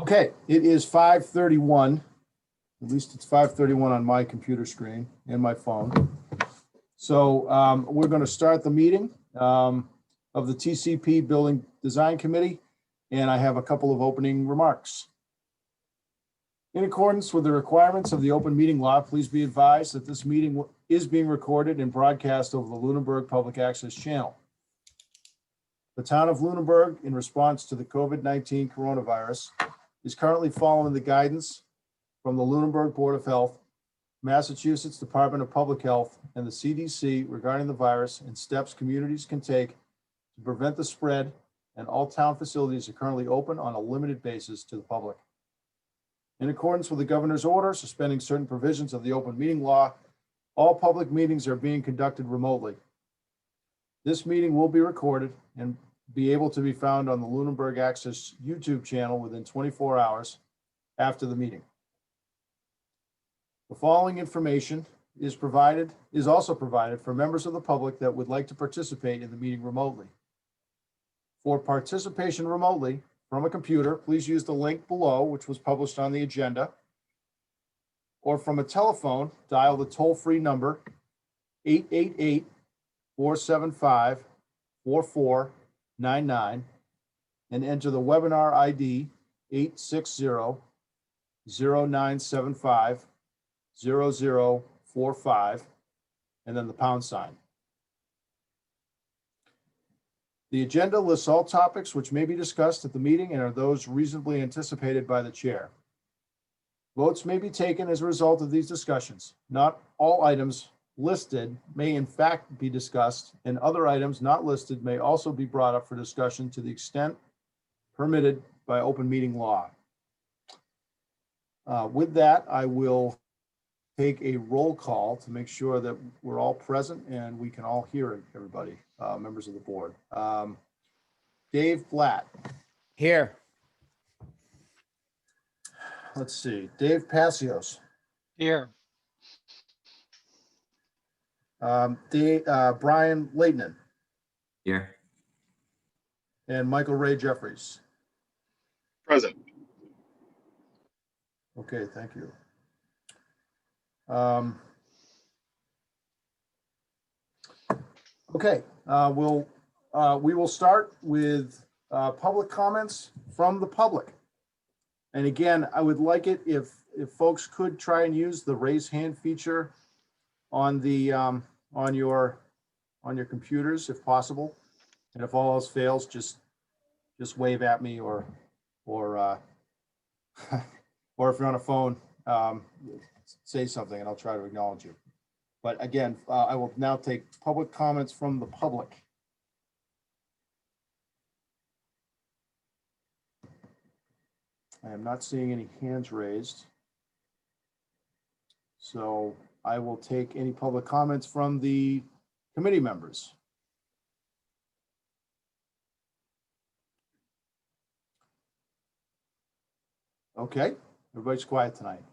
Okay, it is 5:31. At least it's 5:31 on my computer screen and my phone. So we're going to start the meeting of the TCP Building Design Committee, and I have a couple of opening remarks. In accordance with the requirements of the open meeting law, please be advised that this meeting is being recorded and broadcast over the Lunenburg Public Access Channel. The town of Lunenburg, in response to the COVID-19 coronavirus, is currently following the guidance from the Lunenburg Board of Health, Massachusetts Department of Public Health, and the CDC regarding the virus and steps communities can take to prevent the spread, and all town facilities are currently open on a limited basis to the public. In accordance with the governor's order suspending certain provisions of the open meeting law, all public meetings are being conducted remotely. This meeting will be recorded and be able to be found on the Lunenburg Access YouTube channel within 24 hours after the meeting. The following information is also provided for members of the public that would like to participate in the meeting remotely. For participation remotely from a computer, please use the link below, which was published on the agenda. Or from a telephone, dial the toll-free number 888-475-4499 and enter the webinar ID 860-0975-0045 and then the pound sign. The agenda lists all topics which may be discussed at the meeting and are those reasonably anticipated by the chair. Votes may be taken as a result of these discussions. Not all items listed may in fact be discussed, and other items not listed may also be brought up for discussion to the extent permitted by open meeting law. With that, I will take a roll call to make sure that we're all present and we can all hear everybody, members of the board. Dave Blatt. Here. Let's see, Dave Passios. Here. Brian Leighton. Here. And Michael Ray Jeffries. Present. Okay, thank you. Okay, we will start with public comments from the public. And again, I would like it if folks could try and use the raise hand feature on the on your computers if possible, and if all else fails, just wave at me or or if you're on a phone, say something and I'll try to acknowledge you. But again, I will now take public comments from the public. I am not seeing any hands raised. So I will take any public comments from the committee members. Okay, everybody's quiet tonight.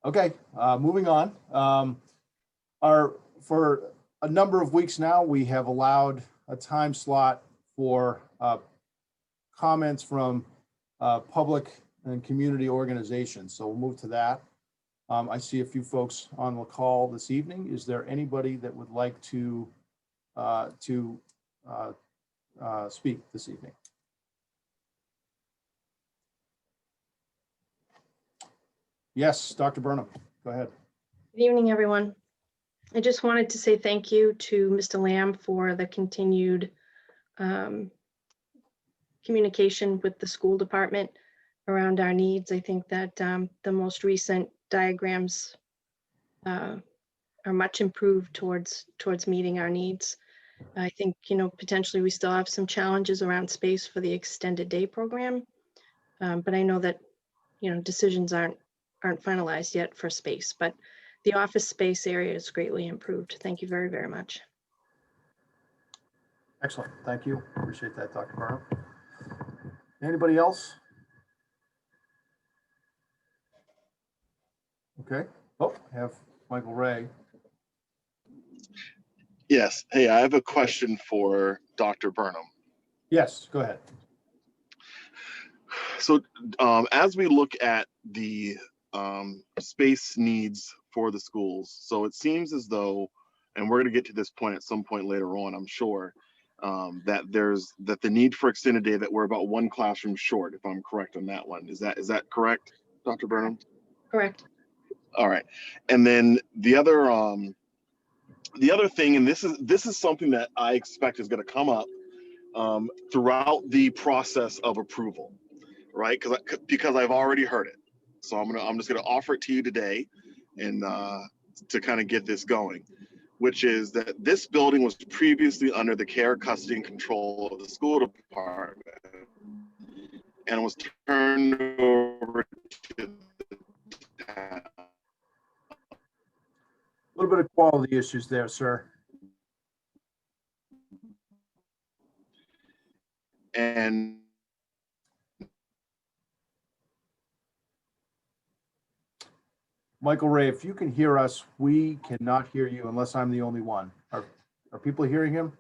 Okay, moving on. For a number of weeks now, we have allowed a time slot for comments from public and community organizations. So we'll move to that. I see a few folks on the call this evening. Is there anybody that would like to speak this evening? Yes, Dr. Burnham, go ahead. Good evening, everyone. I just wanted to say thank you to Mr. Lamb for the continued communication with the school department around our needs. I think that the most recent diagrams are much improved towards meeting our needs. I think, potentially we still have some challenges around space for the extended day program, but I know that, decisions aren't finalized yet for space, but the office space area is greatly improved. Thank you very, very much. Excellent. Thank you. Appreciate that, Dr. Burnham. Anybody else? Okay. Oh, I have Michael Ray. Yes. Hey, I have a question for Dr. Burnham. Yes, go ahead. So as we look at the space needs for the schools, so it seems as though, and we're going to get to this point at some point later on, I'm sure, that the need for extended day, that we're about one classroom short, if I'm correct on that one. Is that correct, Dr. Burnham? Correct. All right. And then the other thing, and this is something that I expect is going to come up throughout the process of approval, right? Because I've already heard it. So I'm just gonna offer it to you today, and to kind of get this going, which is that this building was previously under the care, custody, and control of the school department, and was turned over to the town. A little bit of quality issues there, sir. And Michael Ray, if you can hear us, we cannot hear you unless I'm the only one. Are people hearing him?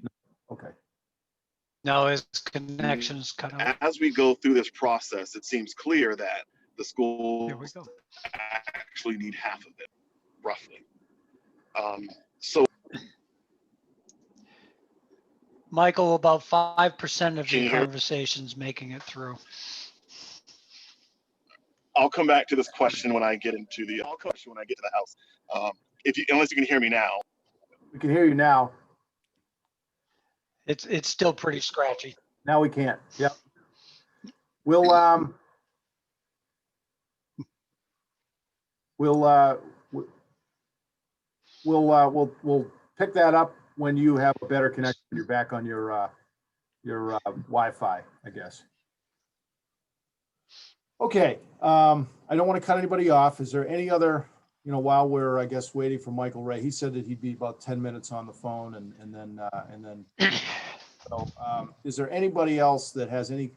No. Okay. No, his connection's cut out. as we go through this process, it seems clear that the There schools we go. actually need half of it, roughly. So Michael, about 5% of Can you your hear me? conversation's making it through. I'll come back to this question when I get to the house. Unless you can hear me now. We can hear you now. It's still pretty scratchy. Now we can't. Yep. We'll pick that up when you have a better connection. You're back on your Wi-Fi, I guess. Okay. I don't want to cut anybody off. Is there any other, while we're, I guess, waiting for Michael Ray? He said that he'd be about 10 minutes on the phone, and then. So, is there anybody else that has any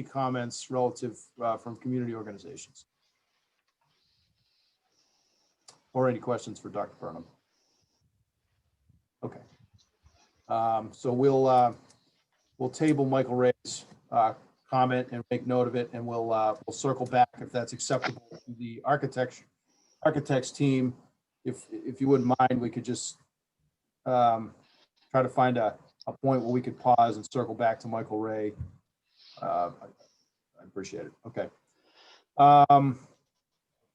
comments relative from community organizations? Or any questions for Dr. Burnham? Okay. So we'll table Michael Ray's comment and make note of it, and we'll circle back if that's acceptable to the architects team. If you wouldn't mind, we could just try to find a point where we could pause and circle back to Michael Ray. I appreciate it. Okay.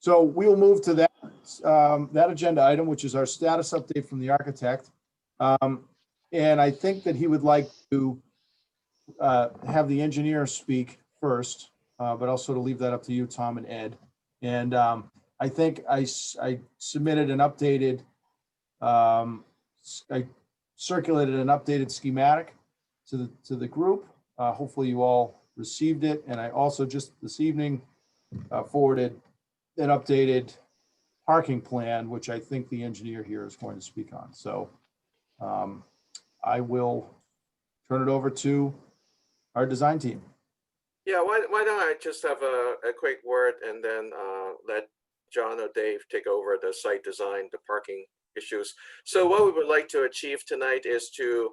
So we will move to that agenda item, which is our status update from the architect. And I think that he would like to have the engineer speak first, but I'll sort of leave that up to you, Tom and Ed. And I think I submitted an updated, I circulated an updated schematic to the group. Hopefully you all received it. And I also just this evening forwarded an updated parking plan, which I think the engineer here is going to speak on. So I will turn it over to our design team. Yeah, why don't I just have a quick word and then let John or Dave take over the site design, the parking issues. So what we would like to achieve tonight is to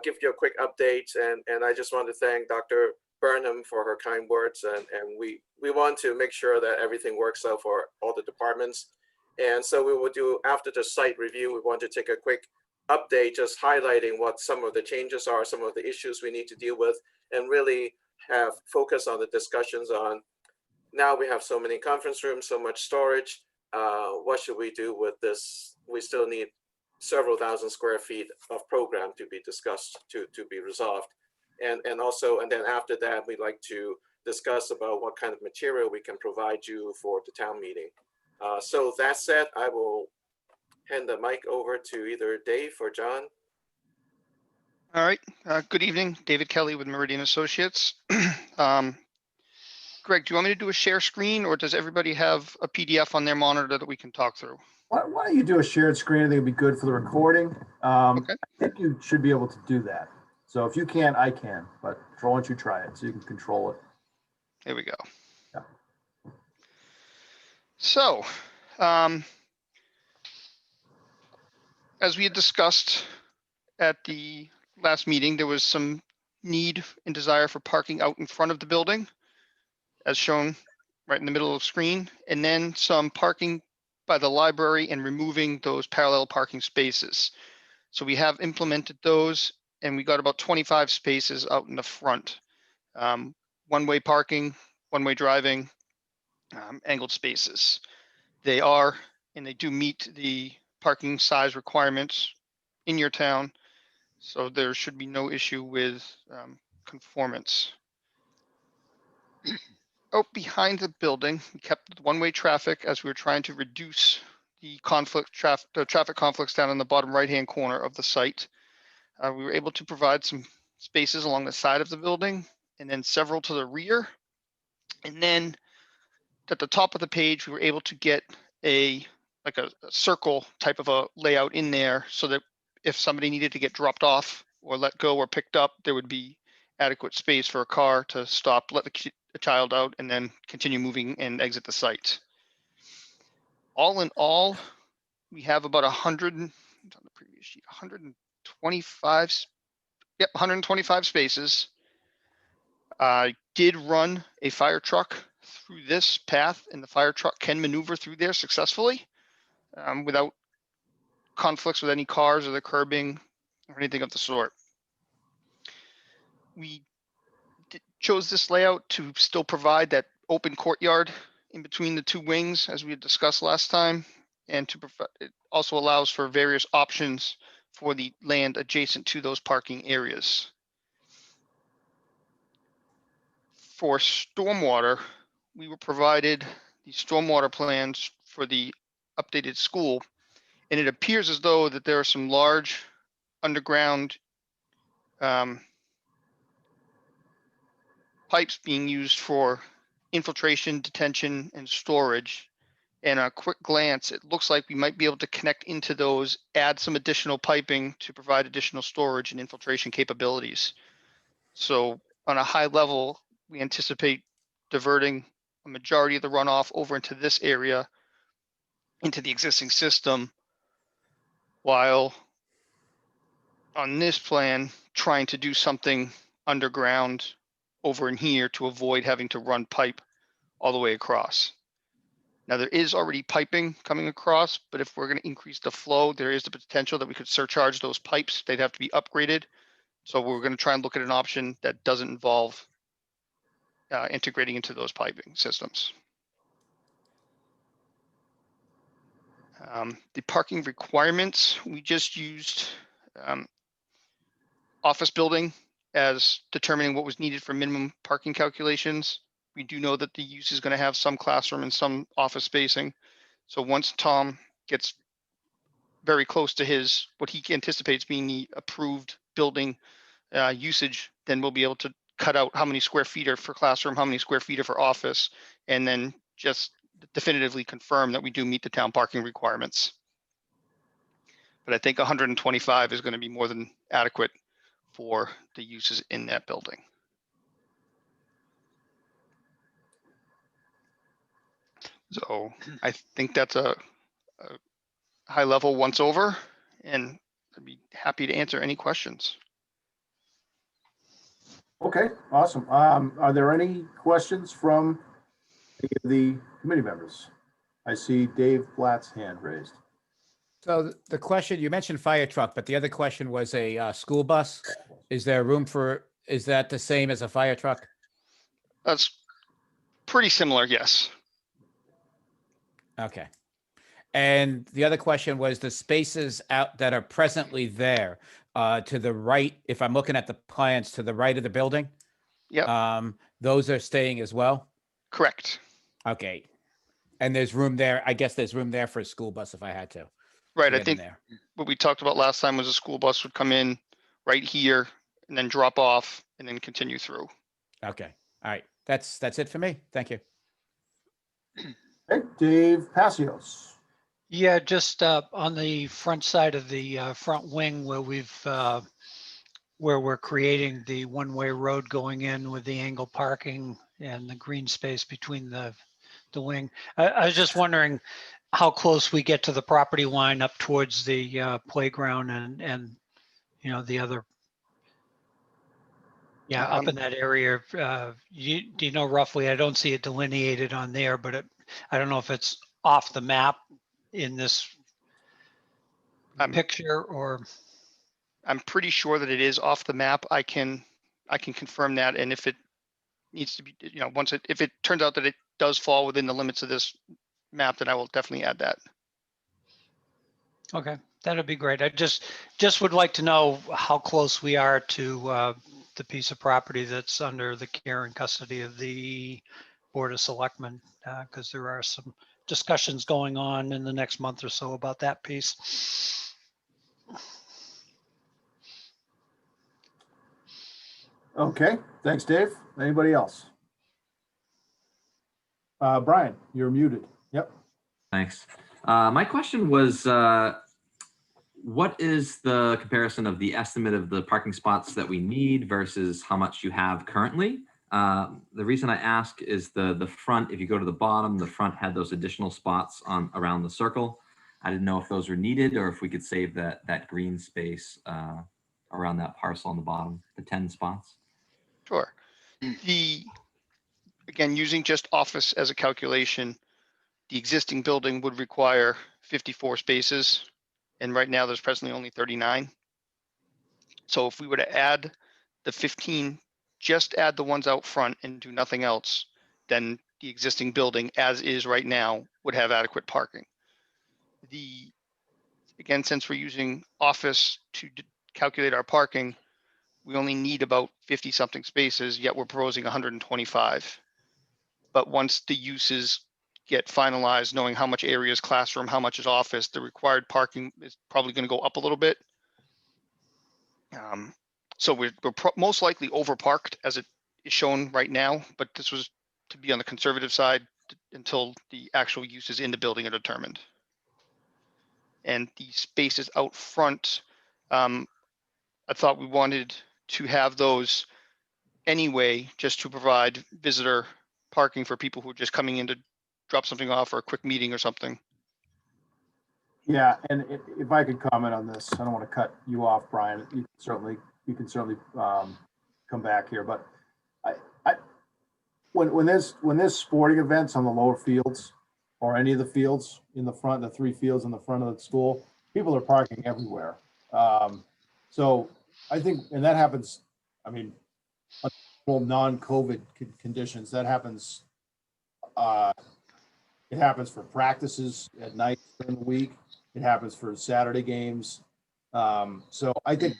give you a quick update, and I just want to thank Dr. Burnham for her kind words, and we want to make sure that everything works out for all the departments. And so we will do, after the site review, we want to take a quick update, just highlighting what some of the changes are, some of the issues we need to deal with, and really have focus on the discussions on, now we have so many conference rooms, so much storage, what should we do with this? We still need several thousand square feet of program to be discussed, to be resolved. And then after that, we'd like to discuss about what kind of material we can provide you for the town meeting. So that said, I will hand the mic over to either Dave or John. All right. Good evening. David Kelly with Meridian Associates. Greg, do you want me to do a share screen, or does everybody have a PDF on their monitor that we can talk through? Why don't you do a shared screen? I think it'd be good for the recording. Okay. I think you should be able to do that. So if you can't, I can, but why don't you try it so you can control it? Here we go. Yeah. So, as we had discussed at the last meeting, there was some need and desire for parking out in front of the building. as shown right in the middle of the screen, and then some parking by the library and removing those parallel parking spaces. So we have implemented those, and we got about 25 spaces out in the front. One-way parking, one-way driving, angled spaces. They are, and they do meet the parking size requirements in your town. So there should be no issue with conformance. Out behind the building, we kept the one-way traffic as we were trying to reduce the traffic conflicts down in the bottom right-hand corner of the site. We were able to provide some spaces along the side of the building and then several to the rear. And then at the top of the page, we were able to get a circle type of a layout in there so that if somebody needed to get dropped off or let go or picked up, there would be adequate space for a car to stop, let the child out, and then continue moving and exit the site. All in all, we have about 100, on the previous sheet, 125, 125 spaces. I did run a fire truck through this path, and the fire truck can maneuver through there successfully without conflicts with any cars or the curbing or anything of the sort. We chose this layout to still provide that open courtyard in between the two wings, as we had discussed last time, and to provide, it also allows for various options for the land adjacent to those parking areas. For stormwater, we were provided the stormwater plans for the updated school, and it appears as though that there are some large underground pipes being used for infiltration, detention, and storage. And a quick glance, it looks like we might be able to connect into those, add some additional piping to provide additional storage and infiltration capabilities. So on a high level, we anticipate diverting a majority of the runoff over into this area, into the existing system, while on this plan, trying to do something underground over in here to avoid having to run pipe all the way across. Now there is already piping coming across, but if we're going to increase the flow, there is the potential that we could surcharge those pipes. They'd have to be upgraded. So we're going to try and look at an option that doesn't involve integrating into those piping systems. The parking requirements, we just used office building as determining what was needed for minimum parking calculations. We do know that the use is going to have some classroom and some office spacing. So once Tom gets very close to his, what he anticipates being the approved building usage, then we'll be able to cut out how many square feet are for classroom, how many square feet are for office, and then just definitively confirm that we do meet the town parking requirements. But I think 125 is going to be more than adequate for the uses in that building. So I think that's a high level once over, and I'd be happy to answer any questions. Okay, awesome. Are there any questions from any of the committee members? I see Dave Blatt's hand raised. So the question, you mentioned fire truck, but the other question was a school bus. Is there room for, is that the same as a fire truck? That's pretty similar, yes. Okay. And the other question was the spaces out that are presently there to the right, if I'm looking at the plans to the right of the building. Yep. Those are staying as well? Correct. Okay. And there's room there. I guess there's room there for a school bus if I had to. Right. I Get in think there. what we talked about last time was a school bus would come in right here and then drop off and then continue through. Okay. All right. That's it for me. Thank you. Okay, Dave Passios. Yeah, just on the front side of the front wing where we're creating the one-way road going in with the angle parking and the green space between the wing. I was just wondering how close we get to the property line up towards the playground and you know the other. Yeah, up in that area, do you know roughly, I don't see it delineated on there, but I don't know if it's off the map in this picture or, I'm pretty sure that it is off the map. I can confirm that. And if it needs to be, if it turns out that it does fall within the limits of this map, then I will definitely add that. okay, that'd be great. I just would like to know how close we are to the piece of property that's under the care and custody of the Board of Selectmen, because there are some discussions going on in the next month or so about that piece. Okay, thanks, Dave. Anybody else? Brian, you're muted. Yep. Thanks. My question was, what is the comparison of the estimate of the parking spots that we need versus how much you have currently? The reason I ask is the front, if you go to the bottom, the front had those additional spots on around the circle. I didn't know if those were needed or if we could save that green space around that parcel on the bottom, the 10 spots. Sure. Again, using just office as a calculation, the existing building would require 54 spaces. And right now there's presently only 39. So if we were to add the 15, just add the ones out front and do nothing else, then the existing building as is right now would have adequate parking. Again, since we're using office to calculate our parking, we only need about 50 something spaces, yet we're proposing 125. But once the uses get finalized, knowing how much area is classroom, how much is office, the required parking is probably going to go up a little bit. So we're most likely overparked as it is shown right now, but this was to be on the conservative side until the actual uses in the building are determined. And the spaces out front, I thought we wanted to have those anyway, just to provide visitor parking for people who are just coming in to drop something off or a quick meeting or something. Yeah, and if I could comment on this, I don't want to cut you off, Brian. You can certainly come back here, but when there's sporting events on the lower fields or any of the fields in the front, the 3 fields in the front of the school, people are parking everywhere. So I think, and that happens, I mean, under non-COVID conditions, that happens. It happens for practices at night during the week. It happens for Saturday games. So I think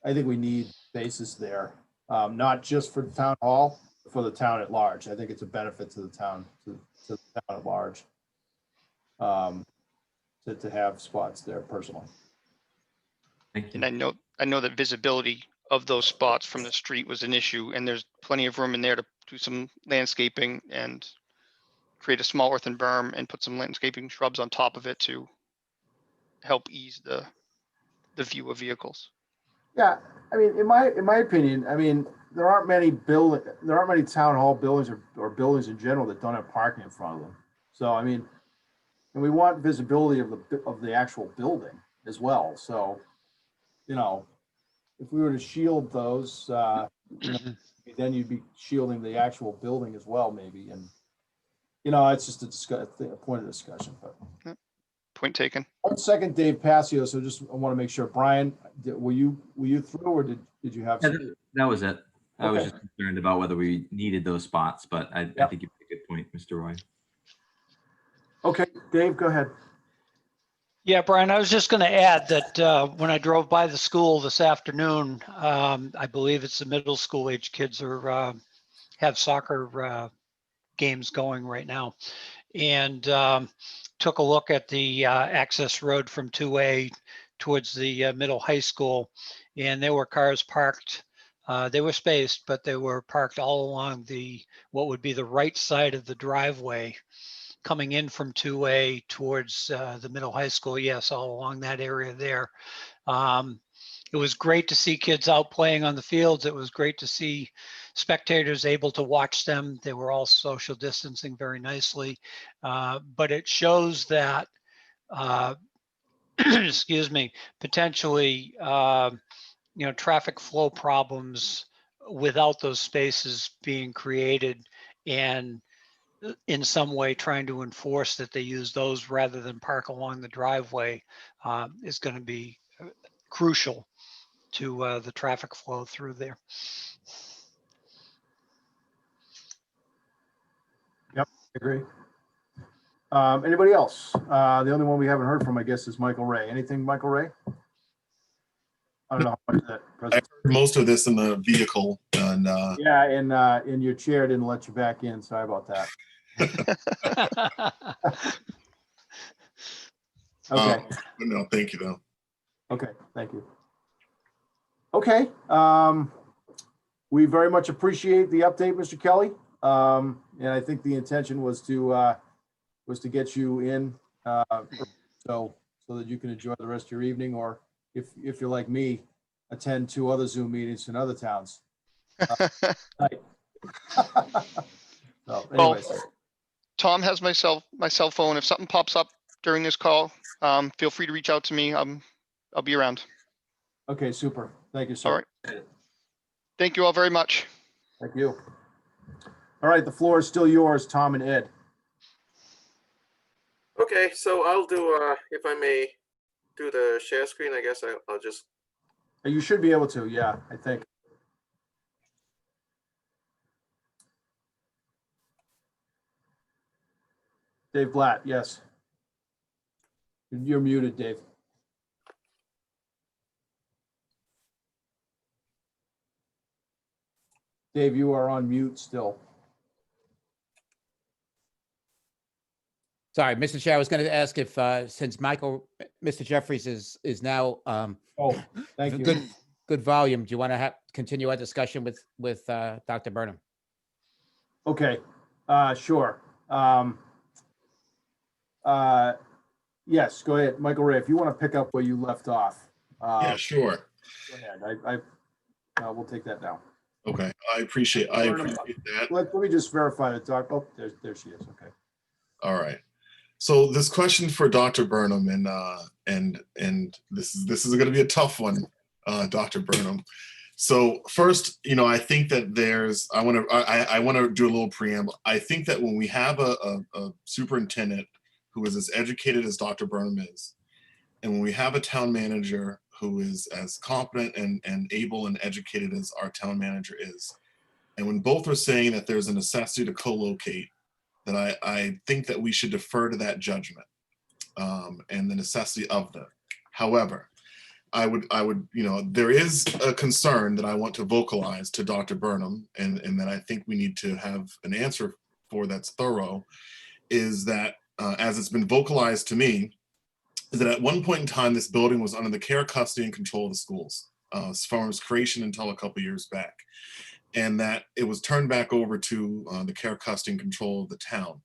we need spaces there, not just for the town hall, but for the town at large. I think it's a benefit to the town, to the town at large, to have spots there personally. Thank you. And I know that visibility of those spots from the street was an issue, and there's plenty of room in there to do some landscaping and create a small earthen berm and put some landscaping shrubs on top of it to help ease the view of vehicles. Yeah, I mean, in my opinion, I mean, there aren't many town hall buildings or buildings in general that don't have parking in front of them. So I mean, and we want visibility of the actual building as well. So, if we were to shield those, then you'd be shielding the actual building as well, maybe. And it's just a point of discussion. But Point taken. 1 second, Dave Passio. So I want to make sure, Brian, were you through, or did you have? Yeah, that was it. I was Okay. just concerned about whether we needed those spots, but I think you made a good point, Mr. Roy. Okay, Dave, go ahead. Yeah, Brian, I was just going to add that when I drove by the school this afternoon, I believe it's the middle school age kids have soccer games going right now, and took a look at the access road from 2A towards the middle high school, and there were cars parked. They were spaced, but they were parked all along what would be the right side of the driveway coming in from 2A towards the middle high school. Yes, all along that area there. It was great to see kids out playing on the fields. It was great to see spectators able to watch them. They were all social distancing very nicely. But it shows that, excuse me, potentially, traffic flow problems without those spaces being created, and in some way trying to enforce that they use those rather than park along the driveway is going to be crucial to the traffic flow through there. Yep, I agree. Anybody else? The only one we haven't heard from, I guess, is Michael Ray. Anything, Michael Ray? I don't know how much that I present. heard most of this in the vehicle, and Yeah, and your chair didn't let you back in. Sorry about that. Okay. no, thank you though. Okay, thank you. Okay, we very much appreciate the update, Mr. Kelly. And I think the intention was to get you in, so that you can enjoy the rest of your evening, or if you're like me, attend 2 other Zoom meetings in other towns. Right. So, Well, anyways, Tom has my cell phone. If something pops up during this call, feel free to reach out to me. I'll be around. okay, super. Thank you, sir. All right. Thank you all very much. Thank you. All right, the floor is still yours, Tom and Ed. Okay, so I'll do, if I may, do the share screen. I guess I'll just, You should be able to, yeah, I think. Dave Blatt, yes. You're muted, Dave. Dave, you are on mute still. Sorry, Mr. Chair, I was going to ask if, since Mr. Jeffries is now Oh, thank you. good volume, do you want to continue our discussion with Dr. Burnham? Okay, sure. Yes, go ahead, Michael Ray, if you want to pick up where you left off. Yeah, sure. Go ahead. We'll take that now. Okay, I appreciate that. Let me just verify the doc. Oh, there she is. Okay. All right. So this question for Dr. Burnham, and this is going to be a tough one, Dr. Burnham. So first, I think that I want to do a little preamble. I think that when we have a superintendent who is as educated as Dr. Burnham is, and when we have a town manager who is as competent and able and educated as our town manager is, and when both are saying that there's a necessity to co-locate, that I think that we should defer to that judgment and the necessity of that. However, I would, there is a concern that I want to vocalize to Dr. Burnham, and that I think we need to have an answer for that's thorough, is that as it's been vocalized to me, is that at one point in time, this building was under the care, custody, and control of the schools from its creation until a couple years back. And that it was turned back over to the care, custody, and control of the town.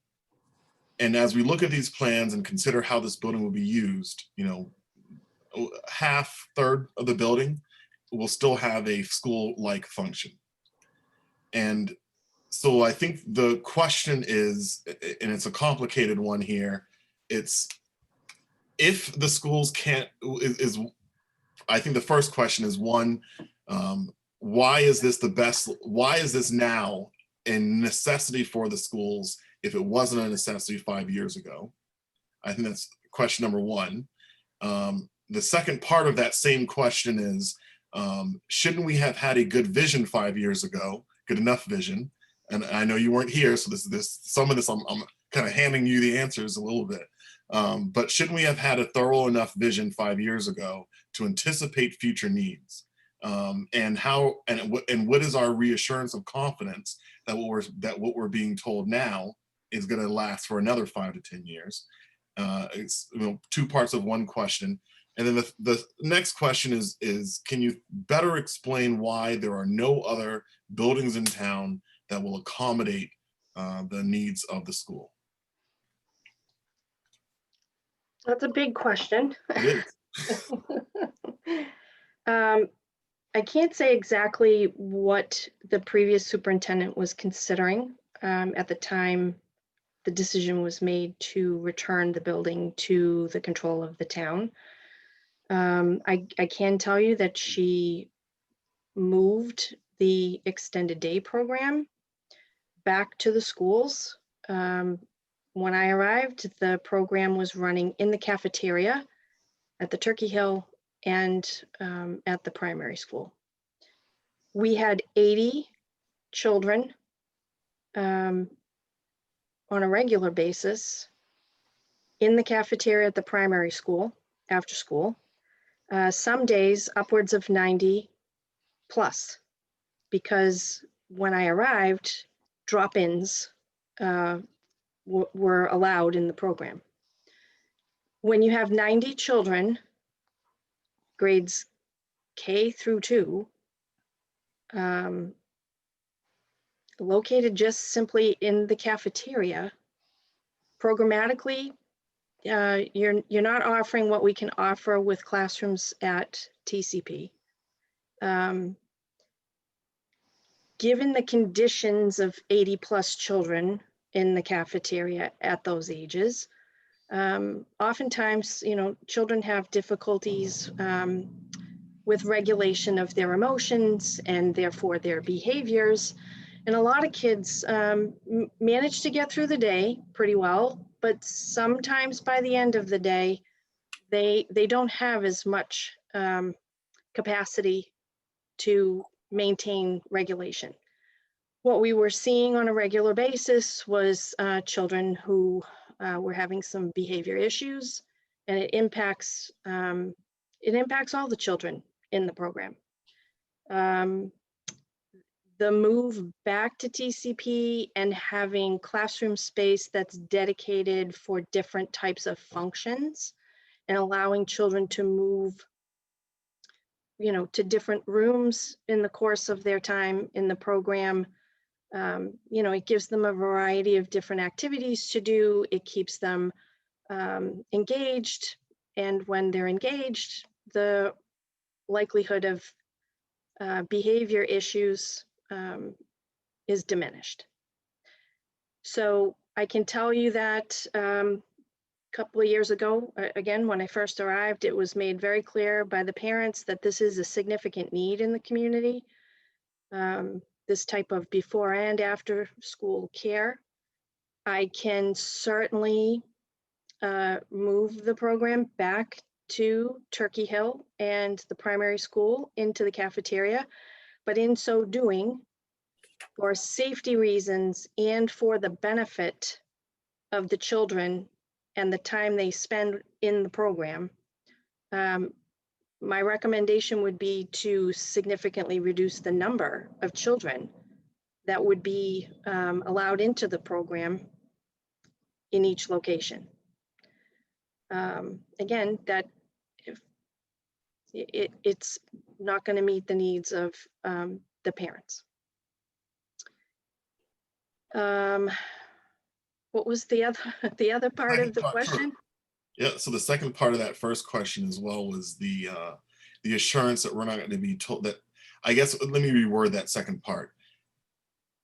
And as we look at these plans and consider how this building will be used, third of the building will still have a school-like function. And so I think the question is, and it's a complicated one here, it's if the schools can't, I think the first question is one, why is this now a necessity for the schools if it wasn't a necessity 5 years ago? I think that's question number one. The second part of that same question is, shouldn't we have had a good vision 5 years ago, good enough vision? And I know you weren't here, so some of this I'm kind of handing you the answers a little bit. But shouldn't we have had a thorough enough vision 5 years ago to anticipate future needs? And what is our reassurance of confidence that what we're being told now is going to last for another 5 to 10 years? It's 2 parts of one question. And then the next question is can you better explain why there are no other buildings in town that will accommodate the needs of the school? That's a big question. It is. I can't say exactly what the previous superintendent was considering at the time the decision was made to return the building to the control of the town. I can tell you that she moved the extended day program back to the schools. When I arrived, the program was running in the cafeteria at the Turkey Hill and at the primary school. We had 80 children on a regular basis in the cafeteria at the primary school after school. Some days upwards of 90 plus, because when I arrived, drop-ins were allowed in the program. When you have 90 children, grades K through 2, located just simply in the cafeteria, programmatically, you're not offering what we can offer with classrooms at TCP. Given the conditions of 80 plus children in the cafeteria at those ages, oftentimes, children have difficulties with regulation of their emotions and therefore their behaviors. And a lot of kids manage to get through the day pretty well, but sometimes by the end of the day, they don't have as much capacity to maintain regulation. What we were seeing on a regular basis was children who were having some behavior issues, and it impacts all the children in the program. The move back to TCP and having classroom space that's dedicated for different types of functions and allowing children to move, to different rooms in the course of their time in the program. It gives them a variety of different activities to do. It keeps them engaged. And when they're engaged, the likelihood of behavior issues is diminished. So I can tell you that a couple of years ago, again, when I first arrived, it was made very clear by the parents that this is a significant need in the community. This type of before and after school care. I can certainly move the program back to Turkey Hill and the primary school into the cafeteria, but in so doing, for safety reasons and for the benefit of the children and the time they spend in the program, my recommendation would be to significantly reduce the number of children that would be allowed into the program in each location. Again, that it's not going to meet the needs of the parents. What was the other part of the question? Yeah, so the second part of that first question as well was the assurance that we're not going to be told that, I guess, let me reword that second part.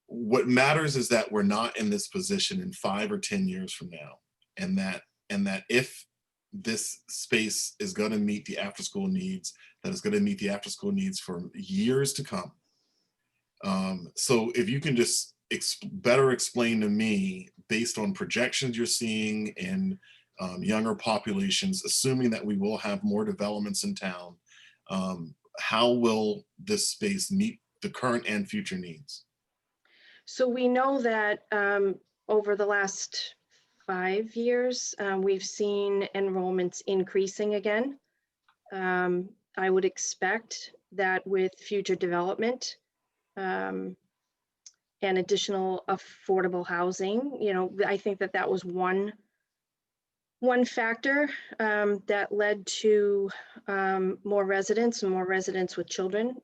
What matters is that we're not in this position in 5 or 10 years from now, and that if this space is going to meet the after school needs, that is going to meet the after school needs for years to come. So if you can just better explain to me, based on projections you're seeing in younger populations, assuming that we will have more developments in town, how will this space meet the current and future needs? So we know that over the last 5 years, we've seen enrollments increasing again. I would expect that with future development and additional affordable housing, I think that was one factor that led to more residents with children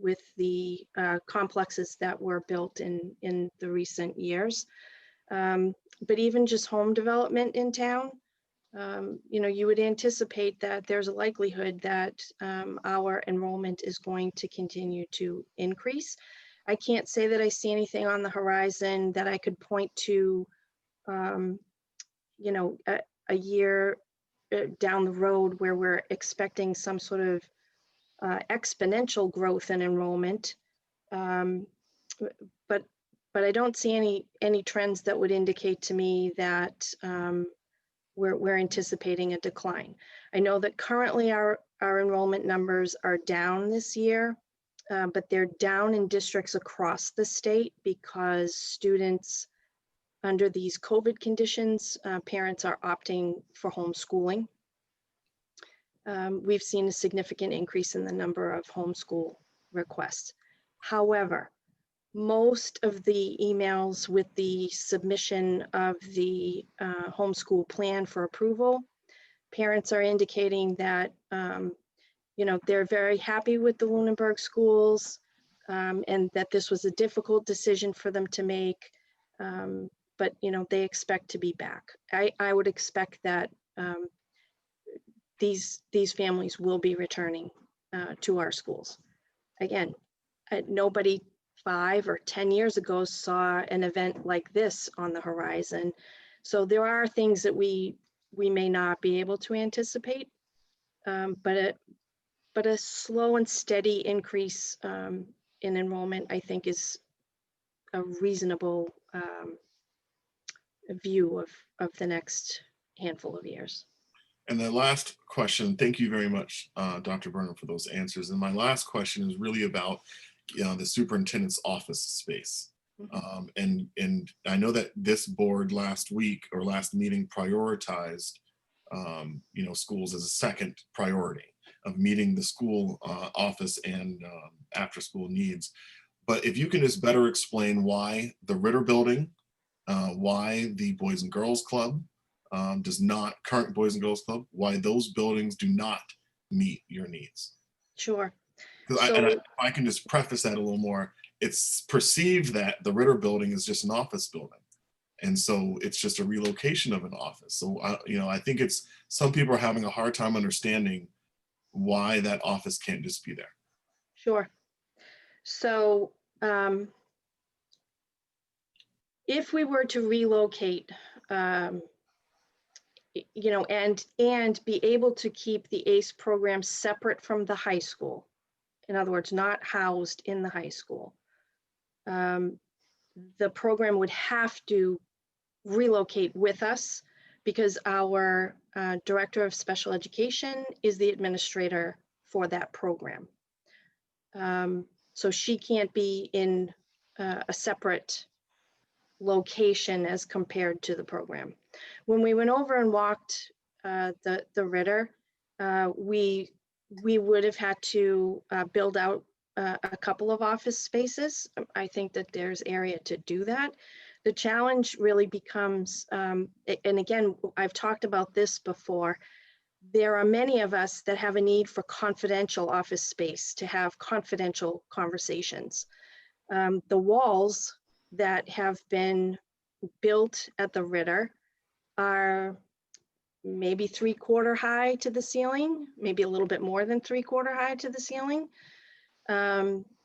with the complexes that were built in the recent years. But even just home development in town, you would anticipate that there's a likelihood that our enrollment is going to continue to increase. I can't say that I see anything on the horizon that I could point to, a year down the road where we're expecting some sort of exponential growth in enrollment. Um, but I don't see any trends that would indicate to me that we're anticipating a decline. I know that currently our enrollment numbers are down this year, but they're down in districts across the state because students under these COVID conditions, parents are opting for homeschooling. We've seen a significant increase in the number of homeschool requests. However, most of the emails with the submission of the homeschool plan for approval, parents are indicating that they're very happy with the Lunenburg schools, and that this was a difficult decision for them to make, but they expect to be back. I would expect that these families will be returning to our schools. Again, nobody 5 or 10 years ago saw an event like this on the horizon. So there are things that we may not be able to anticipate, but a slow and steady increase in enrollment, I think, is a reasonable view of the next handful of years. And the last question, thank you very much, Dr. Burnham, for those answers. And my last question is really about the superintendent's office space. And I know that this board last week or last meeting prioritized schools as a second priority of meeting the school office and after school needs. But if you can just better explain why the Ritter building, why the Boys and Girls Club current Boys and Girls Club, why those buildings do not meet your needs. Sure. If I can just preface that a little more, it's perceived that the Ritter building is just an office building. And so it's just a relocation of an office. So, I think some people are having a hard time understanding why that office can't just be there. Sure. So if we were to relocate, and be able to keep the ACE program separate from the high school, in other words, not housed in the high school, the program would have to relocate with us because our director of special education is the administrator for that program. So she can't be in a separate location as compared to the program. When we went over and walked the Ritter, we would have had to build out a couple of office spaces. I think that there's area to do that. The challenge really becomes, and again, I've talked about this before, there are many of us that have a need for confidential office space to have confidential conversations. The walls that have been built at the Ritter are maybe 3/4 high to the ceiling, maybe a little bit more than 3/4 high to the ceiling.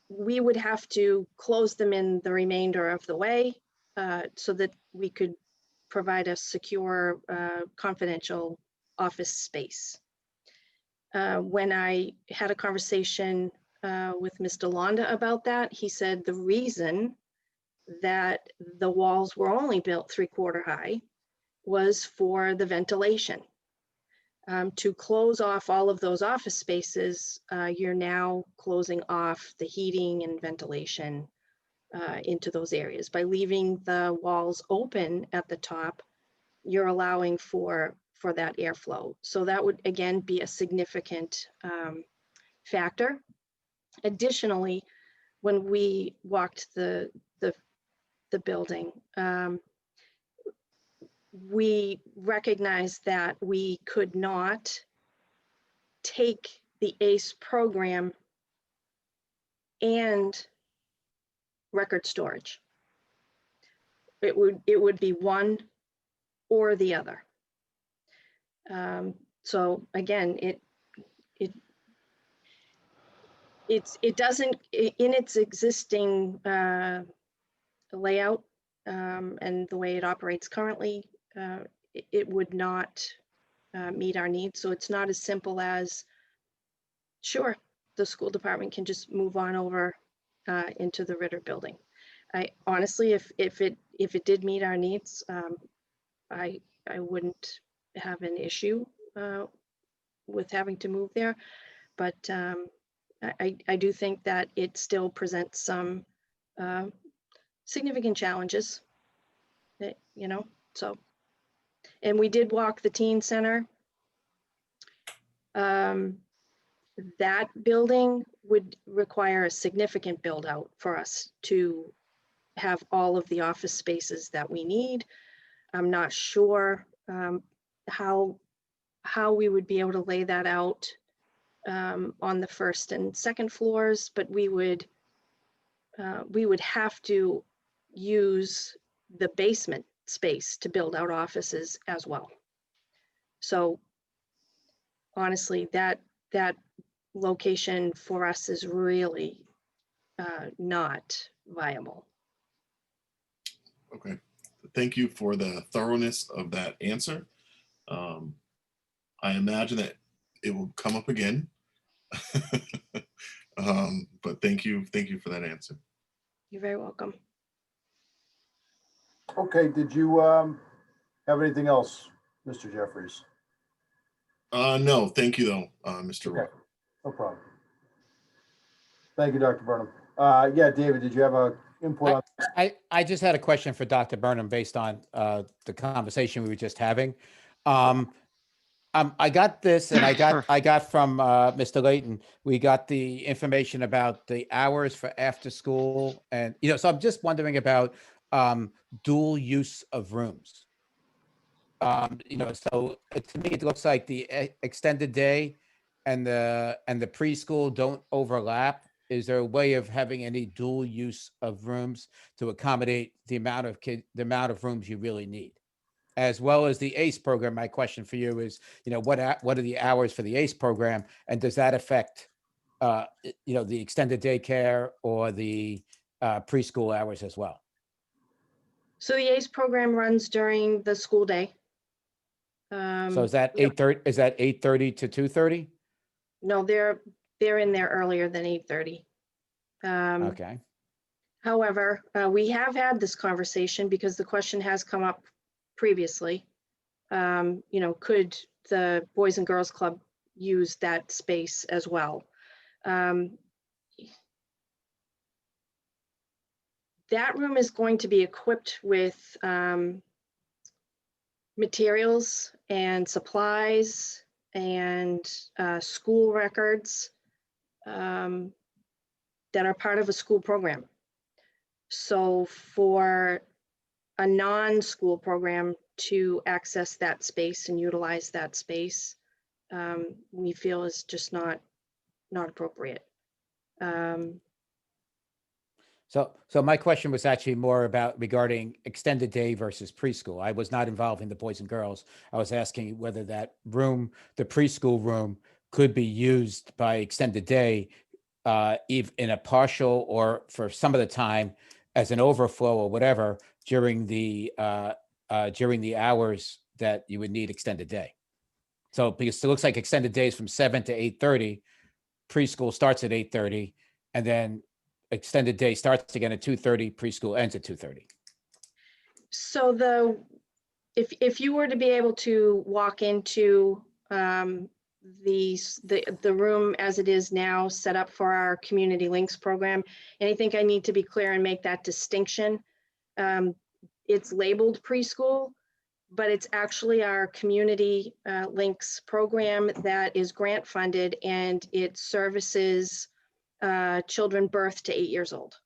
We would have to close them in the remainder of the way so that we could provide a secure, confidential office space. When I had a conversation with Mr. Londa about that, he said the reason that the walls were only built 3/4 high was for the ventilation. To close off all of those office spaces, you're now closing off the heating and ventilation into those areas. By leaving the walls open at the top, you're allowing for that airflow. So that would, again, be a significant factor. Additionally, when we walked the building, we recognized that we could not take the ACE program and record storage. It would be one or the other. So again, it doesn't, in its existing layout and the way it operates currently, it would not meet our needs. So it's not as simple as, sure, the school department can just move on over into the Ritter building. I honestly, if it did meet our needs, I wouldn't have an issue with having to move there, but I do think that it still presents some significant challenges. That, you know, so, and we did walk the teen center. That building would require a significant build out for us to have all of the office spaces that we need. I'm not sure how we would be able to lay that out on the first and second floors, but we would have to use the basement space to build out offices as well. So honestly, that location for us is really not viable. Okay. Thank you for the thoroughness of that answer. I imagine that it will come up again. But thank you for that answer. You're very welcome. Okay, did you have anything else, Mr. Jeffries? No, thank you though, Mr. Roy. Okay, no problem. Thank you, Dr. Burnham. Yeah, David, did you have a input on? I just had a question for Dr. Burnham based on the conversation we were just having. I got this, and I got from Mr. Layton. We got the information about the hours for after school, and so I'm just wondering about dual use of rooms. So to me, it looks like the extended day and the preschool don't overlap. Is there a way of having any dual use of rooms to accommodate the amount of rooms you really need? As well as the ACE program, my question for you is, what are the hours for the ACE program, and does that affect, the extended daycare or the preschool hours as well? So the ACE program runs during the school day. So is that 8:30? Is that 8:30 to 2:30? No, they're in there earlier than 8:30. Okay. However, we have had this conversation because the question has come up previously. Could the Boys and Girls Club use that space as well? That room is going to be equipped with materials and supplies and school records that are part of a school program. So for a non-school program to access that space and utilize that space, we feel is just not appropriate. So my question was actually more regarding extended day versus preschool. I was not involved in the boys and girls. I was asking whether that room, the preschool room, could be used by extended day, in a partial or for some of the time as an overflow or whatever during the hours that you would need extended day. So because it looks like extended days from 7 to 8:30, preschool starts at 8:30, and then extended day starts again at 2:30, preschool ends at 2:30. So if you were to be able to walk into the room as it is now set up for our Community Links program, and I think I need to be clear and make that distinction. It's labeled preschool, but it's actually our Community Links program that is grant funded, and it services children birth to 8 years old.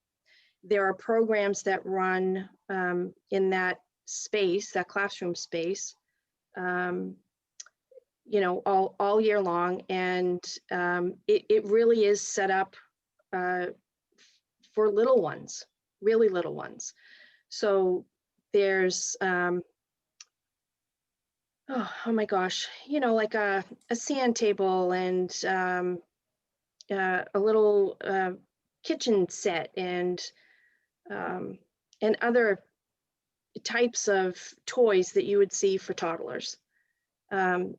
There are programs that run in that space, that classroom space, all year long, and it really is set up for little ones, really little ones. So there's oh my gosh, like a sand table and a little kitchen set and other types of toys that you would see for toddlers.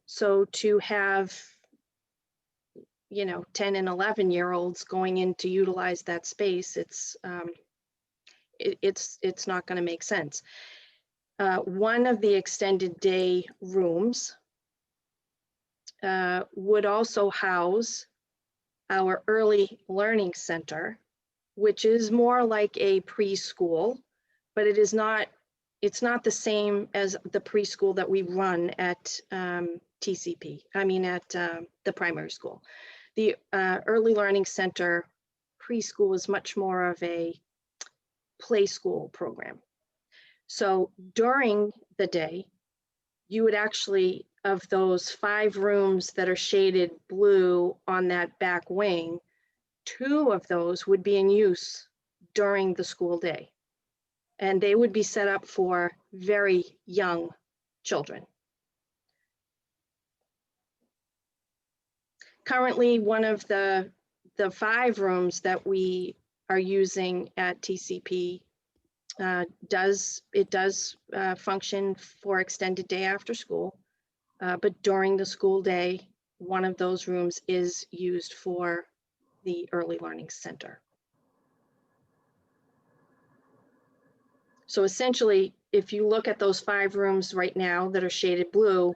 So to have 10 and 11-year-olds going in to utilize that space, it's not going to make sense. One of the extended day rooms would also house our early learning center, which is more like a preschool, but it's not the same as the preschool that we run at TCP. I mean, at the primary school. The early learning center preschool is much more of a play school program. So during the day, you would actually, of those 5 rooms that are shaded blue on that back wing, 2 of those would be in use during the school day. And they would be set up for very young children. Currently, one of the 5 rooms that we are using at TCP does function for extended day after school, but during the school day, one of those rooms is used for the early learning center. So essentially, if you look at those 5 rooms right now that are shaded blue,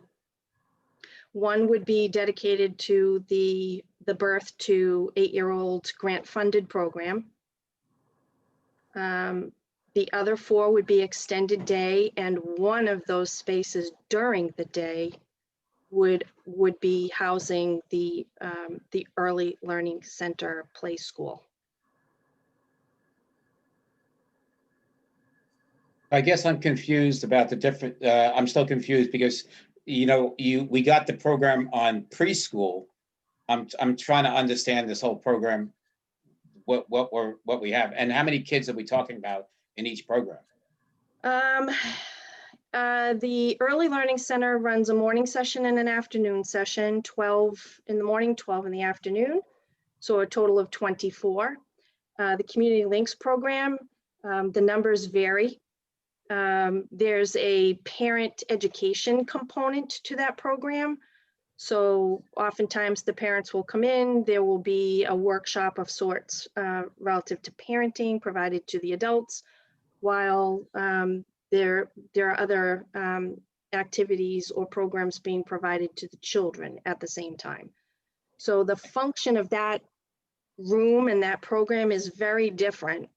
one would be dedicated to the birth to 8-year-old grant-funded program. The other 4 would be extended day, and one of those spaces during the day would be housing the early learning center play school. I guess I'm confused about the different, I'm still confused because, we got the program on preschool. I'm trying to understand this whole program, what we have, and how many kids are we talking about in each program? The early learning center runs a morning session and an afternoon session, 12 in the morning, 12 in the afternoon. So a total of 24. The Community Links program, the numbers vary. There's a parent education component to that program. So oftentimes the parents will come in, there will be a workshop of sorts relative to parenting provided to the adults, while there are other activities or programs being provided to the children at the same time. So the function of that room and that program is very different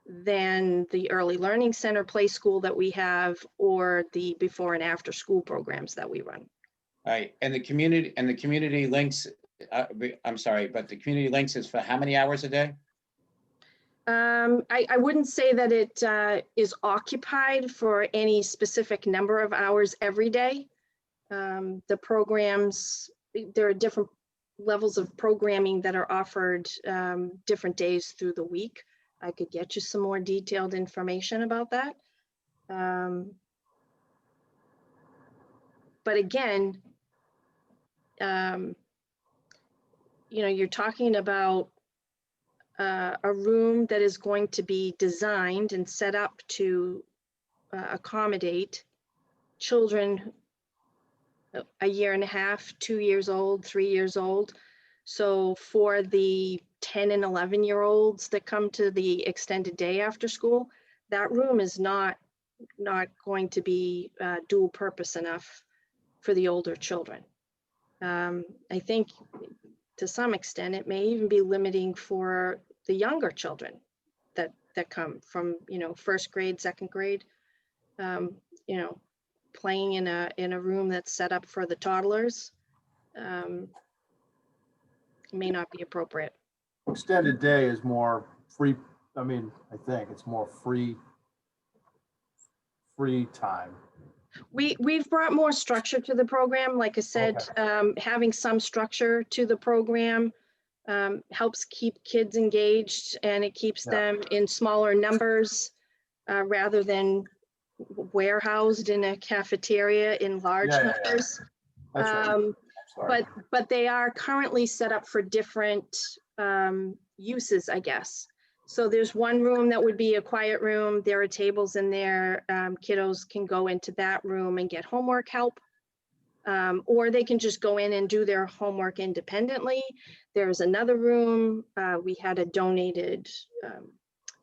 than the early learning center play school that we have, or the before and after school programs that we run. All right, and the community links, I'm sorry, but the community links is for how many hours a day? I wouldn't say that it is occupied for any specific number of hours every day. The programs, there are different levels of programming that are offered different days through the week. I could get you some more detailed information about that. But again, you're talking about a room that is going to be designed and set up to accommodate children a year and a half, 2 years old, 3 years old. So for the 10 and 11-year-olds that come to the extended day after school, that room is not going to be dual purpose enough for the older children. I think to some extent, it may even be limiting for the younger children that come from, first grade, second grade, playing in a room that's set up for the toddlers may not be appropriate. Extended day is more free. I think it's more free time. We've brought more structure to the program. Like I said, having some structure to the program helps keep kids engaged, and it keeps them in smaller numbers rather than warehoused in a cafeteria in large numbers. That's right. But they are currently set up for different uses, I guess. So there's one room that would be a quiet room. There are tables in there. Kiddos can go into that room and get homework help. Or they can just go in and do their homework independently. There's another room. We had a donated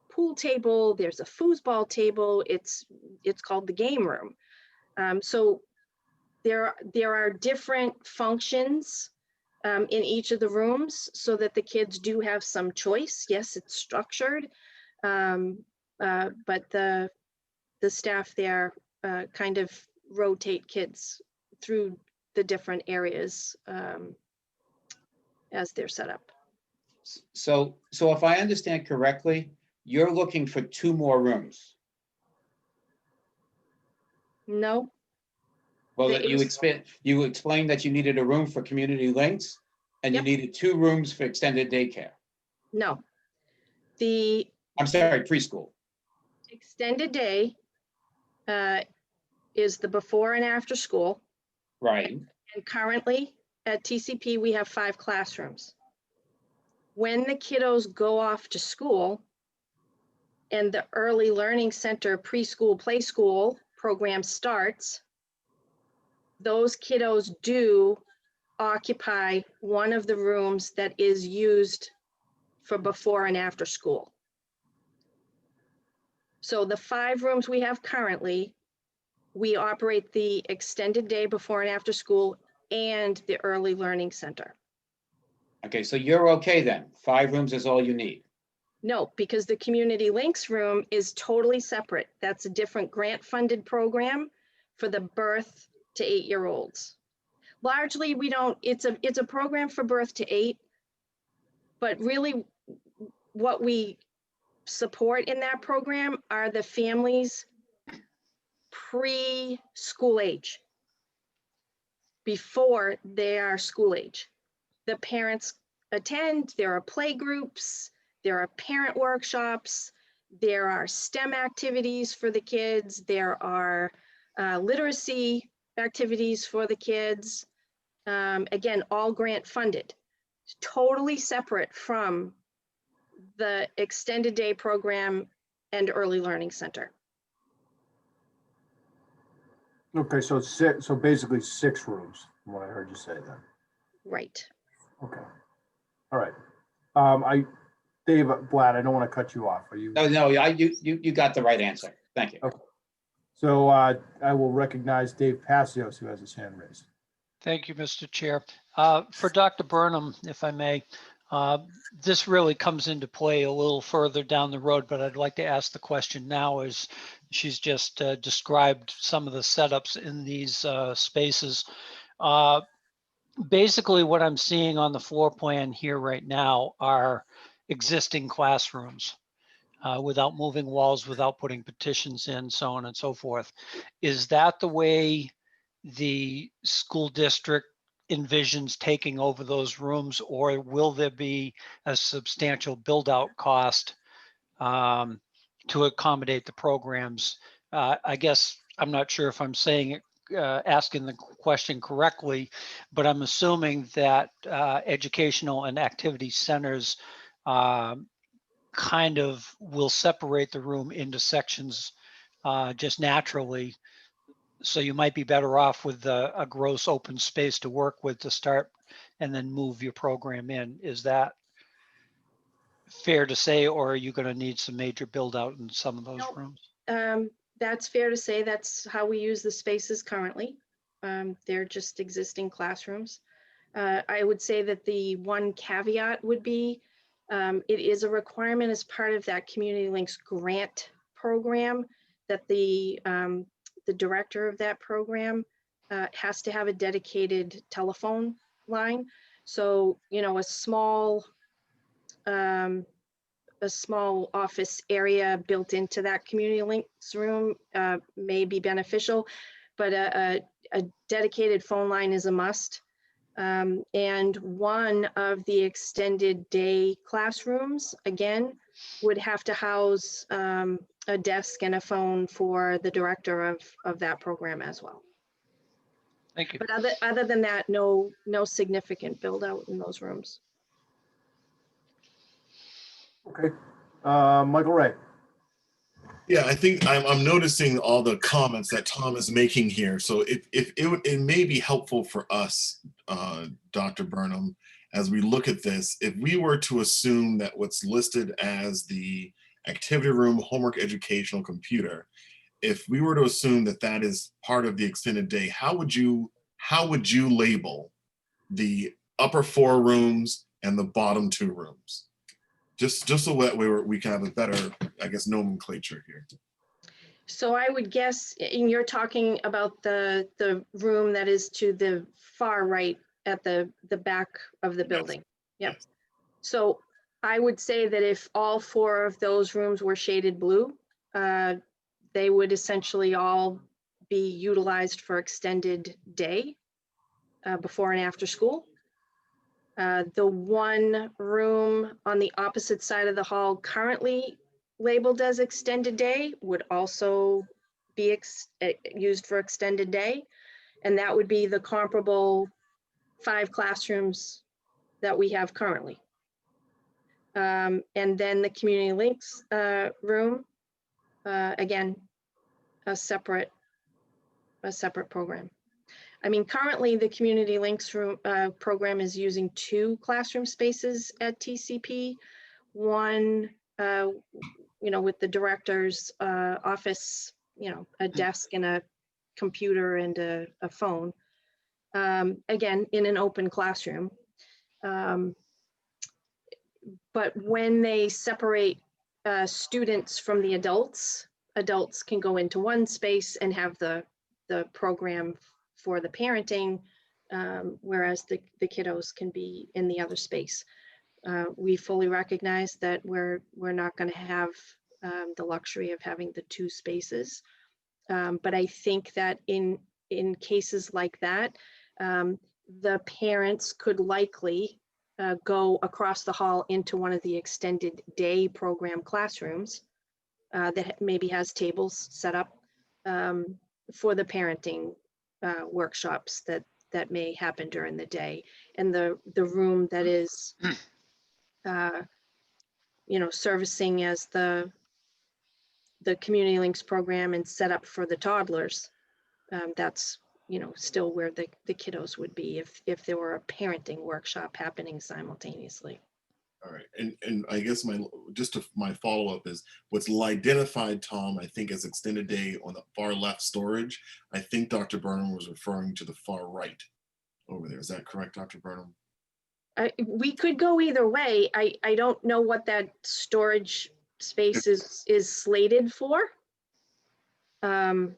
pool table. There's a foosball table. It's called the game room. So there are different functions in each of the rooms so that the kids do have some choice. Yes, it's structured, but the staff there kind of rotate kids through the different areas as they're set up. So if I understand correctly, you're looking for 2 more rooms. No, Well, The you explained that you needed a room for community links and you Yep. needed 2 rooms for extended daycare. no. The I'm sorry, preschool. extended day is the before and after school. Right. And currently at TCP, we have 5 classrooms. When the kiddos go off to school and the early learning center preschool play school program starts, those kiddos do occupy one of the rooms that is used for before and after school. So the 5 rooms we have currently, we operate the extended day before and after school and the early learning center. Okay, so you're okay then. 5 rooms is all you need. No, because the community links room is totally separate. That's a different grant funded program for the birth to 8-year-olds. Largely, we don't, it's a program for birth to 8, but really what we support in that program are the families pre-school age, before they are school age. The parents attend, there are play groups, there are parent workshops, there are STEM activities for the kids, there are literacy activities for the kids. Again, all grant funded, totally separate from the extended day program and early learning center. Okay, so it's so basically 6 rooms, from what I heard you say then. Right. Okay. All right. Dave Blatt, I don't want to cut you off. Are you? No, you got the right answer. Thank you. Okay. So I will recognize Dave Passios, who has his hand raised. Thank you, Mr. Chair. For Dr. Burnham, if I may, this really comes into play a little further down the road, but I'd like to ask the question now as she's just described some of the setups in these spaces. Basically, what I'm seeing on the floor plan here right now are existing classrooms without moving walls, without putting partitions in, so on and so forth. Is that the way the school district envisions taking over those rooms, or will there be a substantial build out cost to accommodate the programs? I guess I'm not sure if I'm saying it, asking the question correctly, but I'm assuming that educational and activity centers kind of will separate the room into sections just naturally. So you might be better off with a gross open space to work with to start and then move your program in. Is that fair to say, or are you going to need some major build out in some of those Nope. rooms? That's fair to say. That's how we use the spaces currently. They're just existing classrooms. I would say that the one caveat would be it is a requirement as part of that Community Links grant program that the director of that program has to have a dedicated telephone line. So, you know, a small office area built into that Community Links room may be beneficial, but a dedicated phone line is a must. And one of the extended day classrooms, again, would have to house a desk and a phone for the director of that program as well. Thank you. But other than that, no significant build out in those rooms. Okay. Michael Ray. Yeah, I think I'm noticing all the comments that Tom is making here. So it may be helpful for us, Dr. Burnham, as we look at this, if we were to assume that what's listed as the activity room, homework, educational, computer, if we were to assume that that is part of the extended day, how would you label the upper 4 rooms and the bottom 2 rooms? Just so that we can have a better, I guess, nomenclature here. So I would guess, and you're talking about the room that is to the far right at the back of the building. Yep. Yes. So I would say that if all 4 of those rooms were shaded blue, they would essentially all be utilized for extended day, before and after school. The one room on the opposite side of the hall currently labeled as extended day would also be used for extended day. And that would be the comparable 5 classrooms that we have currently. And then the community links room, again, a separate program. I mean, currently the community links room program is using 2 classroom spaces at TCP. One, with the director's office, a desk and a computer and a phone. Again, in an open classroom. But when they separate students from the adults can go into one space and have the program for the parenting, whereas the kiddos can be in the other space. We fully recognize that we're not going to have the luxury of having the 2 spaces. But I think that in cases like that, the parents could likely go across the hall into one of the extended day program classrooms that maybe has tables set up for the parenting workshops that may happen during the day. And the room that is servicing as the community links program and set up for the toddlers, that's still where the kiddos would be if there were a parenting workshop happening simultaneously. All right, and I guess my follow-up is what's identified, Tom, I think, as extended day on the far left storage. I think Dr. Burnham was referring to the far right over there. Is that correct, Dr. Burnham? We could go either way. I don't know what that storage space is slated for. I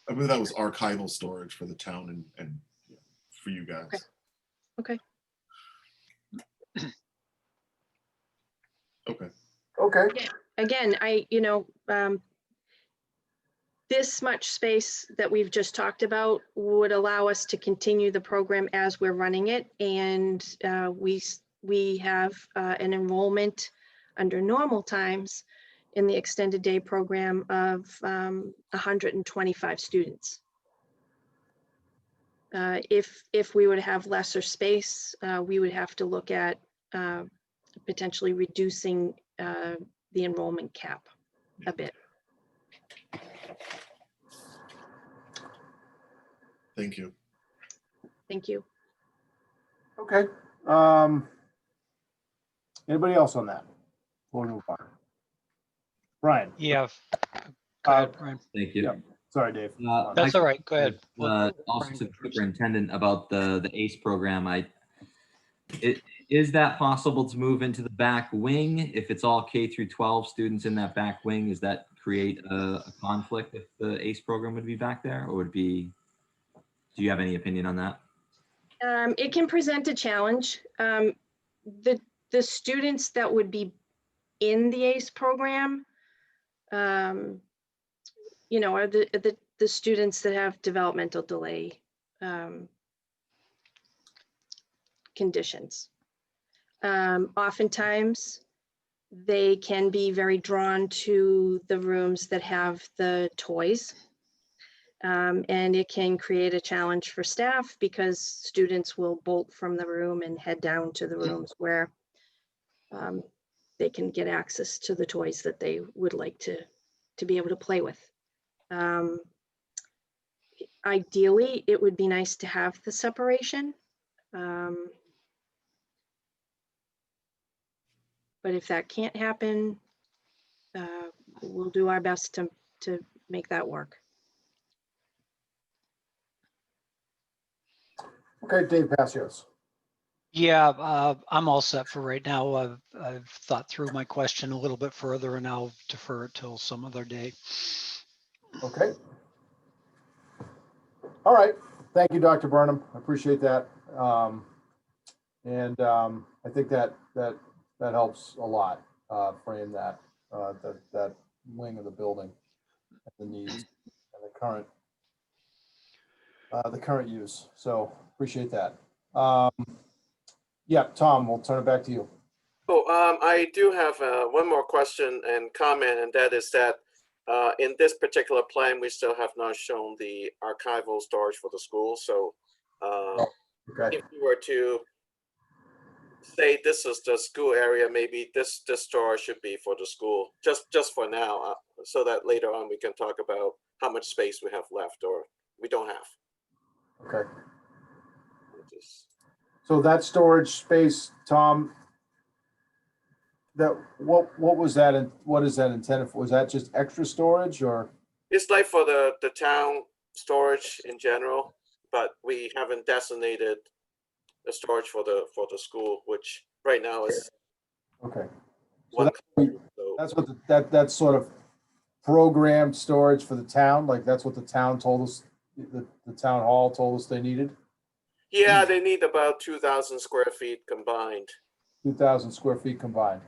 believe that was archival storage for the town and for you guys. Okay. Okay. Okay. Again, this much space that we've just talked about would allow us to continue the program as we're running it. And we have an enrollment under normal times in the extended day program of 125 students. If we would have lesser space, we would have to look at potentially reducing the enrollment cap a bit. Thank you. Thank you. Okay. Anybody else on that? We'll move on. Brian. Yeah. Go ahead, Brian. Thank you. Yeah. Sorry, Dave. That's all right. Go ahead. Also to the superintendent about the ACE program. Is that possible to move into the back wing? If it's all K through 12 students in that back wing, does that create a conflict if the ACE program would be back there, or would be, do you have any opinion on that? It can present a challenge. The students that would be in the ACE program, are the students that have developmental delay conditions. Oftentimes, they can be very drawn to the rooms that have the toys. And it can create a challenge for staff because students will bolt from the room and head down to the rooms where they can get access to the toys that they would like to be able to play with. Ideally, it would be nice to have the separation. But if that can't happen, we'll do our best to make that work. Okay, Dave Passios. Yeah, I'm all set for right now. I've thought through my question a little bit further and I'll defer it till some other day. Okay. All right. Thank you, Dr. Burnham. I appreciate that. I think that helps a lot, frame that wing of the building, the needs and the current use. So appreciate that. Yeah, Tom, we'll turn it back to you. Oh, I do have one more question and comment, and that is that in this particular plan, we still have not shown the archival storage for the school. So Okay. if you were to say this is the school area, maybe this storage should be for the school, just for now, so that later on we can talk about how much space we have left or we don't have. Okay. So that storage space, Tom, that what was that and what is that intended for? Was that just extra storage or? It's like for the town storage in general, but we haven't designated the storage for the school, which right now is Okay. So one. that's what that's sort of programmed storage for the town. Like that's what the town told us, the town hall told us they needed. Yeah, they need about 2,000 square feet combined. 2,000 square feet combined.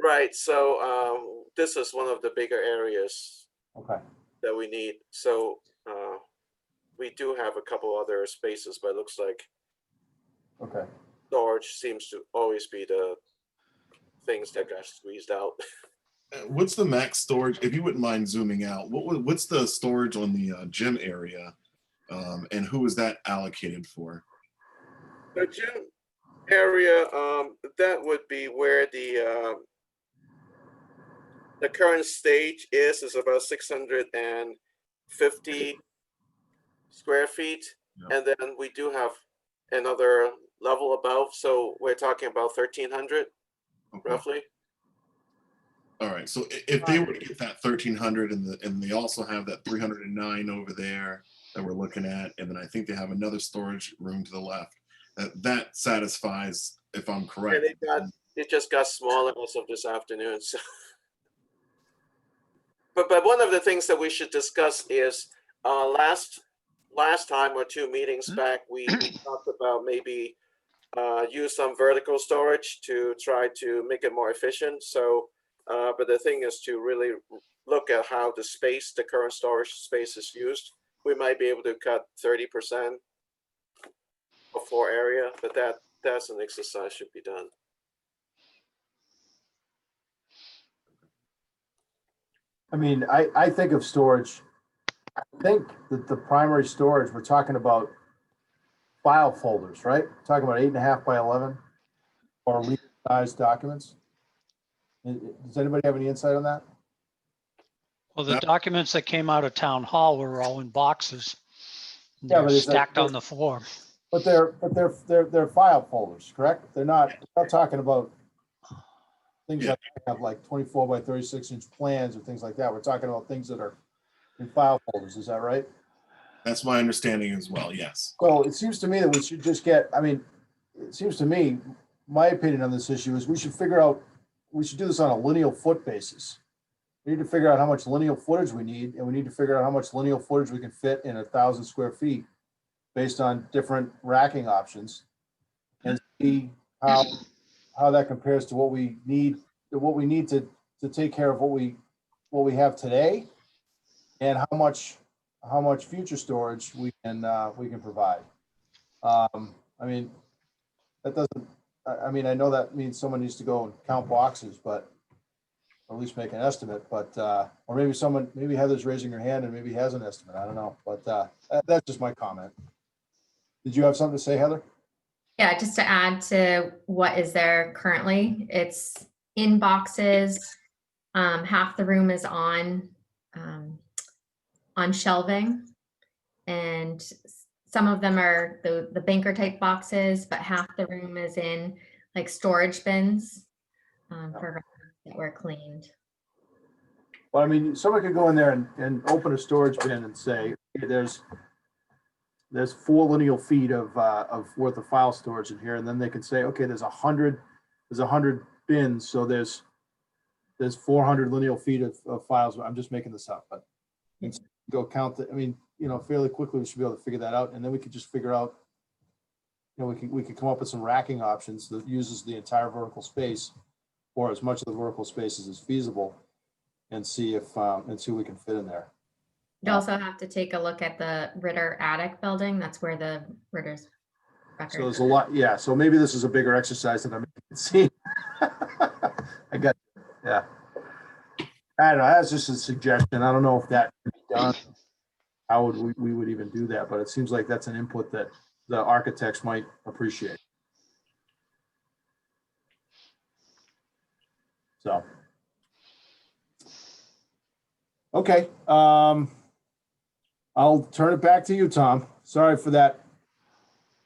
Right. So this is one of the bigger areas. Okay. That we need. So we do have a couple other spaces, but it looks like okay. Storage seems to always be the things that got squeezed out. What's the max storage? If you wouldn't mind zooming out, what's the storage on the gym area, and who is that allocated for? The gym area, that would be where the current stage is about 650 square feet. Yeah. And then we do have another level above. So we're talking about 1,300 roughly. All right. So if they were to get that 1,300 and they also have that 309 over there that we're looking at, and then I think they have another storage room to the left, that satisfies, if I'm correct. And it just got smaller as of this afternoon. So. But one of the things that we should discuss is last time or two meetings back, we talked about maybe use some vertical storage to try to make it more efficient. So, but the thing is to really look at how the current storage space is used. We might be able to cut 30% of floor area, but that's an exercise should be done. I mean, I think of storage. I think that the primary storage, we're talking about file folders, right? We're talking about 8.5 by 11 or legal size documents. Does anybody have any insight on that? Well, the documents that came out of town hall were all in boxes. Yeah, They're stacked on the floor. But they're file folders, correct? We're not talking about things that have like 24 by 36 inch plans or things like that. We're talking about things that are in file folders. Is that right? That's my understanding as well. Yes. So it seems to me that we should just get, I mean, it seems to me, my opinion on this issue is we should do this on a lineal foot basis. We need to figure out how much lineal footage we need, and we need to figure out how much lineal footage we can fit in 1,000 square feet based on different racking options, and see how that compares to what we need to take care of what we have today, and how much future storage we can provide. I mean, that doesn't. I mean, I know that means someone needs to go and count boxes, but or at least make an estimate. But or maybe Heather's raising her hand and maybe has an estimate. I don't know, but that's just my comment. Did you have something to say, Heather? Yeah, just to add to what is there currently, it's in boxes. Half the room is on shelving, and some of them are the banker type boxes, but half the room is in like storage bins for records that were cleaned. Well, I mean, someone could go in there and open a storage bin and say, okay, there's 4 lineal feet of worth of file storage in here, and then they can say, okay, there's 100 bins, so there's 400 lineal feet of files. I'm just making this up, but go count it. I mean, fairly quickly we should be able to figure that out, and then we could just figure out, we could come up with some racking options that uses the entire vertical space, or as much of the vertical space as is feasible, and see if what we can fit in there. You'd also have to take a look at the Ritter attic building. That's where the Ritter's records. So there's a lot, yeah. So maybe this is a bigger exercise than I'm making it seem. I got, yeah. I don't know. That's just a suggestion. I don't know if that can be done. How would we would even do that? But it seems like that's an input that the architects might appreciate. So, okay. I'll turn it back to you, Tom. Sorry for that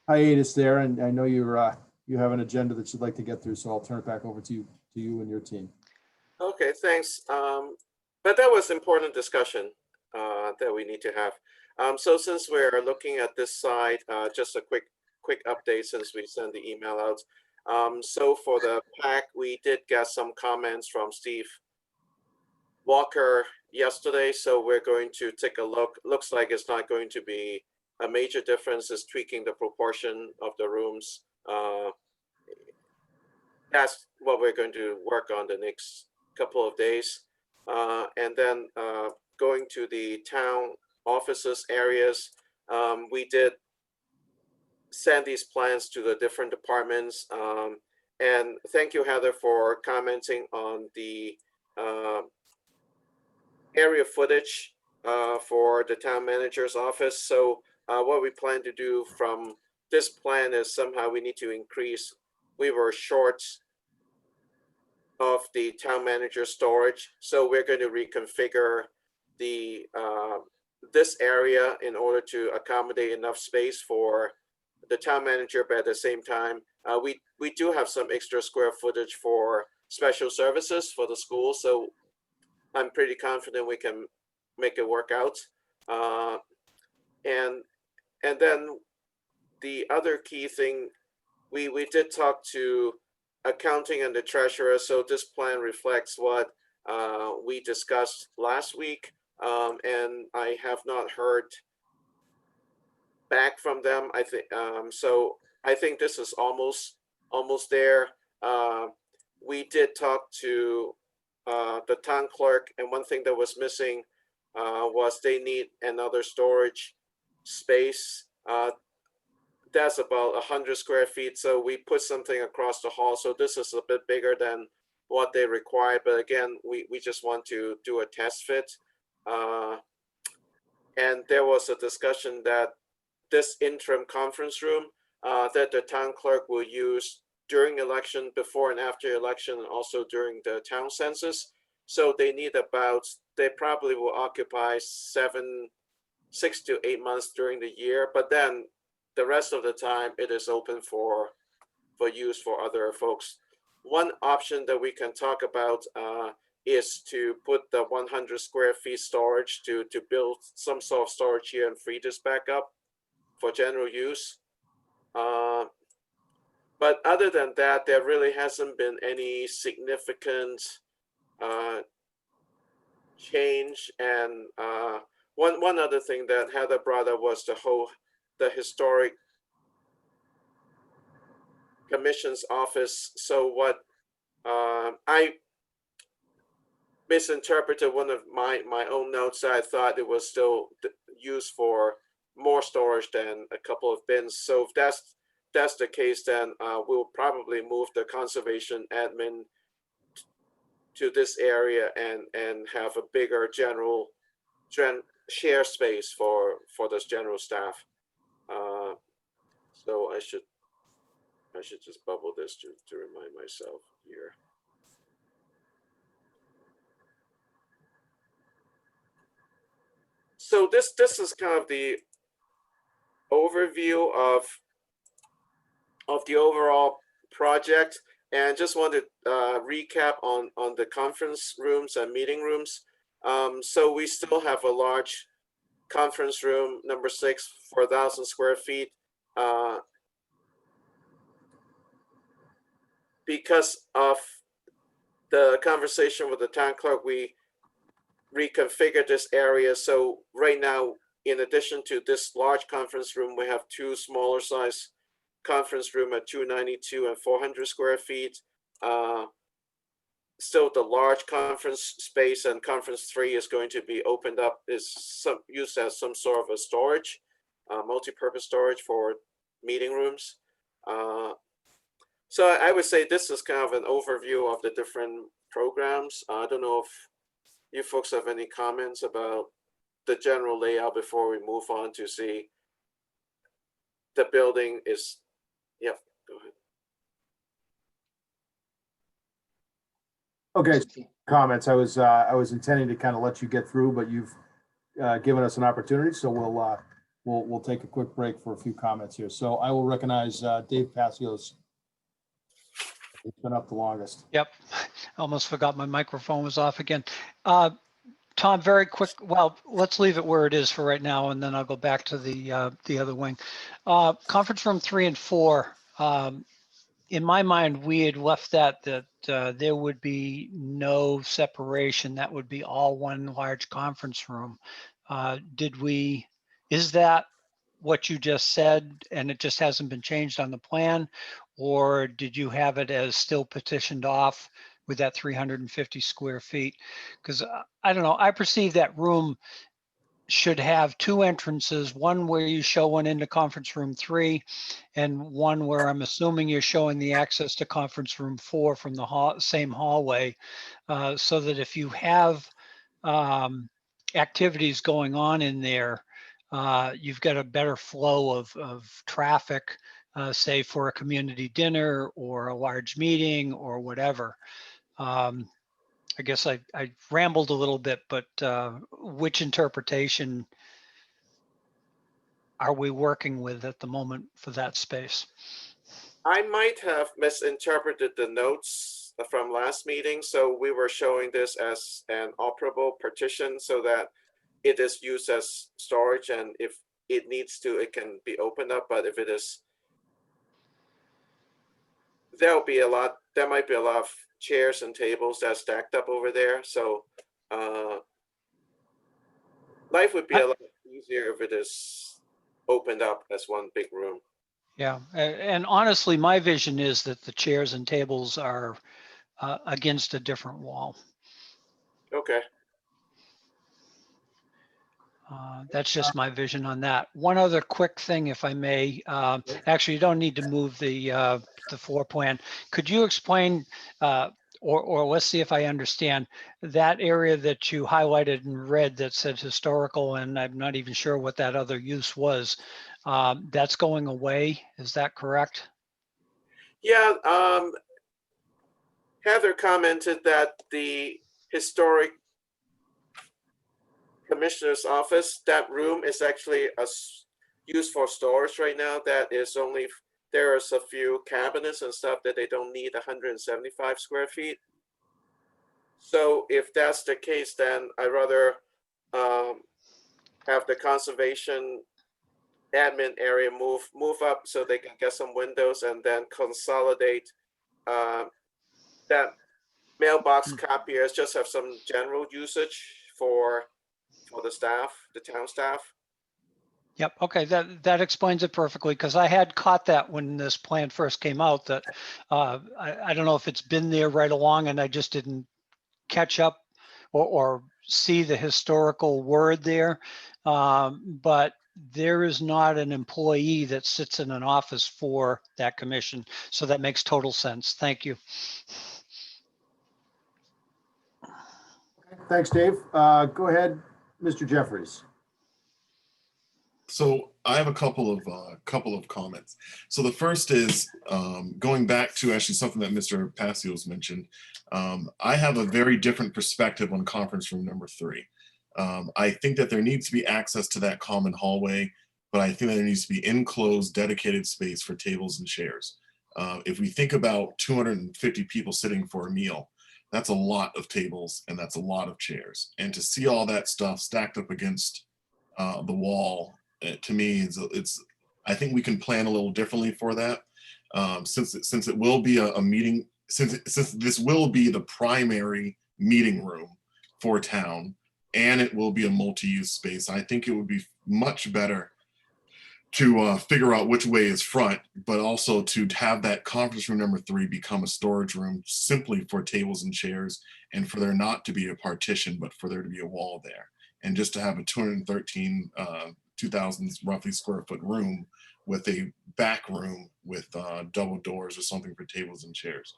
hiatus there, and I know you have an agenda that you'd like to get through, so I'll turn it back over to you and your team. Okay, thanks. But that was important discussion that we need to have. So since we're looking at this side, just a quick update since we sent the email out. So for the pack, we did get some comments from Steve Walker yesterday, so we're going to take a look. Looks like it's not going to be a major difference. It's tweaking the proportion of the rooms. That's what we're going to work on the next couple of days. And then going to the town offices areas, we did send these plans to the different departments. And thank you, Heather, for commenting on the area footage for the town manager's office. So what we plan to do from this plan is somehow we need to increase. We were short of the town manager storage, so we're going to reconfigure the this area in order to accommodate enough space for the town manager, but at the same time, we do have some extra square footage for special services for the school, so I'm pretty confident we can make it work out. And then the other key thing, we did talk to accounting and the treasurer, so this plan reflects what we discussed last week, and I have not heard back from them. I think so. I think this is almost there. We did talk to the town clerk, and one thing that was missing was they need another storage space. That's about 100 square feet. So we put something across the hall. So this is a bit bigger than what they require. But again, we just want to do a test fit. And there was a discussion that this interim conference room that the town clerk will use during election, before and after election, and also during the town census. So they need they probably will occupy 6 to 8 months during the year. But then the rest of the time, it is open for use for other folks. One option that we can talk about is to put the 100 square feet storage to build some sort of storage here and free this back up for general use. But other than that, there really hasn't been any significant change. And one other thing that Heather brought up was the historic commission's office. So what I misinterpreted one of my own notes. I thought it was still used for more storage than a couple of bins. So if that's the case, then we'll probably move the conservation admin to this area and have a bigger general share space for this general staff. So I should just bubble this to remind myself here. So this is kind of the overview of the overall project, and just want to recap on the conference rooms and meeting rooms. So we still have a large conference room, number 6, 4,000 square feet. Because of the conversation with the town clerk, we reconfigured this area. So right now, in addition to this large conference room, we have 2 smaller size conference room at 292 and 400 square feet. Still, the large conference space and conference 3 is going to be opened up, is used as some sort of a storage, multi-purpose storage for meeting rooms. So I would say this is kind of an overview of the different programs. I don't know if you folks have any comments about the general layout before we move on to see the building is, yep, go ahead. Okay, comments. I was intending to kind of let you get through, but you've given us an opportunity, so we'll take a quick break for a few comments here. So I will recognize Dave Passios. He's been up the longest. Yep, almost forgot my microphone was off again. Tom, very quick. Well, let's leave it where it is for right now, and then I'll go back to the other wing. Conference room 3 and 4. In my mind, we had left that there would be no separation. That would be all one large conference room. Is that what you just said, and it just hasn't been changed on the plan? Or did you have it as still petitioned off with that 350 square feet? Because I don't know, I perceive that room should have 2 entrances, one where you show one into conference room 3 and one where I'm assuming you're showing the access to conference room 4 from the same hallway, so that if you have activities going on in there, you've got a better flow of traffic, say for a community dinner or a large meeting or whatever. I guess I rambled a little bit, but which interpretation are we working with at the moment for that space? I might have misinterpreted the notes from last meeting. So we were showing this as an operable partition so that it is used as storage, and if it needs to, it can be opened up. But if it is, there might be a lot of chairs and tables that are stacked up over there. So life would be a lot easier if it is opened up as one big room. Yeah, and honestly, my vision is that the chairs and tables are against a different wall. Okay. That's just my vision on that. One other quick thing, if I may. Actually, you don't need to move the floor plan. Could you explain, or let's see if I understand, that area that you highlighted in red that said historical, and I'm not even sure what that other use was. That's going away. Is that correct? Yeah. Heather commented that the historic commissioner's office, that room is actually used for storage right now. That is only, there's a few cabinets and stuff that they don't need 175 square feet. So if that's the case, then I'd rather have the conservation admin area move up so they can get some windows, and then consolidate that mailbox copiers, just have some general usage for the staff, the town staff. Yep. Okay. That explains it perfectly, because I had caught that when this plan first came out, that I don't know if it's been there right along and I just didn't catch up or see the historical word there. But there is not an employee that sits in an office for that commission. So that makes total sense. Thank you. Thanks, Dave. Go ahead, Mr. Jeffries. So I have a couple of comments. So the first is going back to actually something that Mr. Passios mentioned. I have a very different perspective on conference room number 3. I think that there needs to be access to that common hallway, but I think that there needs to be enclosed, dedicated space for tables and chairs. If we think about 250 people sitting for a meal, that's a lot of tables and that's a lot of chairs. And to see all that stuff stacked up against the wall, to me, I think we can plan a little differently for that. Since it will be a meeting, since this will be the primary meeting room for town, and it will be a multi-use space, I think it would be much better to figure out which way is front, but also to have that conference room number 3 become a storage room simply for tables and chairs, and for there not to be a partition, but for there to be a wall there. And just to have a 213, 2,000 roughly square foot room with a back room with double doors or something for tables and chairs.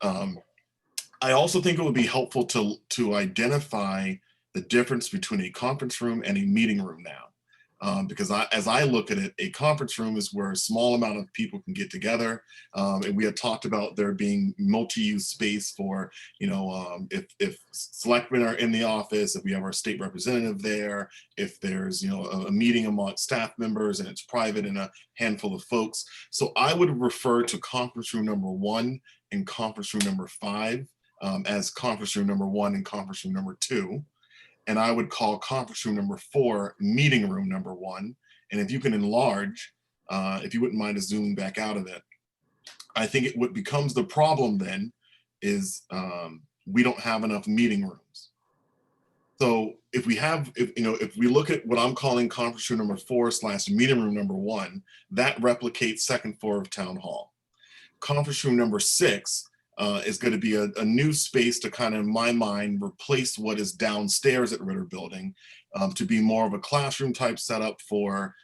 I also think it would be helpful to identify the difference between a conference room and a meeting room now. Because as I look at it, a conference room is where a small amount of people can get together. And we had talked about there being multi-use space for, if selectmen are in the office, if we have our state representative there, if there's, a meeting among staff members and it's private and a handful of folks. So I would refer to conference room number 1 and conference room number 5 as conference room number 1 and conference room number 2. And I would call conference room number 4 meeting room number 1. And if you can enlarge, if you wouldn't mind us zooming back out of it, I think what becomes the problem then is we don't have enough meeting rooms. So if we look at what I'm calling conference room number 4 / meeting room number 1, that replicates second floor of town hall. Conference room number 6 is going to be a new space to kind of, in my mind, replace what is downstairs at Ritter Building to be more of a classroom type setup for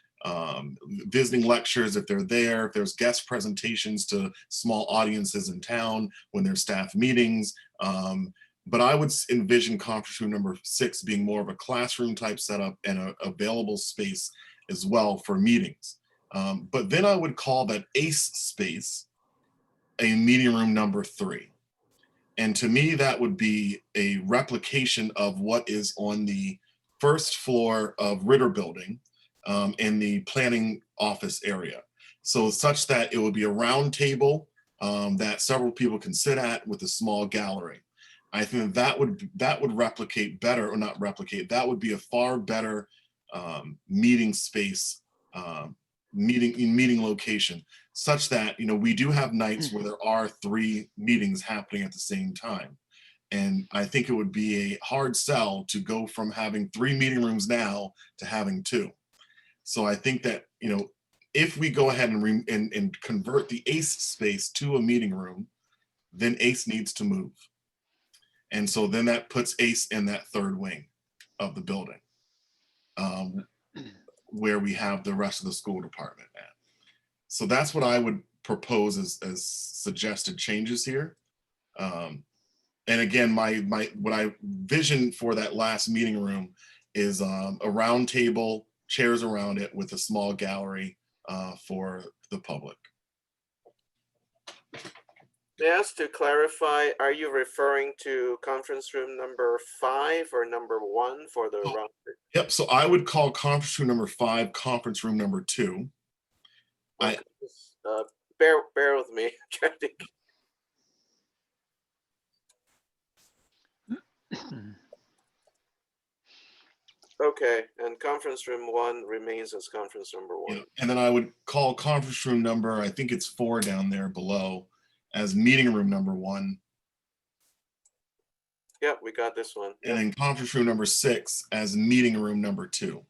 visiting lectures if they're there, if there's guest presentations to small audiences in town, when there's staff meetings. But I would envision conference room number 6 being more of a classroom type setup and an available space as well for meetings. But then I would call that ACE space a meeting room number 3. And to me, that would be a replication of what is on the first floor of Ritter Building in the planning office area. So such that it would be a round table that several people can sit at with a small gallery. I think that would replicate better, or not replicate, that would be a far better meeting space, meeting location, such that, we do have nights where there are 3 meetings happening at the same time. And I think it would be a hard sell to go from having 3 meeting rooms now to having 2. So I think that, if we go ahead and convert the ACE space to a meeting room, then ACE needs to move. And so then that puts ACE in that 3rd wing of the building, where we have the rest of the school department at. So that's what I would propose as suggested changes here. And again, what I vision for that last meeting room is a round table, chairs around it with a small gallery for the public. May I ask to clarify, are you referring to conference room number 5 or number 1 for the round? Yep, so I would call conference room number 5 conference room number 2. Okay. Bear with me. Okay, and conference room 1 remains as conference number 1. Yeah. And then I would call conference room number, I think it's 4 down there below, as meeting room number 1. Yeah, we got this one. And then conference room number 6 as meeting room number 2.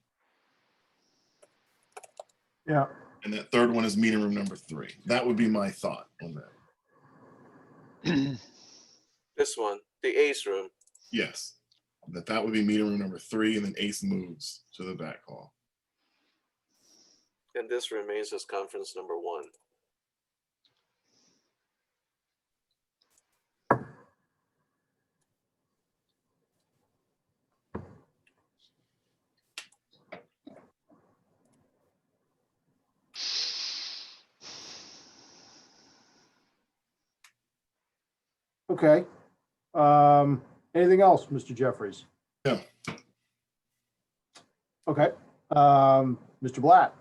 Yeah. And that 3rd one is meeting room number 3. That would be my thought on that. This one, the ACE room. Yes, that would be meeting room number 3, and then ACE moves to the back hall. And this remains as conference number 1. Okay. Anything else, Mr. Jeffries? Yeah. Okay, Mr. Blatt.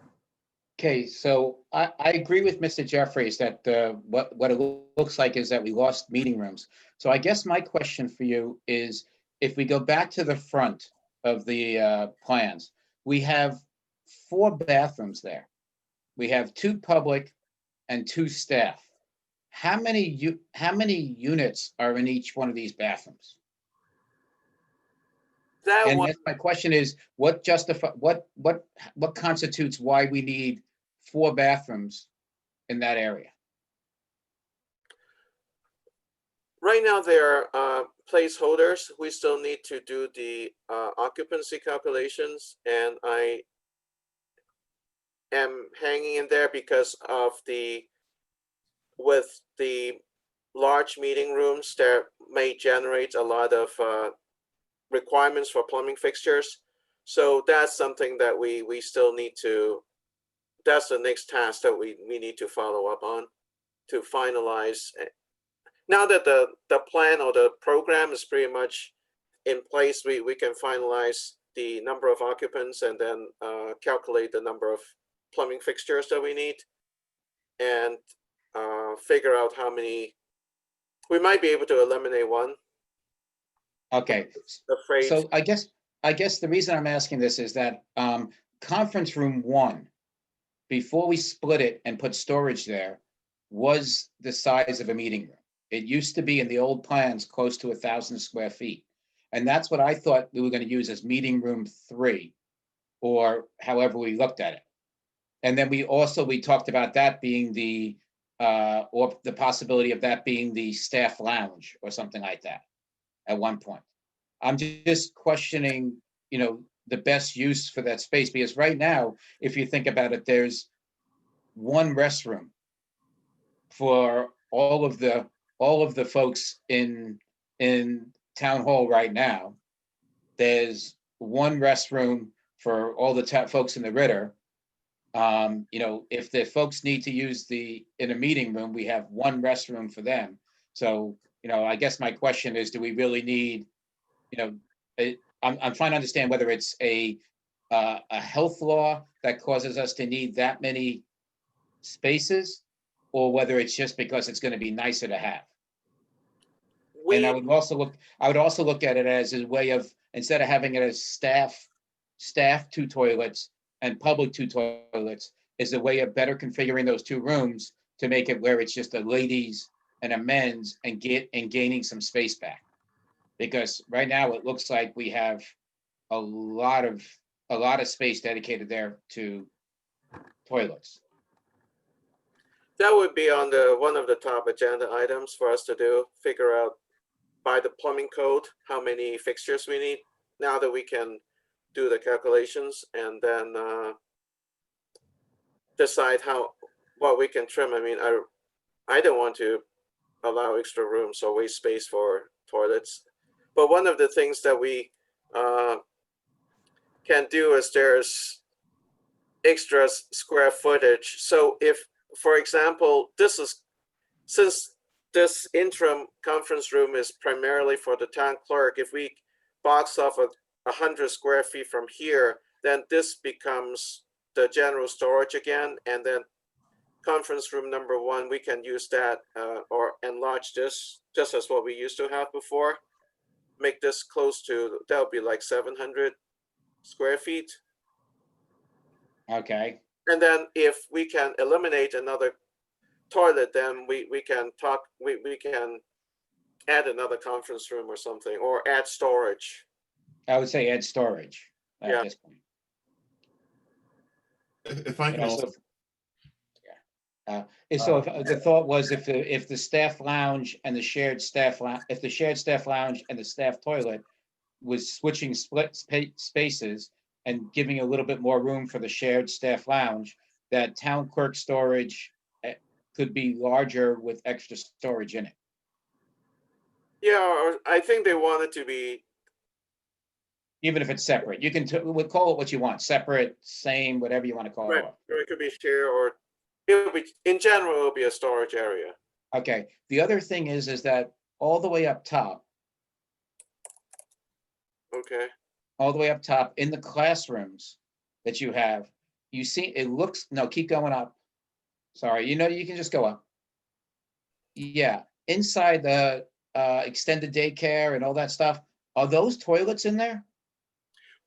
Okay, so I agree with Mr. Jeffries that what it looks like is that we lost meeting rooms. So I guess my question for you is, if we go back to the front of the plans, we have 4 bathrooms there. We have 2 public and 2 staff. How many units are in each one of these bathrooms? That And one, that's my question is, what constitutes why we need 4 bathrooms in that area? right now they're placeholders. We still need to do the occupancy calculations, and I am hanging in there because of with the large meeting rooms that may generate a lot of requirements for plumbing fixtures. So that's something that we still need to, that's the next task that we need to follow up on to finalize. Now that the plan or the program is pretty much in place, we can finalize the number of occupants and then calculate the number of plumbing fixtures that we need and figure out how many. We might be able to eliminate one. Okay, Afraid. so I guess the reason I'm asking this is that conference room 1, before we split it and put storage there, was the size of a meeting room. It used to be in the old plans close to 1,000 square feet. And that's what I thought we were going to use as meeting room 3, or however we looked at it. And then we talked about that being the, or the possibility of that being the staff lounge or something like that at one point. I'm just questioning, the best use for that space, because right now, if you think about it, there's 1 restroom for all of the folks in town hall right now. There's 1 restroom for all the folks in the Ritter. If the folks need to use in a meeting room, we have 1 restroom for them. So, I guess my question is, do we really need, I'm trying to understand whether it's a health law that causes us to need that many spaces, or whether it's just because it's going to be nicer to have. And I would also look at it as a way of, instead of having it as staff 2 toilets and public 2 toilets, is a way of better configuring those 2 rooms to make it where it's just a ladies and a men's and gaining some space back. Because right now it looks like we have a lot of space dedicated there to toilets. That would be on one of the top agenda items for us to do, figure out by the plumbing code how many fixtures we need, now that we can do the calculations, and then decide what we can trim. I mean, I don't want to allow extra rooms or waste space for toilets. But one of the things that we can do is there's extra square footage. So if, for example, since this interim conference room is primarily for the town clerk, if we box off 100 square feet from here, then this becomes the general storage again. And then conference room number 1, we can use that or enlarge this just as what we used to have before. Make this close to, that'll be like 700 square feet. Okay. And then if we can eliminate another toilet, then we can add another conference room or something, or add storage. I would say add storage at this point. If I can also, So if the thought was, if the staff lounge and the shared staff if the shared staff lounge and the staff toilet was switching split spaces and giving a little bit more room for the shared staff lounge, that town clerk storage could be larger with extra storage in it. Yeah, or I think they want it to be. Even if it's separate, you can we'll call it what you want, separate, same, whatever you want to call Right, it. or it could be share, or it will be, in general, it will be a storage area. Okay. The other thing is that all the way up top, Okay. all the way up top in the classrooms, that you have, you see, it looks, no, keep going up. Sorry, you know, you can just go up. Yeah, inside the extended daycare and all that stuff, are those toilets in there?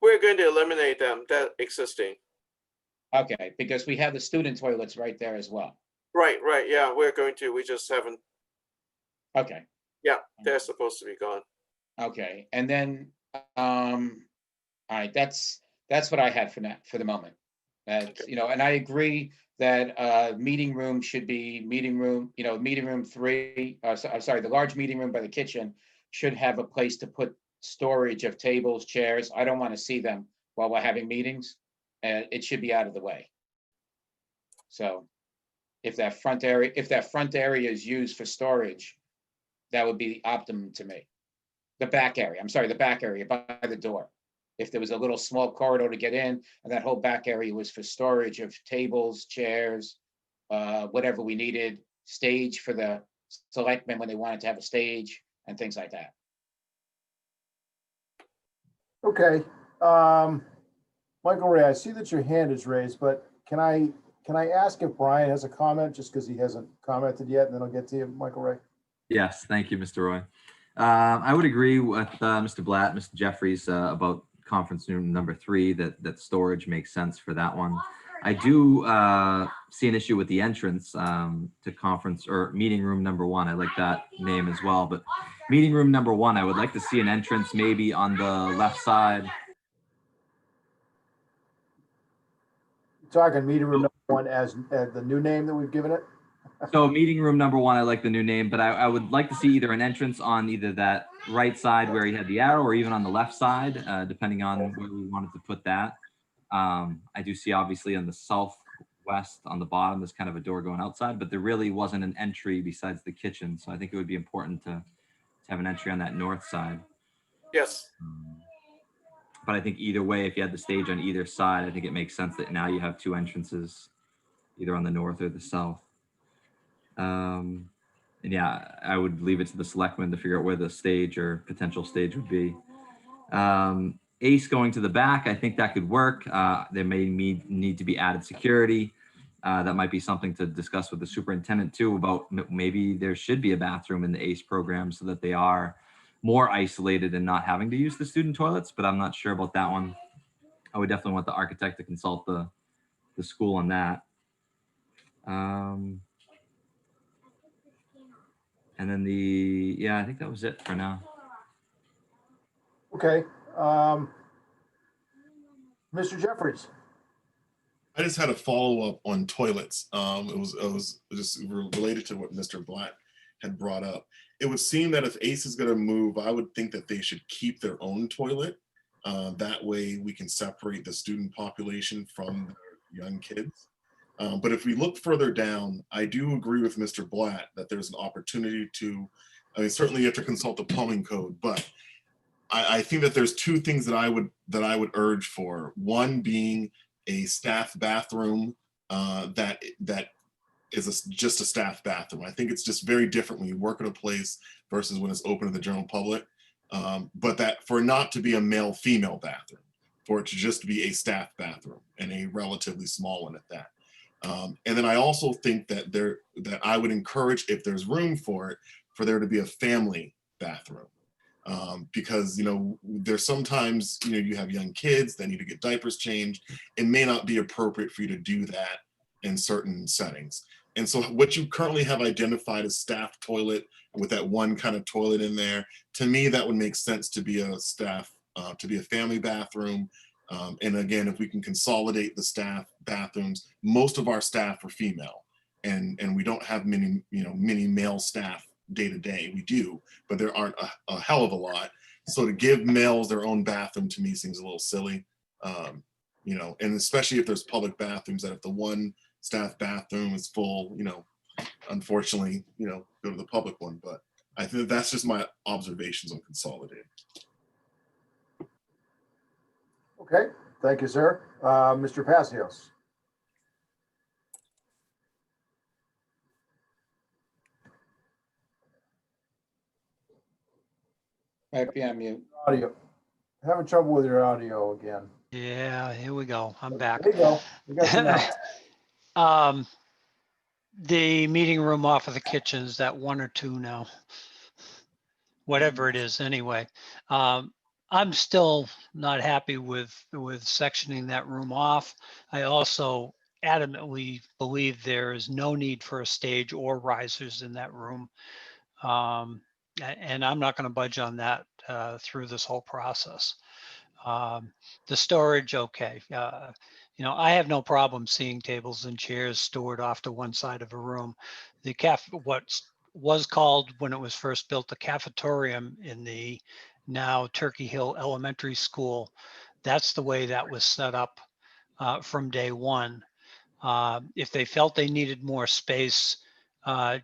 We're going to eliminate them, that existing. Okay, because we have the student toilets right there as well. Right, yeah, we're going to, we just haven't, Okay, yeah, they're supposed to be gone. okay, and then, all right, that's what I had for now, for the moment. That's, you know, and I agree that meeting room should be meeting room, you know, meeting room 3, I'm sorry, the large meeting room by the kitchen should have a place to put storage of tables, chairs. I don't want to see them while we're having meetings. It should be out of the way. So if that front area is used for storage, that would be the optimum to me. The back area, I'm sorry, the back area by the door. If there was a little small corridor to get in, and that whole back area was for storage of tables, chairs, whatever we needed, stage for the selectmen when they wanted to have a stage and things like that. Okay. Michael Ray, I see that your hand is raised, but can I ask if Brian has a comment, just because he hasn't commented yet, and then I'll get to you, Michael Ray? Yes, thank you, Mr. Roy. I would agree with Mr. Blatt, Mr. Jeffries about conference room number 3, that storage makes sense for that one. I do see an issue with the entrance to conference or meeting room number 1. I like that name as well, but meeting room number 1, I would like to see an entrance maybe on the left side. Talking meeting room number 1 as the new name that we've given it? So meeting room number 1, I like the new name, but I would like to see either an entrance on either that right side where he had the arrow or even on the left side, depending on where we wanted to put that. I do see obviously on the southwest on the bottom, there's kind of a door going outside, but there really wasn't an entry besides the kitchen. So I think it would be important to have an entry on that north side. Yes. But I think either way, if you had the stage on either side, I think it makes sense that now you have 2 entrances, either on the north or the south. And yeah, I would leave it to the selectmen to figure out where the stage or potential stage would be. Ace going to the back, I think that could work. There may need to be added security. That might be something to discuss with the superintendent too, about maybe there should be a bathroom in the ACE program so that they are more isolated and not having to use the student toilets, but I'm not sure about that one. I would definitely want the architect to consult the school on that. And then yeah, I think that was it for now. Okay. Mr. Jeffries. I just had a follow-up on toilets. It was just related to what Mr. Blatt had brought up. It would seem that if ACE is going to move, I would think that they should keep their own toilet. That way we can separate the student population from the young kids. But if we look further down, I do agree with Mr. Blatt that there's an opportunity to, I mean, certainly you have to consult the plumbing code, but I think that there's 2 things that I would urge for. One being a staff bathroom that is just a staff bathroom. I think it's just very different when you work at a place versus when it's open to the general public. But that for not to be a male-female bathroom, for it to just be a staff bathroom and a relatively small one at that. And then I also think that that I would encourage, if there's room for it, for there to be a family bathroom. Because, you know, there's sometimes, you know, you have young kids that need to get diapers changed. It may not be appropriate for you to do that in certain settings. And so what you currently have identified as staff toilet with that one kind of toilet in there, to me, that would make sense to be a staff, to be a family bathroom. And again, if we can consolidate the staff bathrooms, most of our staff are female, and we don't have many male staff day to day. We do, but there aren't a hell of a lot. So to give males their own bathroom to me seems a little silly, you know, and especially if there's public bathrooms, that if the one staff bathroom is full, you know, unfortunately, you know, go to the public one. But I think that's just my observations on consolidating. Okay, thank you, sir. Mr. Passios. Might be on mute. Audio. Having trouble with your audio again. Yeah, here we go. I'm back. There you go. We got you now. The meeting room off of the kitchen, is that 1 or 2 now? Whatever it is, anyway. I'm still not happy with sectioning that room off. I also adamantly believe there is no need for a stage or risers in that room. And I'm not going to budge on that through this whole process. The storage, okay. I have no problem seeing tables and chairs stored off to one side of a room. What was called when it was first built, the cafetorium in the now Turkey Hill Elementary School, that's the way that was set up from day one. If they felt they needed more space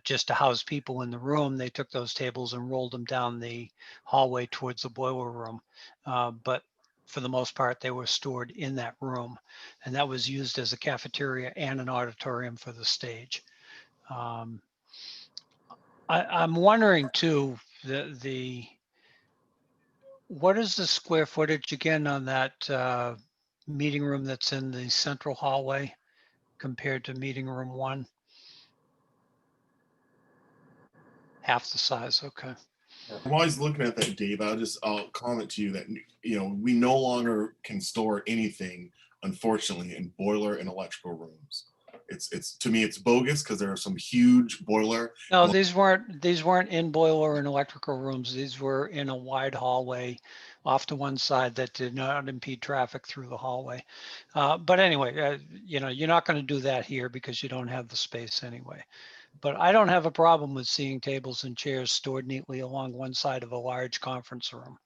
just to house people in the room, they took those tables and rolled them down the hallway towards the boiler room. But for the most part, they were stored in that room, and that was used as a cafeteria and an auditorium for the stage. I'm wondering too, what is the square footage again on that meeting room that's in the central hallway compared to meeting room 1? Half the size, okay. I'm always looking at that, Dave. I'll comment to you that, we no longer can store anything, unfortunately, in boiler and electrical rooms. It's to me, it's bogus because there are some huge boiler. No, these weren't in boiler and electrical rooms. These were in a wide hallway off to one side that did not impede traffic through the hallway. But anyway, you're not going to do that here because you don't have the space anyway. But I don't have a problem with seeing tables and chairs stored neatly along one side of a large conference room.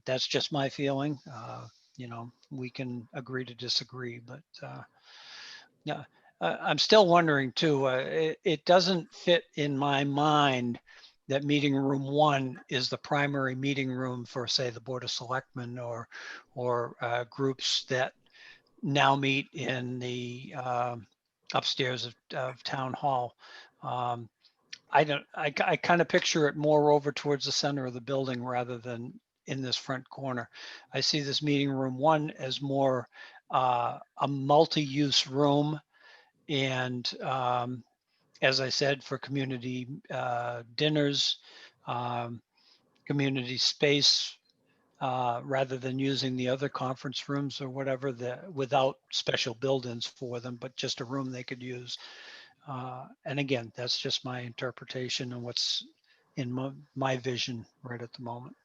That's just my feeling. We can agree to disagree, but yeah, I'm still wondering too. It doesn't fit in my mind that meeting room 1 is the primary meeting room for, say, the Board of Selectmen or groups that now meet in the upstairs of Town Hall. I kind of picture it more over towards the center of the building rather than in this front corner. I see this meeting room 1 as more a multi-use room. And as I said, for community dinners, community space, rather than using the other conference rooms or whatever, without special build-ins for them, but just a room they could use. And again, that's just my interpretation and what's in my vision right at the moment.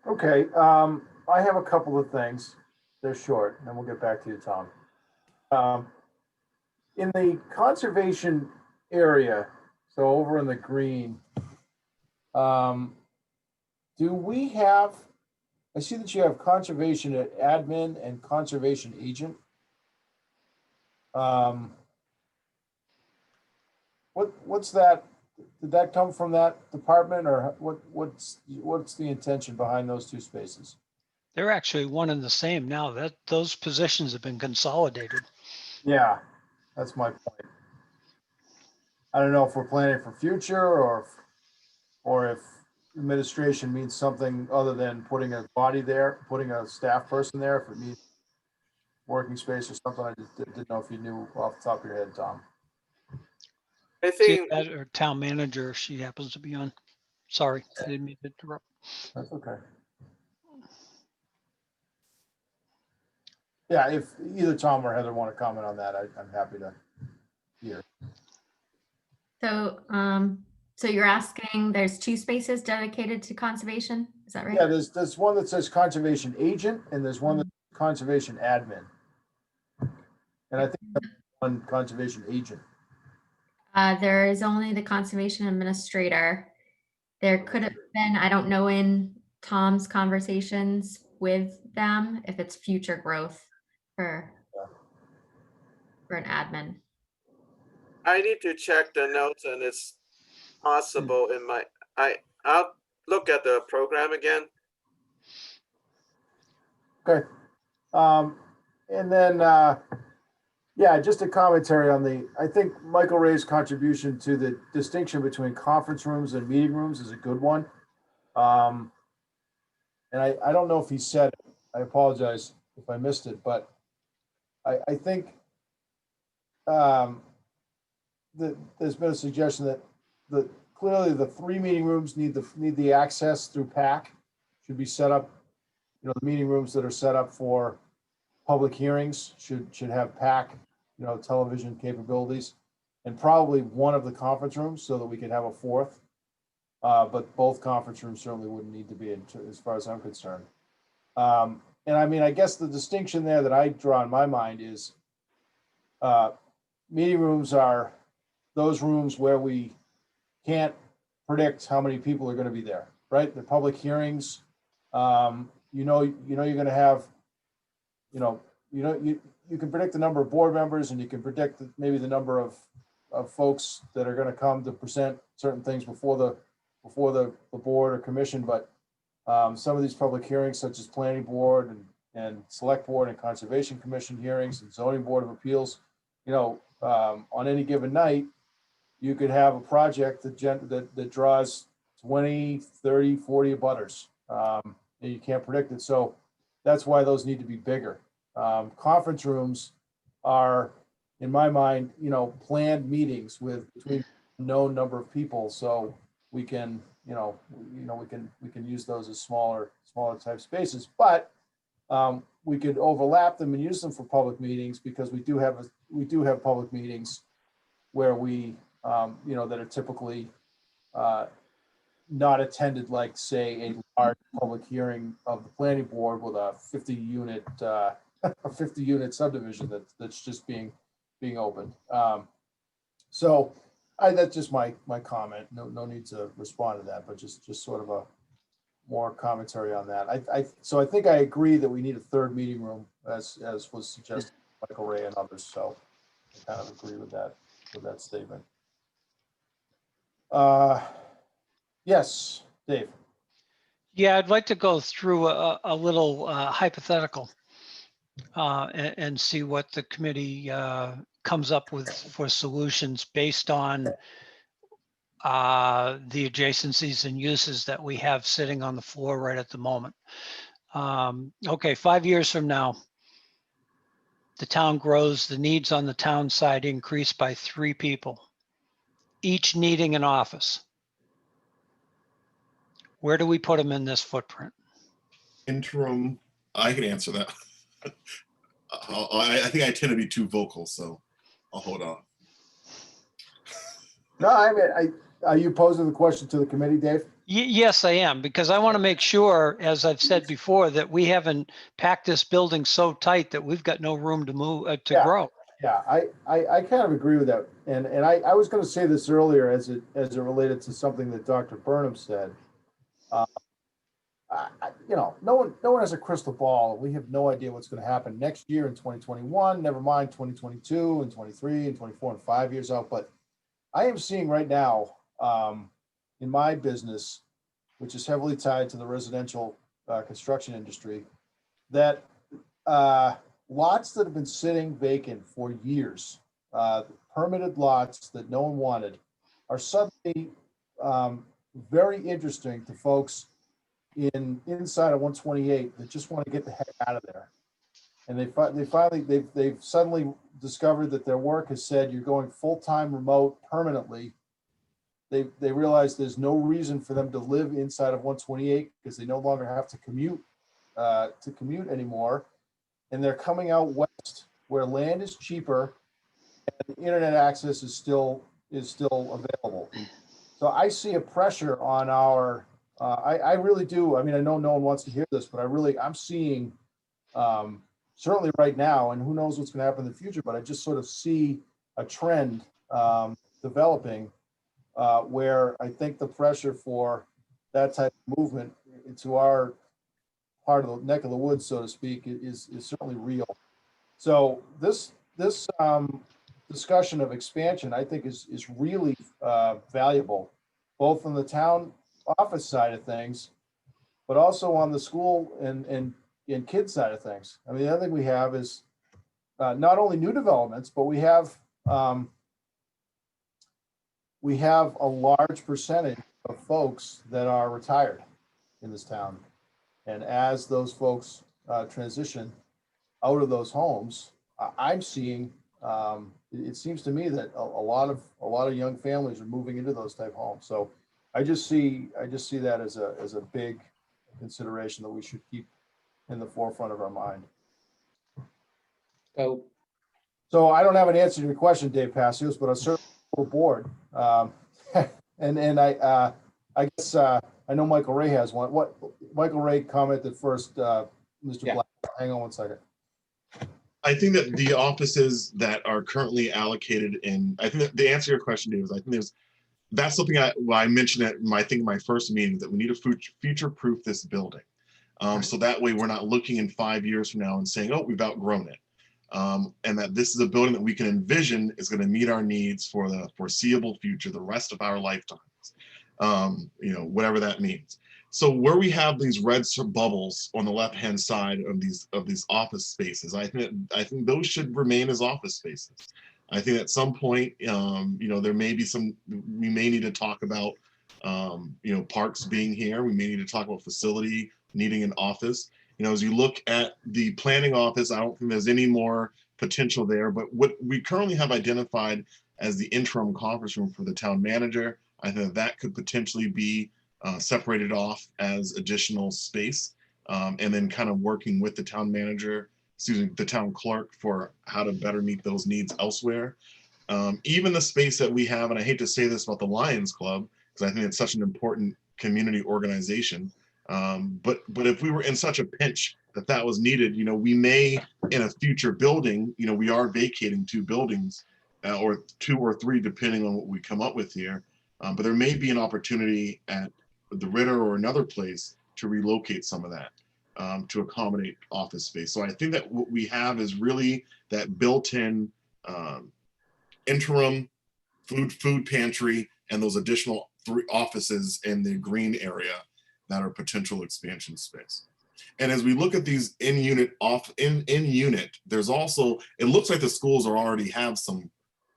Okay, I have a couple of things. They're short, and then we'll get back to you, Tom. In the conservation area, so over in the green, do we have, I see that you have conservation admin and conservation agent. What's that? Did that come from that department, or what's the intention behind those two spaces? They're actually one and the same now. Those positions have been consolidated. Yeah, that's my point. I don't know if we're planning for future or if administration means something other than putting a body there, putting a staff person there, if it means working space or something. I just didn't know if you knew off the top of your head, Tom. I See think that, or town manager, if she happens to be on. Sorry, I didn't mean to interrupt. That's okay. Yeah, if either Tom or Heather want to comment on that, I'm happy to hear. So you're asking, there's 2 spaces dedicated to conservation, is that right? Yeah, there's one that says conservation agent and there's one that's conservation admin. And I think that's one conservation agent. There is only the conservation administrator. There could have been, I don't know, in Tom's conversations with them, if it's future growth for an admin. I need to check the notes, and it's possible in my, I'll look at the program again. Okay. And then, yeah, just a commentary on I think Michael Ray's contribution to the distinction between conference rooms and meeting rooms is a good one. and I don't know if he said it, I apologize if I missed it, but I think that there's been a suggestion that clearly the 3 meeting rooms need the access through PAC, should be set up. The meeting rooms that are set up for public hearings should have PAC, television capabilities, and probably one of the conference rooms so that we could have a fourth. But both conference rooms certainly wouldn't need to be in, as far as I'm concerned. And I mean, I guess the distinction there that I draw in my mind is meeting rooms are those rooms where we can't predict how many people are going to be there, right? The public hearings, you're going to have, you can predict the number of board members, and you can predict maybe the number of folks that are going to come to present certain things before the board or commission. But some of these public hearings, such as planning board and select board and conservation commission hearings and zoning board of appeals, on any given night, you could have a project that draws 20, 30, 40 abutters, and you can't predict it. So that's why those need to be bigger. Conference rooms are, in my mind, planned meetings with between a known number of people. So we can, we can use those as smaller type spaces, but we could overlap them and use them for public meetings, because we do have public meetings where we, that are typically not attended, like say a large public hearing of the planning board with a 50 unit subdivision that's just being opened. So that's just my comment. No need to respond to that, but just sort of a more commentary on that. So I think I agree that we need a third meeting room, as was suggested by Michael Ray and others. So I kind of agree with that statement. Yes, Dave. Yeah, I'd like to go through a little hypothetical and see what the committee comes up with for solutions based on the adjacencies and uses that we have sitting on the floor right at the moment. Okay, 5 years from now, the town grows, the needs on the town side increase by 3 people, each needing an office. Where do we put them in this footprint? Interim, I can answer that. I think I tend to be too vocal, so I'll hold on. No, I mean, are you posing the question to the committee, Dave? Yes, I am, because I want to make sure, as I've said before, that we haven't packed this building so tight that we've got no room to move, to grow. Yeah, I kind of agree with that. And I was going to say this earlier as it related to something that Dr. Burnham said. No one has a crystal ball. We have no idea what's going to happen next year in 2021, never mind 2022 and 23 and 24 and 5 years out. But I am seeing right now in my business, which is heavily tied to the residential construction industry, that lots that have been sitting vacant for years, permitted lots that no one wanted, are suddenly very interesting to folks inside of 128 that just want to get the heck out of there. And they've suddenly discovered that their work has said you're going full-time remote permanently. They realize there's no reason for them to live inside of 128 because they no longer have to commute anymore. And they're coming out west where land is cheaper and internet access is still available. So I see a pressure on our, I really do. I mean, I know no one wants to hear this, but I'm seeing certainly right now, and who knows what's going to happen in the future, but I just sort of see a trend developing where I think the pressure for that type of movement into our part of the neck of the woods, so to speak, is certainly real. So this discussion of expansion, I think, is really valuable, both on the town office side of things, but also on the school and kids side of things. I mean, the other thing we have is not only new developments, but we have a large percentage of folks that are retired in this town. And as those folks transition out of those homes, I'm seeing, it seems to me that a lot of young families are moving into those type homes. So I just see that as a big consideration that we should keep in the forefront of our mind. So I don't have an answer to your question, Dave Passios, but I'm certainly bored. And I guess I know Michael Ray has one. What Michael Ray commented first, Mr. Yeah. Black. Hang on one second. I think that the offices that are currently allocated in, I think that the answer to your question, Dave, is I think that's something I mentioned at my first meeting, that we need to future-proof this building. So that way we're not looking in 5 years from now and saying, oh, we've outgrown it. And that this is a building that we can envision is going to meet our needs for the foreseeable future, the rest of our lifetimes, whatever that means. So where we have these red bubbles on the left-hand side of these office spaces, I think those should remain as office spaces. I think at some point, there may be we may need to talk about, parks being here. We may need to talk about facility needing an office. As you look at the planning office, I don't think there's any more potential there, but what we currently have identified as the interim conference room for the town manager, I think that could potentially be separated off as additional space, and then kind of working with the town manager, the town clerk, for how to better meet those needs elsewhere. Even the space that we have, and I hate to say this about the Lions Club, because I think it's such an important community organization, but if we were in such a pinch that was needed, we may, in a future building, we are vacating 2 buildings, or 2 or 3, depending on what we come up with here. But there may be an opportunity at the Ritter or another place to relocate some of that to accommodate office space. So I think that what we have is really that built-in interim food pantry and those additional 3 offices in the green area that are potential expansion space. And as we look at these in unit, there's also, it looks like the schools already have some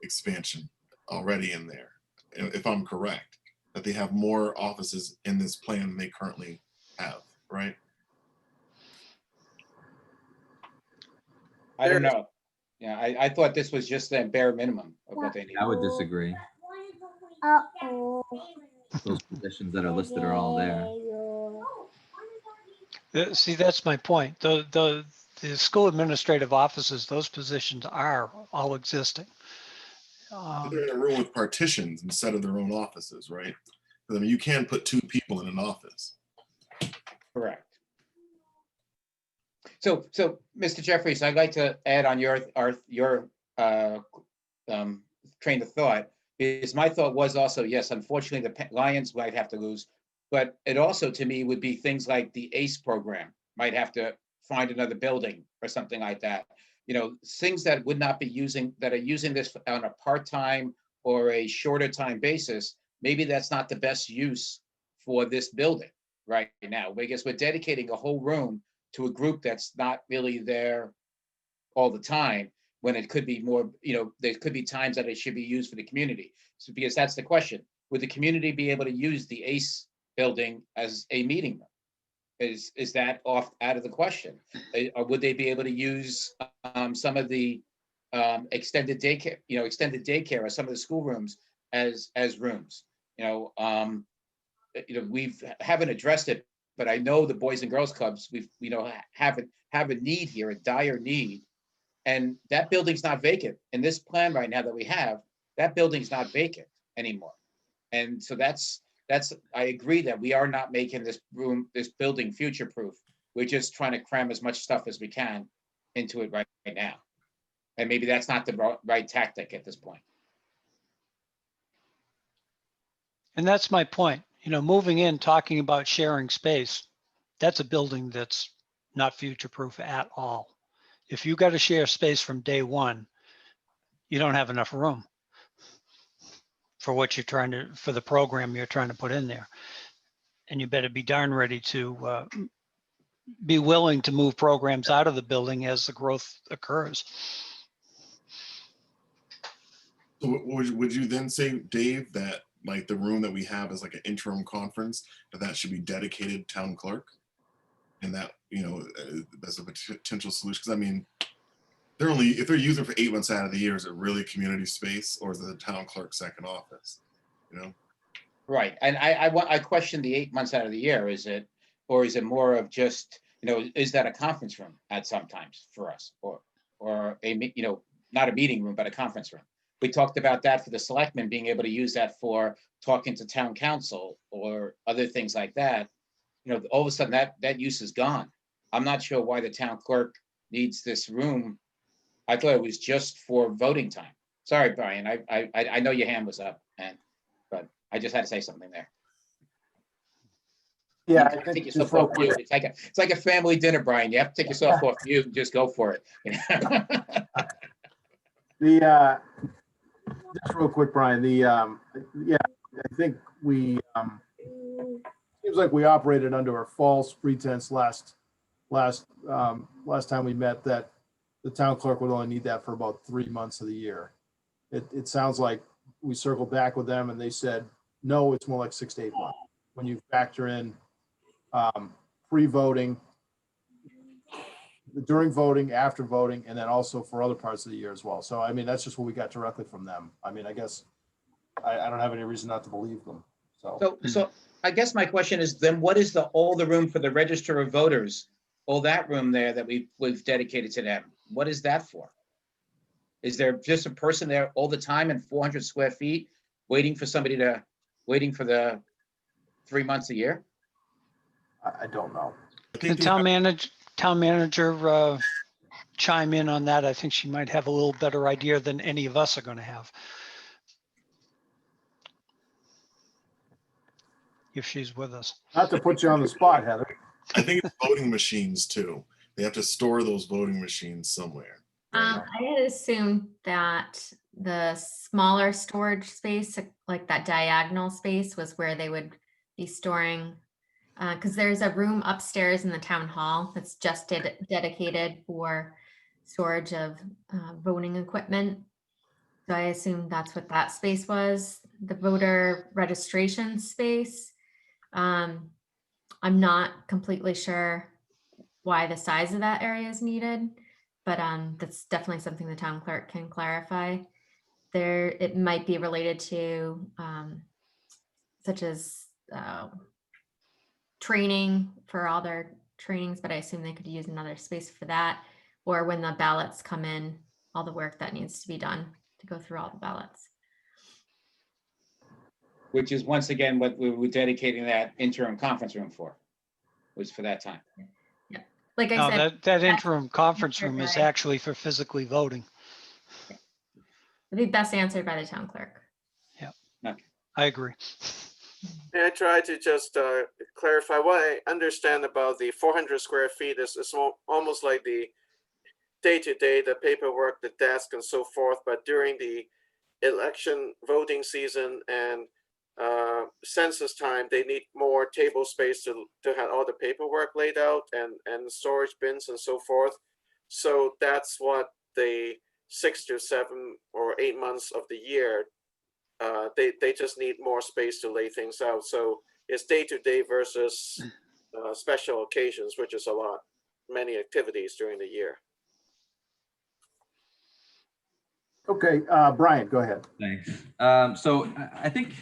expansion already in there, if I'm correct, that they have more offices in this plan than they currently have, right? I don't know. Yeah, I thought this was just the bare minimum of what they need. I would disagree. Those positions that are listed are all there. See, that's my point. The school administrative offices, those positions are all existing. They're in a room with partitions instead of their own offices, right? I mean, you can put 2 people in an office. Correct. So, Mr. Jeffries, I'd like to add on your train of thought, because my thought was also, yes, unfortunately, the Lions might have to lose, but it also, to me, would be things like the ACE program might have to find another building or something like that. Things that would not be that are using this on a part-time or a shorter time basis. Maybe that's not the best use for this building right now, because we're dedicating a whole room to a group that's not really there all the time, when it could be more, there could be times that it should be used for the community. So, because that's the question, would the community be able to use the ACE building as a meeting room? Is that out of the question? Or would they be able to use some of the extended daycare, or some of the school rooms as rooms? We haven't addressed it, but I know the Boys and Girls Clubs, have a need here, a dire need, and that building's not vacant. In this plan right now that we have, that building's not vacant anymore, and so that's. I agree that we are not making this building future-proof. We're just trying to cram as much stuff as we can into it right now, and maybe that's not the right tactic at this point. And that's my point. Moving in, talking about sharing space, that's a building that's not future-proof at all. If you got to share space from day one, you don't have enough room for what for the program you're trying to put in there. And you better be darn ready to be willing to move programs out of the building as the growth occurs. So would you then say, Dave, that like the room that we have is like an interim conference, that should be dedicated town clerk? And that, that's a potential solution. Because I mean, if they're using it for 8 months out of the year, is it really community space, or is it the town clerk's second office? Right, and I question the 8 months out of the year, or is it more of just, is that a conference room at sometimes for us, or not a meeting room, but a conference room? We talked about that for the selectmen, being able to use that for talking to town council or other things like that. All of a sudden that use is gone. I'm not sure why the town clerk needs this room. I thought it was just for voting time. Sorry, Brian, I know your hand was up, but I just had to say something there. Yeah, You I take think yourself just real off mute. quick, It's like a family dinner, Brian. You have to take yourself off mute and just go for it. just real quick, Brian, yeah, I think seems like we operated under a false pretense last time we met, that the town clerk would only need that for about 3 months of the year. It sounds like we circled back with them and they said, no, it's more like 6 to 8 months. When you factor in pre-voting, during voting, after voting, and then also for other parts of the year as well. So, I mean, that's just what we got directly from them. I mean, I guess I don't have any reason not to believe them. So I guess my question is then what is all the room for the register of voters? All that room there that we've dedicated to them. What is that for? Is there just a person there all the time in 400 square feet waiting for the 3 months a year? I don't know. The town manager chime in on that. I think she might have a little better idea than any of us are going to have. If she's with us. Not to put you on the spot, Heather. I think it's voting machines too. They have to store those voting machines somewhere. Right? I had assumed that the smaller storage space, like that diagonal space, was where they would be storing, because there's a room upstairs in the town hall that's just dedicated for storage of voting equipment. So I assumed that's what that space was. The voter registration space. I'm not completely sure why the size of that area is needed, but that's definitely something the town clerk can clarify. It might be related to such as training for all their trainings, but I assume they could use another space for that, or when the ballots come in, all the work that needs to be done to go through all the ballots. Which is once again what we were dedicating that interim conference room for, was for that time. Yeah, like I No, said, that interim conference room is actually for physically voting. it'd be best answered by the town clerk. Yeah, Okay. I agree. May I try to just clarify what I understand about the 400 square feet is almost like the day-to-day, the paperwork, the desk and so forth, but during the election voting season and census time, they need more table space to have all the paperwork laid out and storage bins and so forth. So that's what the 6 to 7 or 8 months of the year, they just need more space to lay things out. So it's day-to-day versus special occasions, which is many activities during the year. Okay, Brian, go ahead. Thanks. So I think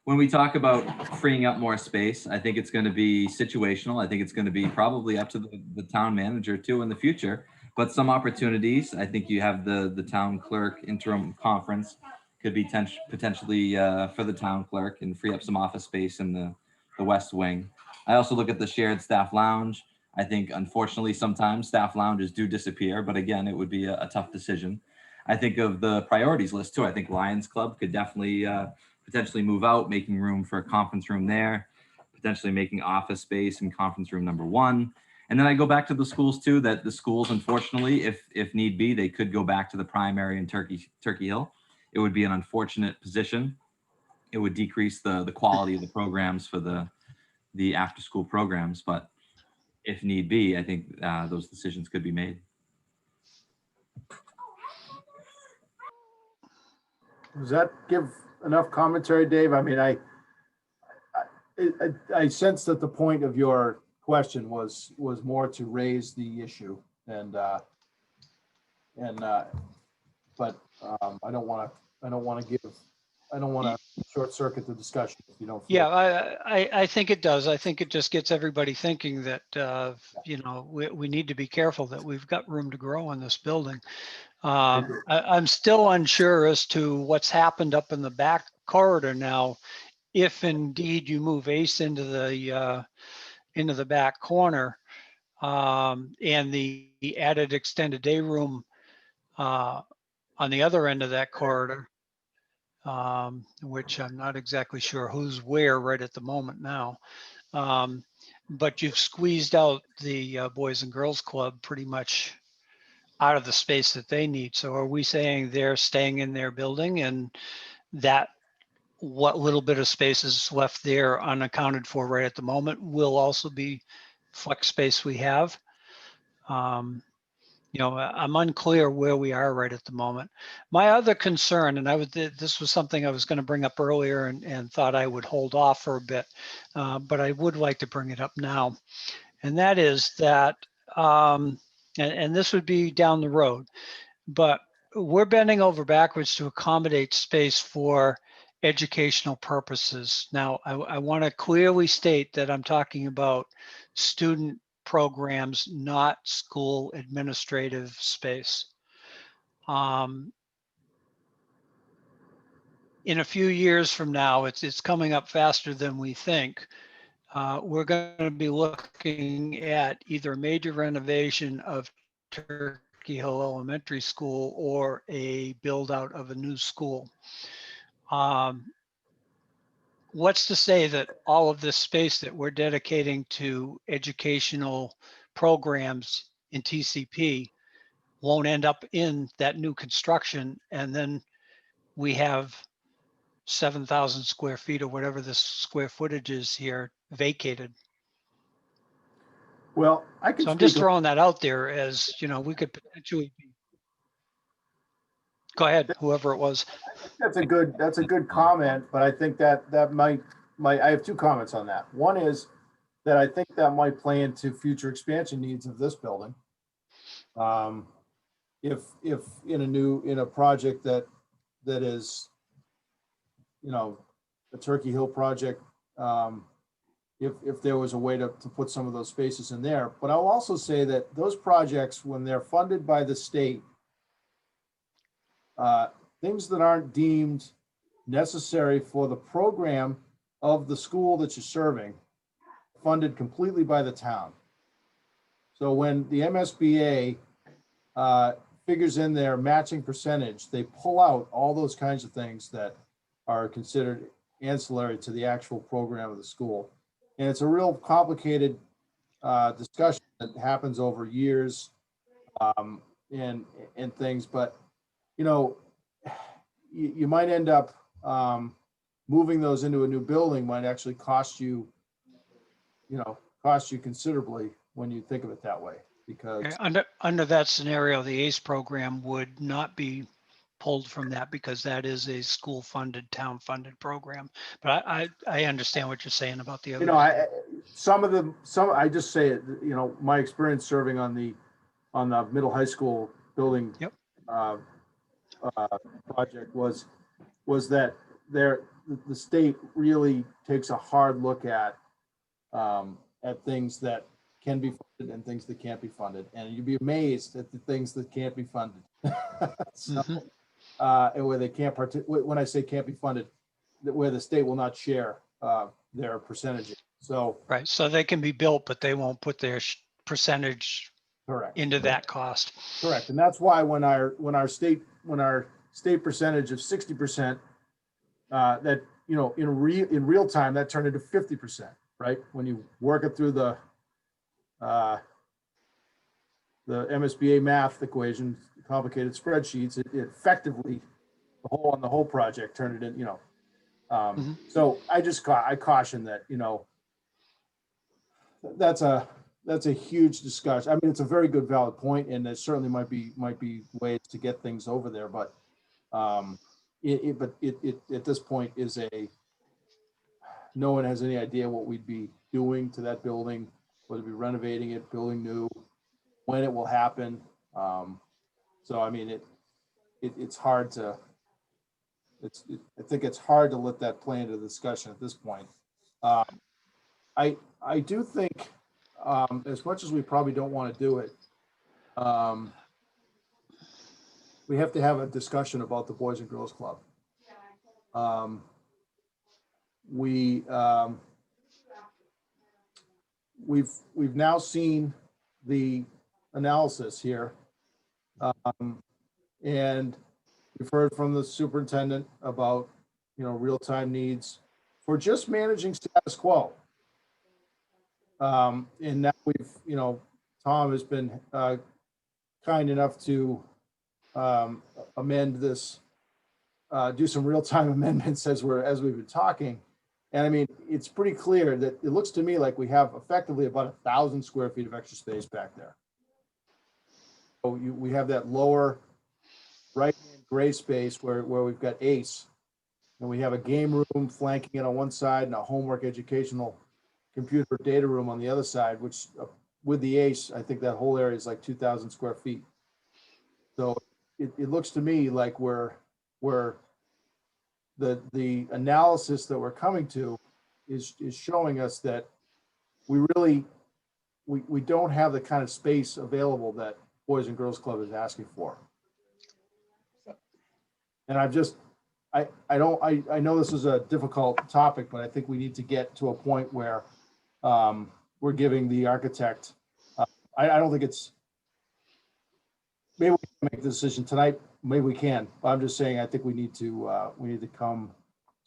when we talk about freeing up more space, I think it's going to be situational. I think it's going to be probably up to the town manager too in the future. But some opportunities, I think you have the town clerk interim conference could be potentially for the town clerk and free up some office space in the West Wing. I also look at the shared staff lounge. I think unfortunately sometimes staff lounges do disappear, but again, it would be a tough decision. I think of the priorities list too. I think Lions Club could definitely potentially move out, making room for a conference room there, potentially making office space in conference room number 1. And then I go back to the schools too, that the schools, unfortunately, if need be, they could go back to the primary in Turkey Hill. It would be an unfortunate position. It would decrease the quality of the programs for the after school programs. But if need be, I think those decisions could be made. Does that give enough commentary, Dave? I mean, I sense that the point of your question was more to raise the issue and, but I don't want to short circuit the discussion if you don't. feel- Yeah, I think it does. I think it just gets everybody thinking that, we need to be careful that we've got room to grow in this building. I'm still unsure as to what's happened up in the back corridor now. If indeed you move Ace into the back corner, and the added extended day room on the other end of that corridor, which I'm not exactly sure who's where right at the moment now. But you've squeezed out the Boys and Girls Club pretty much out of the space that they need. So are we saying they're staying in their building, and that what little bit of space is left there unaccounted for right at the moment will also be flex space we have? I'm unclear where we are right at the moment. My other concern, and this was something I was going to bring up earlier and thought I would hold off for a bit, but I would like to bring it up now. And that is that, and this would be down the road, but we're bending over backwards to accommodate space for educational purposes. Now, I want to clearly state that I'm talking about student programs, not school administrative space. In a few years from now, it's coming up faster than we think. We're going to be looking at either a major renovation of Turkey Hill Elementary School or a build out of a new school. What's to say that all of this space that we're dedicating to educational programs in TCP won't end up in that new construction, and then we have 7,000 square feet or whatever the square footage is here vacated? Well, I can So I'm just speak, throwing that out there as, we could potentially be. Go ahead, whoever it was. that's a good comment, but I think that might, I have two comments on that. One is that I think that might play into future expansion needs of this building. If in a project that is, a Turkey Hill project, if there was a way to put some of those spaces in there. But I'll also say that those projects, when they're funded by the state, things that aren't deemed necessary for the program of the school that you're serving, funded completely by the town. So when the MSBA figures in their matching percentage, they pull out all those kinds of things that are considered ancillary to the actual program of the school. And it's a real complicated discussion that happens over years and things, but you might end up moving those into a new building might actually cost you considerably when you think of it that way, because Under that scenario, the ACE program would not be pulled from that because that is a school funded, town funded program. But I understand what you're saying about the other. I just say it, my experience serving on the middle high school building. Yep. Project was that the state really takes a hard look at things that can be funded and things that can't be funded, and you'd be amazed at the things that can't be funded. So, and where they can't when I say can't be funded, where the state will not share their percentage. So right, so they can be built, but they won't put their percentage correct into that cost. Correct, and that's why when our state percentage of 60%, that in real time that turned into 50%, right? When you work it through the MSBA math equation, complicated spreadsheets, it effectively the whole project turned it in. So I caution that that's a huge discussion. I mean, it's a very good valid point, and there certainly might be ways to get things over there, but it at this point no one has any idea what we'd be doing to that building whether it be renovating it, building new, when it will happen. So, I mean, it's hard to, I think it's hard to let that play into the discussion at this point. I do think, as much as we probably don't want to do it, we have to have a discussion about the Boys and Girls Club. We've now seen the analysis here. And we've heard from the superintendent about, real-time needs for just managing status quo. And now we've, Tom has been kind enough to amend this, do some real-time amendments as we've been talking. And I mean, it's pretty clear that it looks to me like we have effectively about 1,000 square feet of extra space back there. So we have that lower right-hand gray space where we've got ACE, and we have a game room flanking it on one side and a homework educational computer data room on the other side, which with the ACE, I think that whole area is like 2,000 square feet. So it looks to me like we're the analysis that we're coming to is showing us that we really, we don't have the kind of space available that Boys and Girls Club is asking for. And I know this is a difficult topic, but I think we need to get to a point where we're giving the architect, I don't think it's, maybe we can make the decision tonight, maybe we can, but I'm just saying, I think we need to come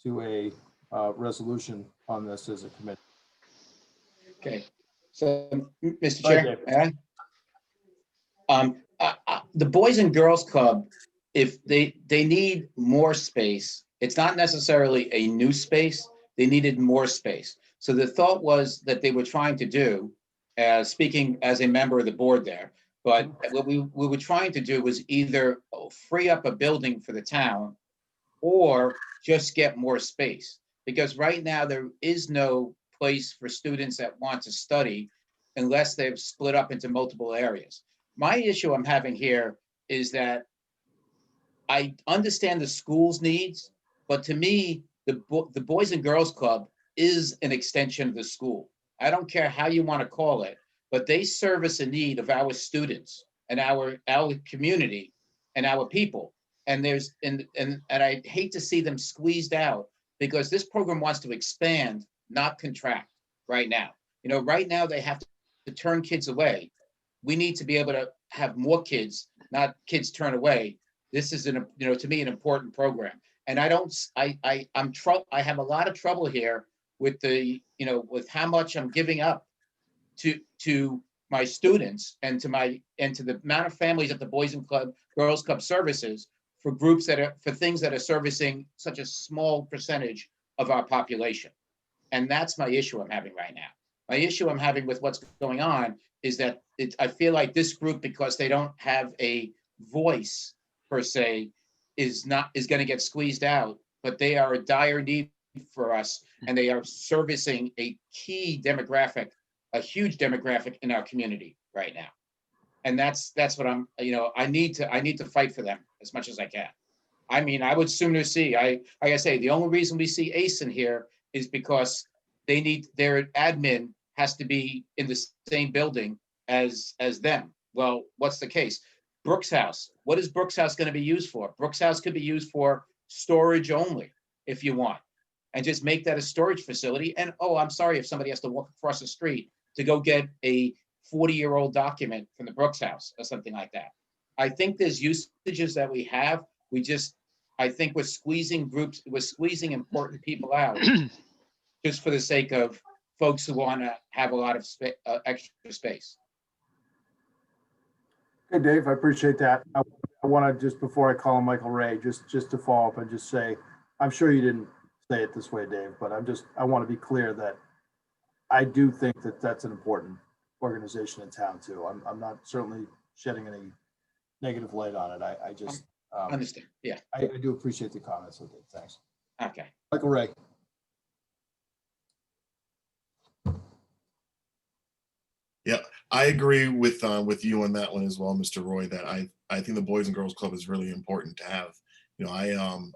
to a resolution on this as a committee. Okay, so, Mr. Go ahead, Chair, Dave. may I? The Boys and Girls Club, if they need more space, it's not necessarily a new space, they needed more space. So the thought was that they were trying to do, speaking as a member of the board there, but what we were trying to do was either free up a building for the town or just get more space. Because right now there is no place for students that want to study unless they've split up into multiple areas. My issue I'm having here is that I understand the school's needs, but to me, the Boys and Girls Club is an extension of the school. I don't care how you want to call it, but they service a need of our students and our community and our people. And I hate to see them squeezed out because this program wants to expand, not contract right now. Right now they have to turn kids away. We need to be able to have more kids, not kids turn away. This is to me, an important program. And I have a lot of trouble here with with how much I'm giving up to my students and to the amount of families that the Boys and Girls Club services for groups for things that are servicing such a small percentage of our population. And that's my issue I'm having right now. My issue I'm having with what's going on is that I feel like this group, because they don't have a voice per se, is going to get squeezed out, but they are a dire need for us, and they are servicing a key demographic, a huge demographic in our community right now. And that's what I need to fight for them as much as I can. I mean, I would sooner see, like I say, the only reason we see ACE in here is because their admin has to be in the same building as them. Well, what's the case? Brooks House. What is Brooks House going to be used for? Brooks House could be used for storage only if you want, and just make that a storage facility. And I'm sorry if somebody has to walk across the street to go get a 40-year-old document from the Brooks House or something like that. I think there's usages that we have. I think we're squeezing important people out just for the sake of folks who want to have a lot of extra space. Hey, Dave, I appreciate that. I want to, just before I call him Michael Ray, just to follow up and just say, I'm sure you didn't say it this way, Dave, but I want to be clear that I do think that that's an important organization in town too. I'm not certainly shedding any negative light on it. I just Understand. Yeah. I do appreciate the comments. Okay, thanks. Okay. Michael Ray. I agree with you on that one as well, Mr. Roy, that I think the Boys and Girls Club is really important to have. You know,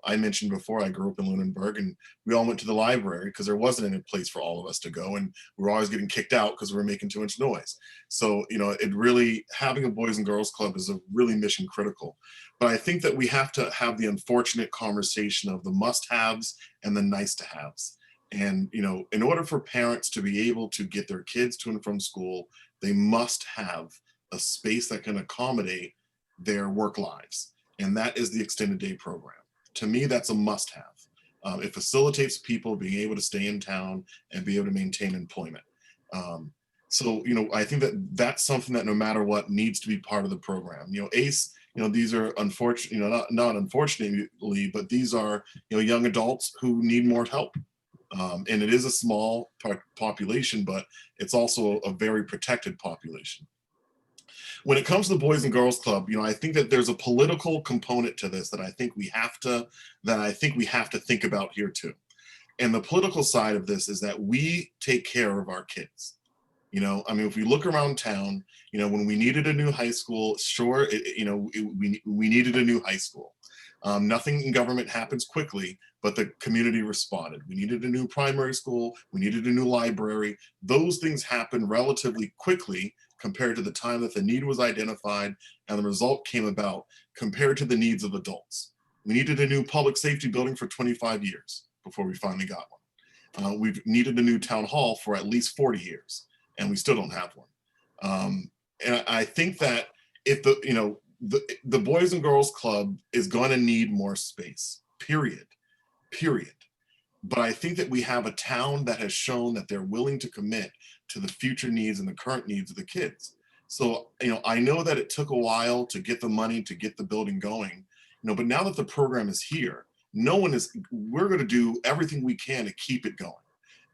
I mentioned before I grew up in Lunenburg, and we all went to the library because there wasn't any place for all of us to go, and we were always getting kicked out because we were making too much noise. So, you know, it really, having a Boys and Girls Club is a really mission critical. But I think that we have to have the unfortunate conversation of the must-haves and the nice-to-haves. And, you know, in order for parents to be able to get their kids to and from school, they must have a space that can accommodate their work lives. And that is the extended day program. To me, that's a must have. It facilitates people being able to stay in town and be able to maintain employment. So, you know, I think that that's something that no matter what needs to be part of the program. You know, ACE, you know, these are unfortunate, you know, not unfortunately, but these are, you know, young adults who need more help. And it is a small population, but it's also a very protected population. When it comes to the Boys and Girls Club, you know, I think that there's a political component to this that I think we have to think about here too. And the political side of this is that we take care of our kids. You know, I mean, if we look around town, you know, when we needed a new high school, sure, we needed a new high school. Nothing in government happens quickly, but the community responded. We needed a new primary school. We needed a new library. Those things happen relatively quickly compared to the time that the need was identified and the result came about compared to the needs of adults. We needed a new public safety building for 25 years before we finally got one. We've needed a new town hall for at least 40 years and we still don't have one. And I think that if the Boys and Girls Club is going to need more space, period. But I think that we have a town that has shown that they're willing to commit to the future needs and the current needs of the kids. So, you know, I know that it took a while to get the money to get the building going, you know, but now that the program is here, we're going to do everything we can to keep it going.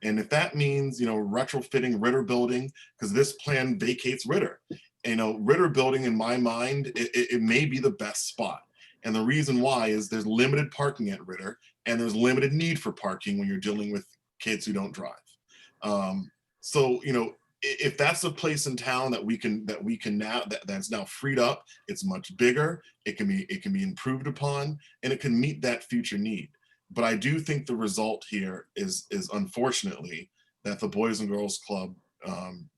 And if that means, you know, retrofitting Ritter Building, because this plan vacates Ritter, you know, Ritter Building in my mind, it may be the best spot. And the reason why is there's limited parking at Ritter and there's limited need for parking when you're dealing with kids who don't drive. So, you know, if that's a place in town that's now freed up, it's much bigger, it can be improved upon, and it can meet that future need. But I do think the result here is unfortunately that the Boys and Girls Club,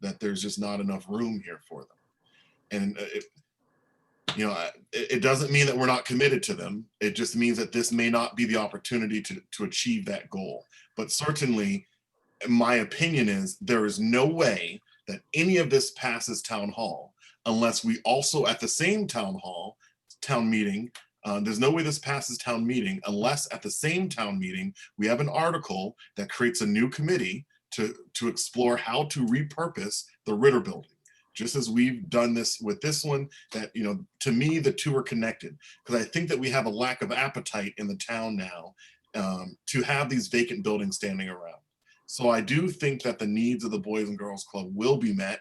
that there's just not enough room here for them. And it doesn't mean that we're not committed to them. It just means that this may not be the opportunity to achieve that goal. But certainly, my opinion is there is no way that any of this passes town hall unless we also at the same town meeting, there's no way this passes town meeting unless at the same town meeting we have an article that creates a new committee to explore how to repurpose the Ritter Building. Just as we've done this with this one, that, you know, to me, the two are connected, because I think that we have a lack of appetite in the town now to have these vacant buildings standing around. So I do think that the needs of the Boys and Girls Club will be met.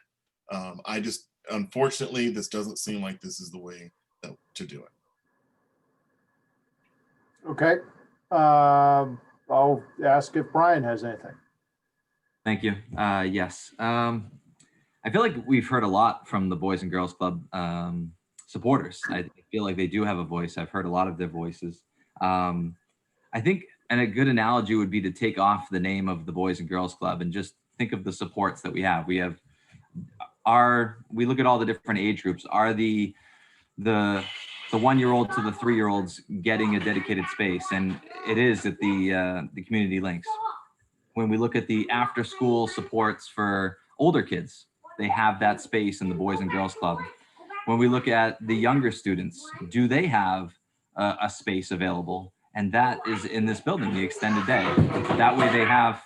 Unfortunately, this doesn't seem like this is the way to do it. Okay. I'll ask if Brian has anything. Thank you. Yes. I feel like we've heard a lot from the Boys and Girls Club supporters. I feel like they do have a voice. I've heard a lot of their voices. I think, and a good analogy would be to take off the name of the Boys and Girls Club and just think of the supports that we have. We look at all the different age groups. Are the 1-year-old to the 3-year-olds getting a dedicated space? And it is at the community links. When we look at the after school supports for older kids, they have that space in the Boys and Girls Club. When we look at the younger students, do they have a space available? And that is in this building, the extended day. That way they have.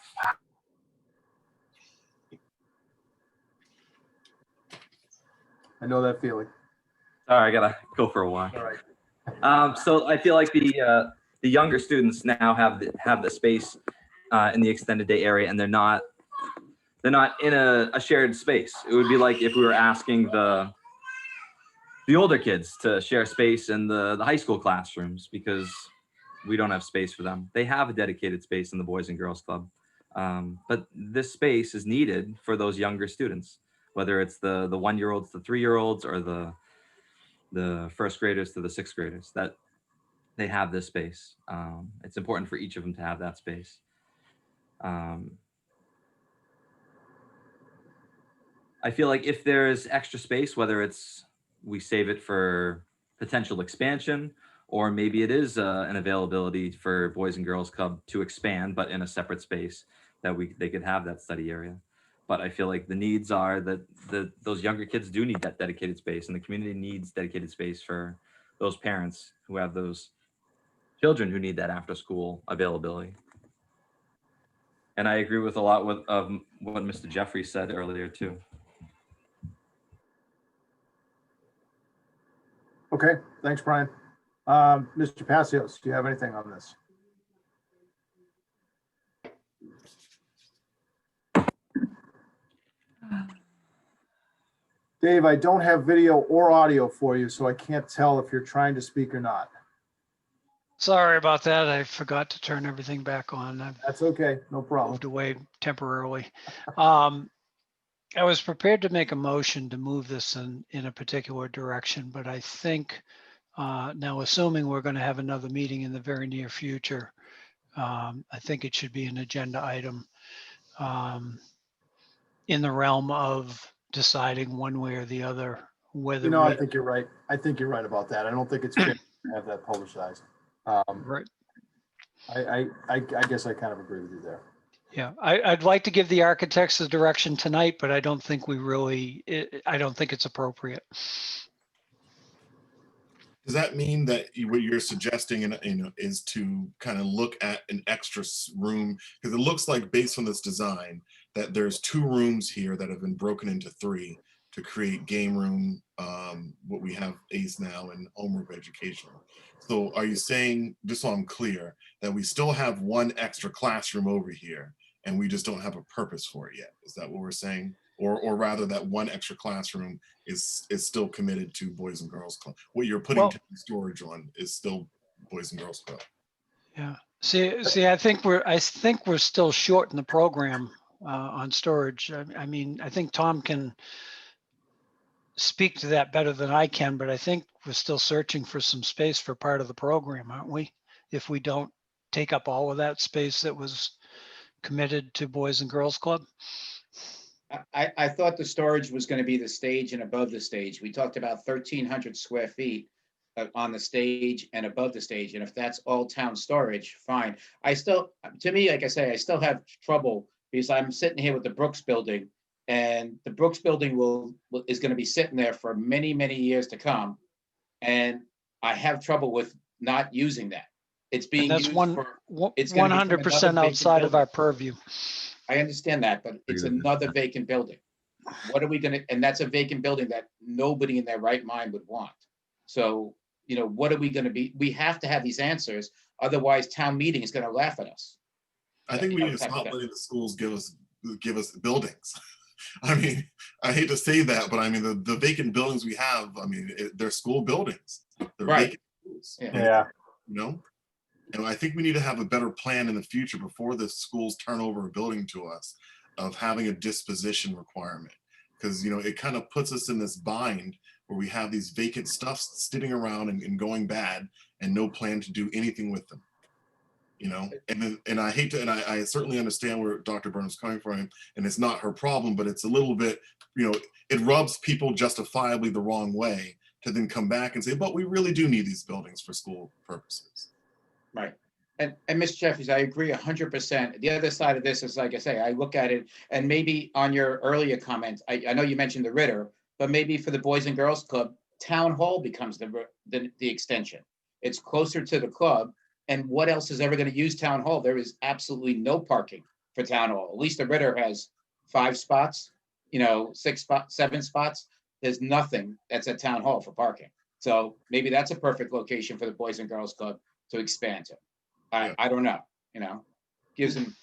I know that feeling. Sorry, I gotta go for a walk. All right. So I feel like the younger students now have the space in the extended day area, and they're not in a shared space. It would be like if we were asking the older kids to share space in the high school classrooms, because we don't have space for them. They have a dedicated space in the Boys and Girls Club. But this space is needed for those younger students. whether it's the 1-year-olds, the 3-year-olds, or the first graders to the 6th graders, that they have this space. It's important for each of them to have that space. I feel like if there's extra space, whether it's we save it for potential expansion, or maybe it is an availability for Boys and Girls Club to expand, but in a separate space that they could have that study area. But I feel like the needs are that those younger kids do need that dedicated space, and the community needs dedicated space for those parents who have those children who need that after school availability. And I agree with a lot of what Mr. Jeffrey said earlier too. Okay, thanks, Brian. Mr. Passios, do you have anything on this? Dave, I don't have video or audio for you, so I can't tell if you're trying to speak or not. Sorry about that. I forgot to turn everything back on. I've That's okay, no problem. moved away temporarily. I was prepared to make a motion to move this in a particular direction, but I think now, assuming we're going to have another meeting in the very near future, I think it should be an agenda item in the realm of deciding one way or the other whether You know, I think you're right. I think you're right about that. I don't think it's fair to have that publicized. right. I guess I kind of agree with you there. Yeah, I'd like to give the architects the direction tonight, but I don't think I don't think it's appropriate. Does that mean that what you're suggesting, is to kind of look at an extra room? Because it looks like, based on this design, that there's 2 rooms here that have been broken into 3 to create game room, what we have ACE now, and homework education. So are you saying, just so I'm clear, that we still have 1 extra classroom over here and we just don't have a purpose for it yet? Is that what we're saying? Or rather, that 1 extra classroom is still committed to Boys and Girls Club? What you're putting storage on is still Boys and Girls Club? Yeah. See, I think we're still short in the program on storage. I mean, I think Tom can speak to that better than I can, but I think we're still searching for some space for part of the program, aren't we? If we don't take up all of that space that was committed to Boys and Girls Club. I thought the storage was going to be the stage and above the stage. We talked about 1,300 square feet on the stage and above the stage. And if that's all town storage, fine. To me, like I say, I still have trouble because I'm sitting here with the Brooks building, and the Brooks building is going to be sitting there for many, many years to come. And I have trouble with not using that. It's being used for 100% outside of our purview. I understand that, but it's another vacant building. What are we going to, and that's a vacant building that nobody in their right mind would want. So, what are we going to be? We have to have these answers. Otherwise, town meeting is going to laugh at us. I think we need to stop letting the schools give us buildings. I mean, I hate to say that, but I mean, the vacant buildings we have, I mean, they're school buildings. They're vacant schools. Yeah. And I think we need to have a better plan in the future before the schools turn over a building to us, of having a disposition requirement. Because, it kind of puts us in this bind where we have these vacant stuff sitting around and going bad, and no plan to do anything with them. And I hate to, and I certainly understand where Dr. Burnham's coming from, and it's not her problem, but it's a little bit, it rubs people justifiably the wrong way to then come back and say, but we really do need these buildings for school purposes. Right. And Mr. Jeffries, I agree 100%. The other side of this is, like I say, I look at it, and maybe on your earlier comments, I know you mentioned the Ritter, but maybe for the Boys and Girls Club, Town Hall becomes the extension. It's closer to the club. And what else is ever going to use Town Hall? There is absolutely no parking for Town Hall. At least the Ritter has 5 spots, 6 spots, 7 spots. There's nothing that's at Town Hall for parking. So maybe that's a perfect location for the Boys and Girls Club to expand to. I don't know, gives them,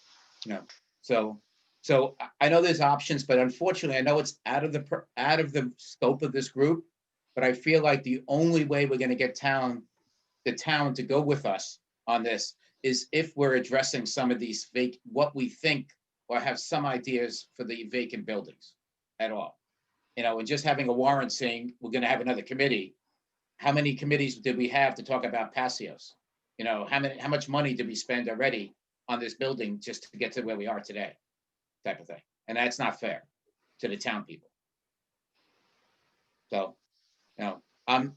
so I know there's options, but unfortunately I know it's out of the scope of this group, but I feel like the only way we're going to get the town to go with us on this is if we're addressing some of these what we think, or have some ideas for the vacant buildings at all. You know, and just having a warrant saying we're gonna have another committee. How many committees did we have to talk about patios? You know, how much money did we spend already on this building just to get to where we are today? Type of thing. And that's not fair to the town people. So, you know, I'm,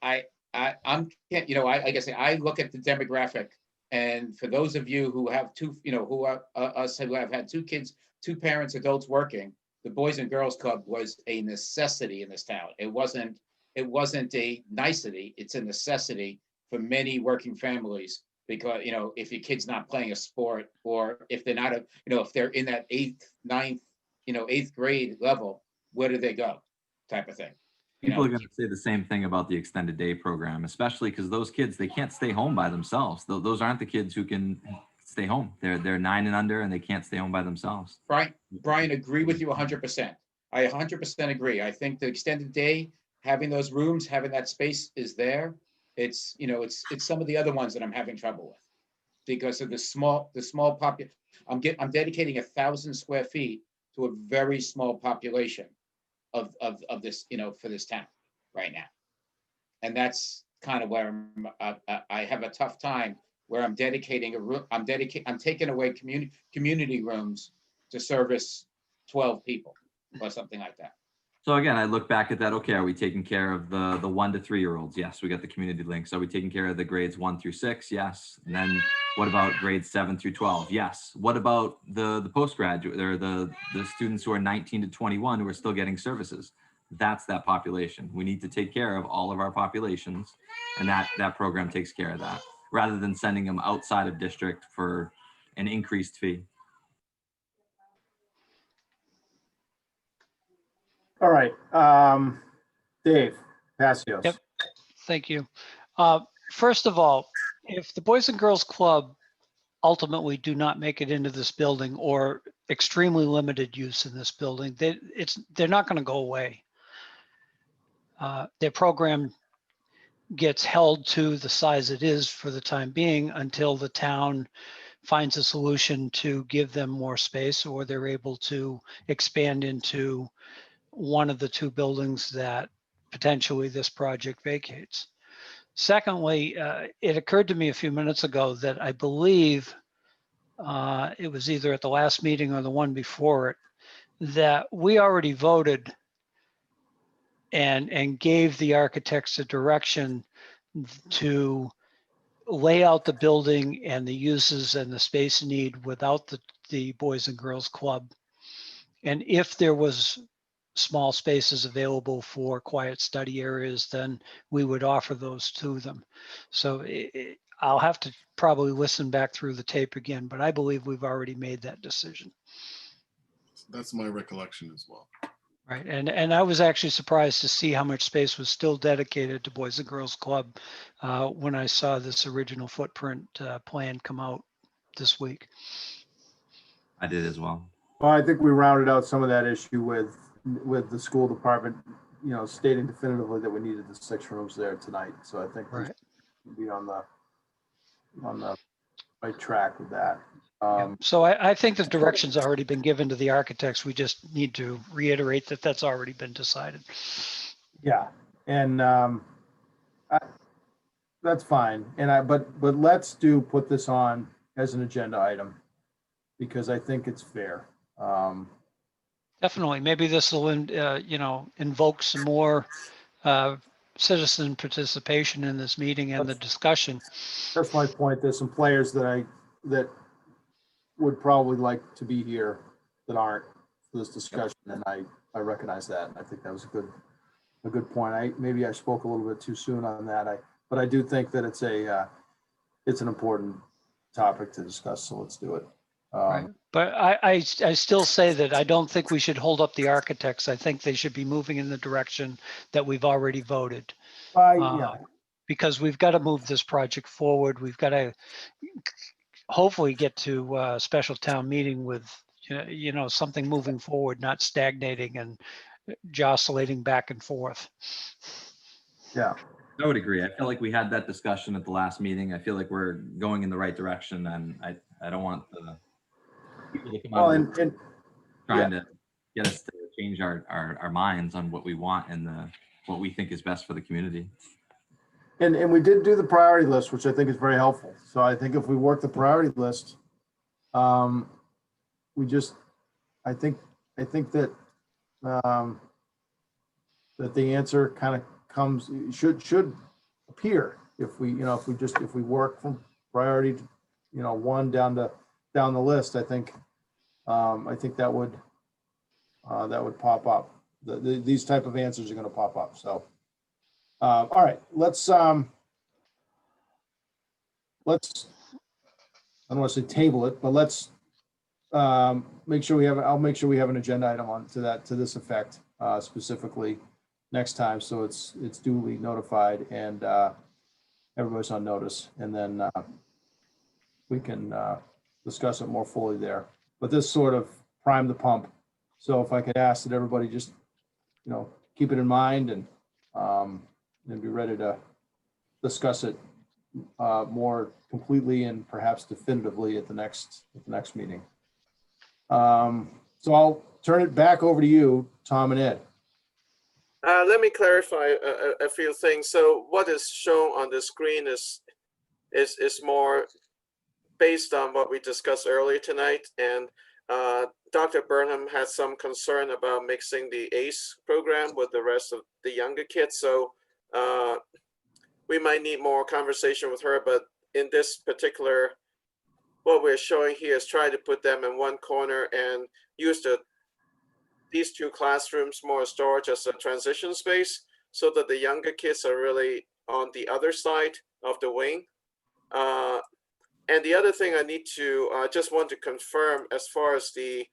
you know, like I say, I look at the demographic, and for those of you who have two, you know, who are us who have had two kids, two parents, adults working, the Boys and Girls Club was a necessity in this town. It wasn't a nicety, it's a necessity for many working families, because, you know, if your kid's not playing a sport, or if they're not you know, if they're in that 8th, 9th, you know, 8th grade level, where do they go? Type of thing. You People know, are going to say the same thing about the extended day program, especially because those kids, they can't stay home by themselves. Those aren't the kids who can stay home. They're 9 and under, and they can't stay home by themselves. Brian, agree with you 100%. I 100% agree. I think the extended day, having those rooms, having that space is there. It's, you know, it's some of the other ones that I'm having trouble with because of the small I'm dedicating 1,000 square feet to a very small population of this, you know, for this town right now. And that's kind of where I have a tough time, where I'm dedicating a room, I'm taking away community rooms to service 12 people or something like that. So again, I look back at that. Okay, are we taking care of the 1 to 3 year olds? Yes, we got the community links. Are we taking care of the grades 1 through 6? Yes. And then what about grades 7 through 12? Yes. What about the postgraduate, or the students who are 19 to 21 who are still getting services? That's that population. We need to take care of all of our populations, and that program takes care of that, rather than sending them outside of district for an increased fee. All right, Dave Passios. Yep. Thank you. First of all, if the Boys and Girls Club ultimately do not make it into this building, or extremely limited use in this building, they're not going to go away. Their program gets held to the size it is for the time being until the town finds a solution to give them more space, or they're able to expand into one of the 2 buildings that potentially this project vacates. Secondly, it occurred to me a few minutes ago that I believe it was either at the last meeting or the one before it, that we already voted and gave the architects a direction to lay out the building and the uses and the space need without the Boys and Girls Club. And if there was small spaces available for quiet study areas, then we would offer those to them. So I'll have to probably listen back through the tape again, but I believe we've already made that decision. That's my recollection as well. Right, and I was actually surprised to see how much space was still dedicated to Boys and Girls Club when I saw this original footprint plan come out this week. I did as well. Well, I think we rounded out some of that issue with the school department, you know, stating definitively that we needed the 6 rooms there tonight. So I think we should be on the right track with that. So I think the direction's already been given to the architects. We just need to reiterate that that's already been decided. Yeah, and that's fine. And but let's put this on as an agenda item, because I think it's fair. Definitely. Maybe this will, you know, invoke some more citizen participation in this meeting and the discussion. That's my point. There's some players that would probably like to be here that aren't for this discussion, and I recognize that. I think that was a good point. Maybe I spoke a little bit too soon on that. But I do think that it's an important topic to discuss. So let's do it. Right. But I still say that I don't think we should hold up the architects. I think they should be moving in the direction that we've already voted. Yeah. Because we've got to move this project forward. We've got to hopefully get to a special town meeting with, you know, something moving forward, not stagnating and jostling back and forth. Yeah. I would agree. I feel like we had that discussion at the last meeting. I feel like we're going in the right direction, and I don't want the people to come out trying to get us to change change our minds on what we want and what we think is best for the community. And we did do the priority list, which I think is very helpful. So I think if we work the priority list, I think that that the answer kind of should appear if we work from priority, 1 down the list. I think that would pop up. These type of answers are going to pop up. So, all right, let's I don't want to say table it, but let's make sure we have. I'll make sure we have an agenda item on to this effect specifically next time, so it's duly notified and everybody's on notice, and then we can discuss it more fully there. But this sort of primed the pump. So if I could ask that everybody just keep it in mind and be ready to discuss it more completely and perhaps definitively at the next meeting. So I'll turn it back over to you, Tom and Ed. Let me clarify a few things. So what is shown on the screen is more based on what we discussed earlier tonight, and Dr. Burnham had some concern about mixing the ACE program with the rest of the younger kids. So we might need more conversation with her, but in this particular, what we're showing here is try to put them in one corner and use these 2 classrooms more storage as a transition space so that the younger kids are really on the other side of the wing. And the other thing I need to just want to confirm as far as the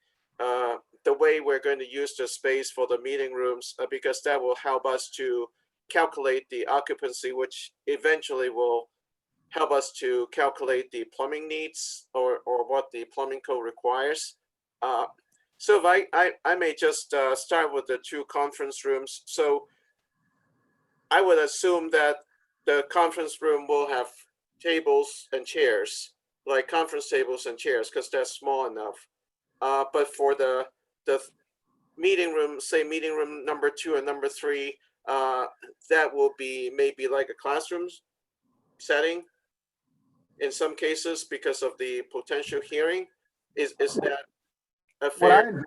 way we're going to use the space for the meeting rooms, because that will help us to calculate the occupancy, which eventually will help us to calculate the plumbing needs or what the plumbing code requires. So if I may just start with the 2 conference rooms. So I would assume that the conference room will have tables and chairs, like conference tables and chairs, because that's small enough. But for the meeting room, say meeting room number 2 and number 3, that will be maybe like a classroom setting in some cases because of the potential hearing. Is that a fair?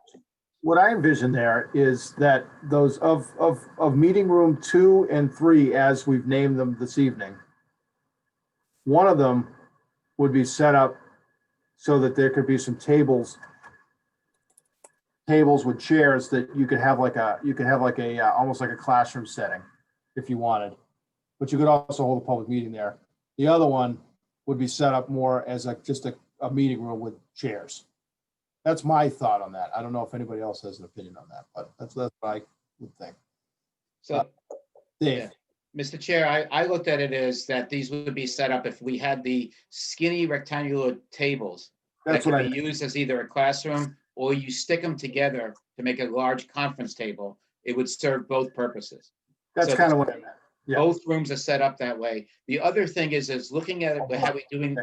What I envision there is that those of meeting room 2 and 3, as we've named them this evening, one of them would be set up so that there could be some tables with chairs that you could have like a almost like a classroom setting if you wanted, but you could also hold a public meeting there. The other one would be set up more as just a meeting room with chairs. That's my thought on that. I don't know if anybody else has an opinion on that, but that's what I would think. So, Dave. yeah. Mr. Chair, I looked at it as that these would be set up if we had the skinny rectangular tables that could be used as either a classroom or you stick them together to make a large conference table. It would serve both purposes. That's kind of what I meant. Yeah. Both rooms are set up that way. The other thing is looking at how we're doing.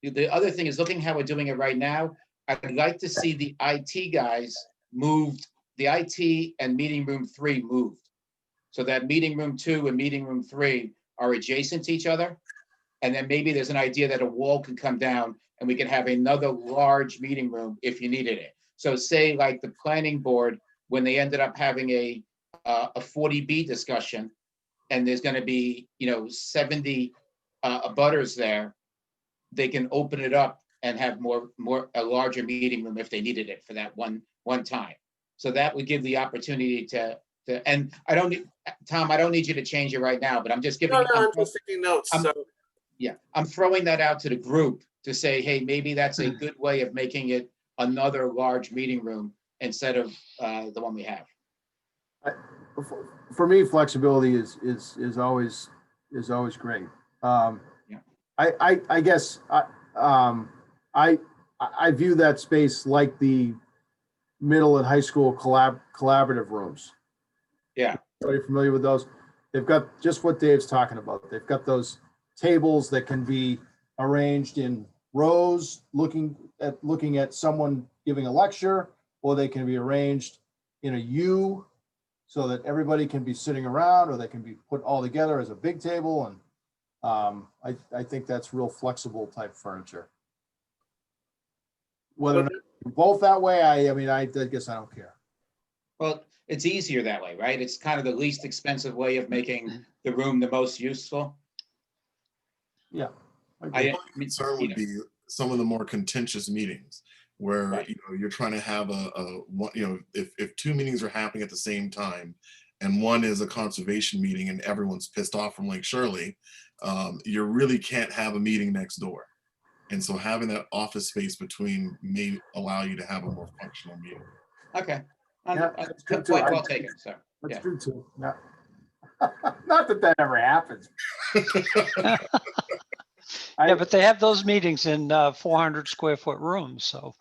The other thing is looking how we're doing it right now. I'd like to see the IT guys moved, the IT and meeting room 3 moved. So that meeting room 2 and meeting room 3 are adjacent to each other. And then maybe there's an idea that a wall could come down and we can have another large meeting room if you needed it. So say like the planning board, when they ended up having a 40B discussion, and there's going to be 70 abutters there, they can open it up and have a larger meeting room if they needed it for that one time. So that would give the opportunity to and I don't need, Tom, I don't need you to change it right now, but I'm just giving. No, I'm just taking notes. Yeah, I'm throwing that out to the group to say, hey, maybe that's a good way of making it another large meeting room instead of the one we have. For me, flexibility is always great. I guess I view that space like the middle and high school collaborative rooms. Yeah. Are you familiar with those? They've got just what Dave's talking about. They've got those tables that can be arranged in rows, looking at someone giving a lecture, or they can be arranged in a U so that everybody can be sitting around, or they can be put all together as a big table. And I think that's real flexible type furniture. Whether or not both that way, I mean, I guess I don't care. Well, it's easier that way, right? It's kind of the least expensive way of making the room the most useful. Yeah. I My concern would be some of the more contentious meetings where Right. you're trying to have if two meetings are happening at the same time and one is a conservation meeting and everyone's pissed off from Lake Shirley, you really can't have a meeting next door. And so having that office space between may allow you to have a more functional meeting. Okay. Yeah, that's good too. Point well taken, so. That's Yeah. true too. Yeah. Not that that ever happens. Yeah, but they have those meetings in 400 square foot rooms. So,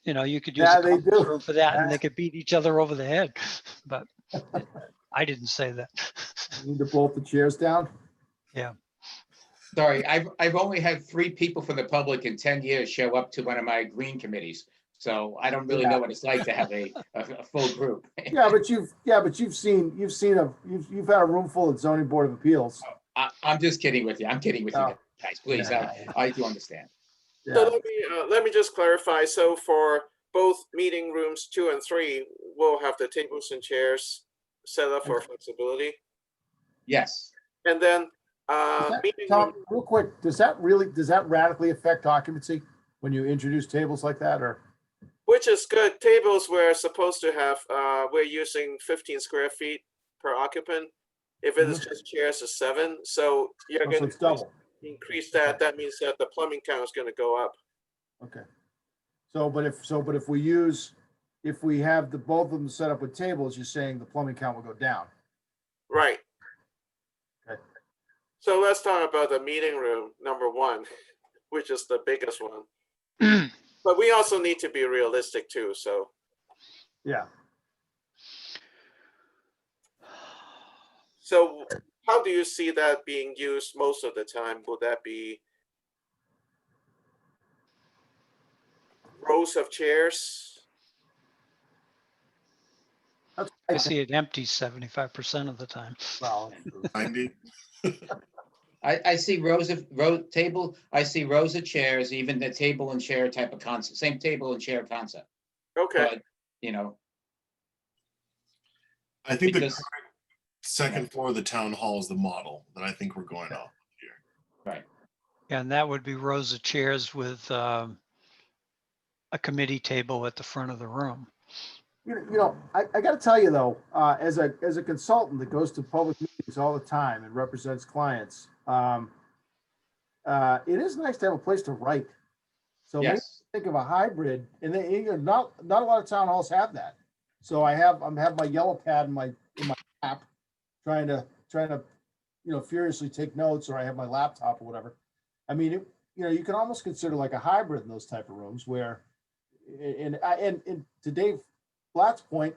you could use Yeah, a they conference do. room for that, and Yeah. they could beat each other over the head. But I didn't say that. Need to bolt the chairs down. Sorry, I've only had 3 people from the public in 10 years show up to one of my green committees. So I don't really know what it's like to have a full group. Yeah, but you've had a room full of zoning board of appeals. I'm just kidding with you. I'm kidding with you Oh. guys, please. I do understand. So Yeah. let me just clarify. So for both meeting rooms 2 and 3, we'll have the tables and chairs set up for flexibility. Yes. And then meeting room, Tom, real quick, does that radically affect occupancy when you introduce tables like that, or? which is good. Tables we're supposed to have, we're using 15 square feet per occupant. If it is just chairs, it's 7. So you're So going it's to double. increase that. That means that the plumbing count is going to go up. Okay. But if we have both of them set up with tables, you're saying the plumbing count will go down. Right. Okay. So let's talk about the meeting room number 1, which is the biggest one. But we also need to be realistic too. So Yeah. So how do you see that being used most of the time? Would that be rows of chairs? I see it empty 75% of the time. Well, 90. I see rows of table. I see rows of chairs, even the table and chair type of concept, same table and chair concept. Okay. But, I think because, the second floor of the town hall is the model that I think we're going off here. right. And that would be rows of chairs with a committee table at the front of the room. I got to tell you though, as a consultant that goes to public meetings all the time and represents clients, it is nice to have a place to write. So maybe Yes. think of a hybrid, and not a lot of town halls have that. So I have my yellow pad in my lap, trying to furiously take notes, or I have my laptop or whatever. I mean, you can almost consider like a hybrid in those type of rooms where, and to Dave Blatt's point,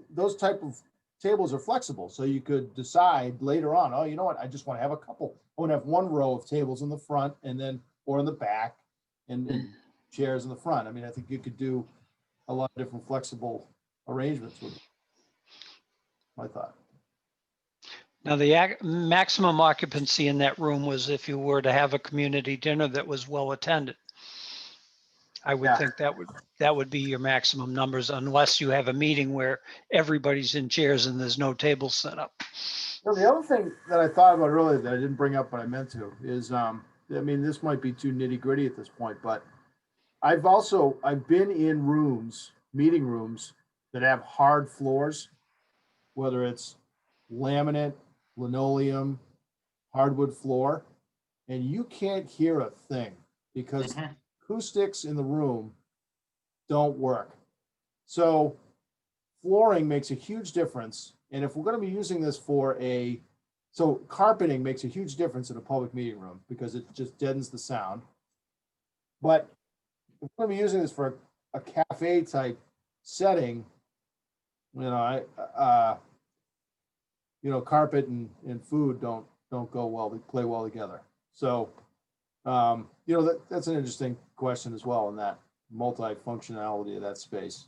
those type of tables are flexible. So you could decide later on, oh, you know what, I just want to have a couple. I want to have one row of tables in the front or in the back and chairs in the front. I mean, I think you could do a lot of different flexible arrangements with it. My thought. Now, the maximum occupancy in that room was if you were to have a community dinner that was well attended. I would think that would be your maximum numbers, unless you have a meeting where everybody's in chairs and there's no tables set up. The other thing that I thought about earlier that I didn't bring up, but I meant to, is I mean, this might be too nitty gritty at this point, but I've been in meeting rooms that have hard floors, whether it's laminate, linoleum, hardwood floor, and you can't hear a thing because acoustics in the room don't work. So flooring makes a huge difference. And if we're going to be using this so carpeting makes a huge difference in a public meeting room because it just deadens the sound. But if we're going to be using this for a cafe type setting, carpet and food don't go well. They play well together. So, that's an interesting question as well in that multi-functionality of that space.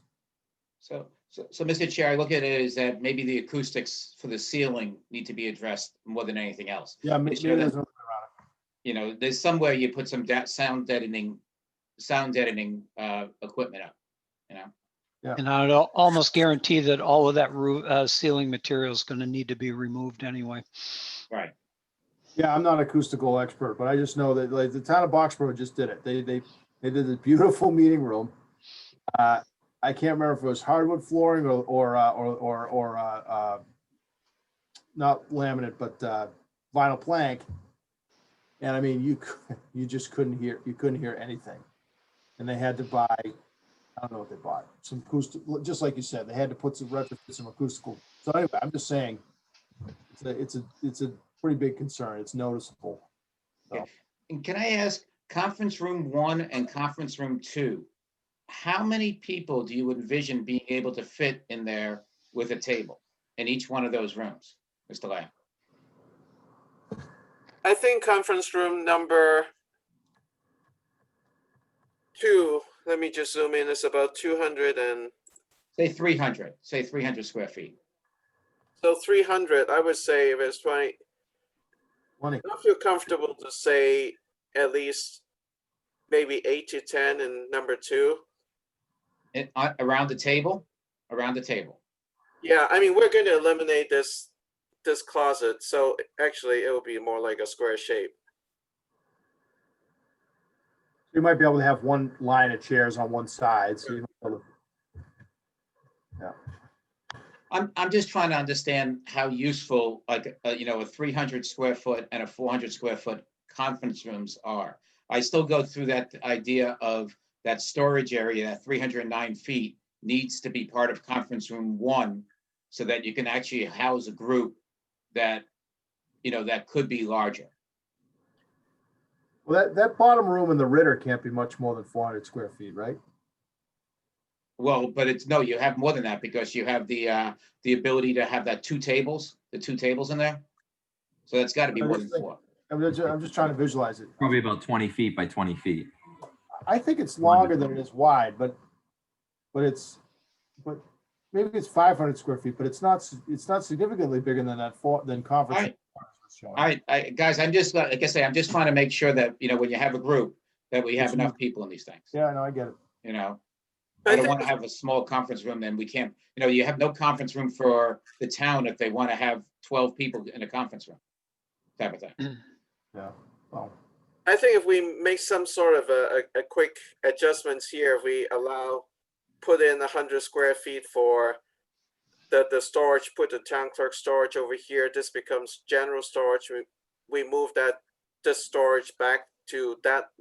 So So, Mr. Chair, I look at it as that maybe the acoustics for the ceiling need to be addressed more than anything else. Yeah, Make maybe sure that, there's no way around it. you know, there's somewhere you put some sound deadening equipment up, you know? And I'd almost guarantee that all of that roof, ceiling material is going to need to be removed anyway. Right. Yeah, I'm not an acoustical expert, but I just know that like the town of Boxborough just did it. They did a beautiful meeting room. I can't remember if it was hardwood flooring or not laminate, but vinyl plank. And I mean, you just couldn't hear anything. And they had to buy, I don't know what they bought, some acoustic, just like you said, they had to put retrofit some acoustical. So anyway, I'm just saying, it's a pretty big concern. It's noticeable. So. And can I ask, conference room 1 and conference room 2, how many people do you envision being able to fit in there with a table in each one of those rooms, Mr. Lamb? I think conference room number 2, let me just zoom in, is about 200 and. Say 300 square feet. So 300, I would say if it's 20. 20. I feel comfortable to say at least maybe 8 to 10 in number 2. Around the table? Around the table. Yeah, I mean, we're going to eliminate this closet, so actually it will be more like a square shape. You might be able to have one line of chairs on one side. So you might be able to, yeah. I'm just trying to understand how useful, like, you know, a 300 square foot and a 400 square foot conference rooms are. I still go through that idea of that storage area, that 309 feet needs to be part of conference room 1 so that you can actually house a group that, you know, that could be larger. Well, that bottom room in the Ritter can't be much more than 400 square feet, right? Well, but it's, no, you have more than that because you have the ability to have the two tables in there. So that's got to be more than 4. I'm just trying to visualize it. Probably about 20 feet by 20 feet. I think it's longer than it is wide, but maybe it's 500 square feet, but it's not significantly bigger than than conference. All right, guys, I'm just, like I say, I'm just trying to make sure that, you know, when you have a group, that we have enough people in these things. Yeah, no, I get it. You know, I don't want to have a small conference room, then we can't, you know, you have no conference room for the town if they want to have 12 people in a conference room, type of thing. Yeah, well. I think if we make some sort of a quick adjustments here, if we put in 100 square feet for the storage, put the town clerk storage over here, this becomes general storage. We move this storage back to that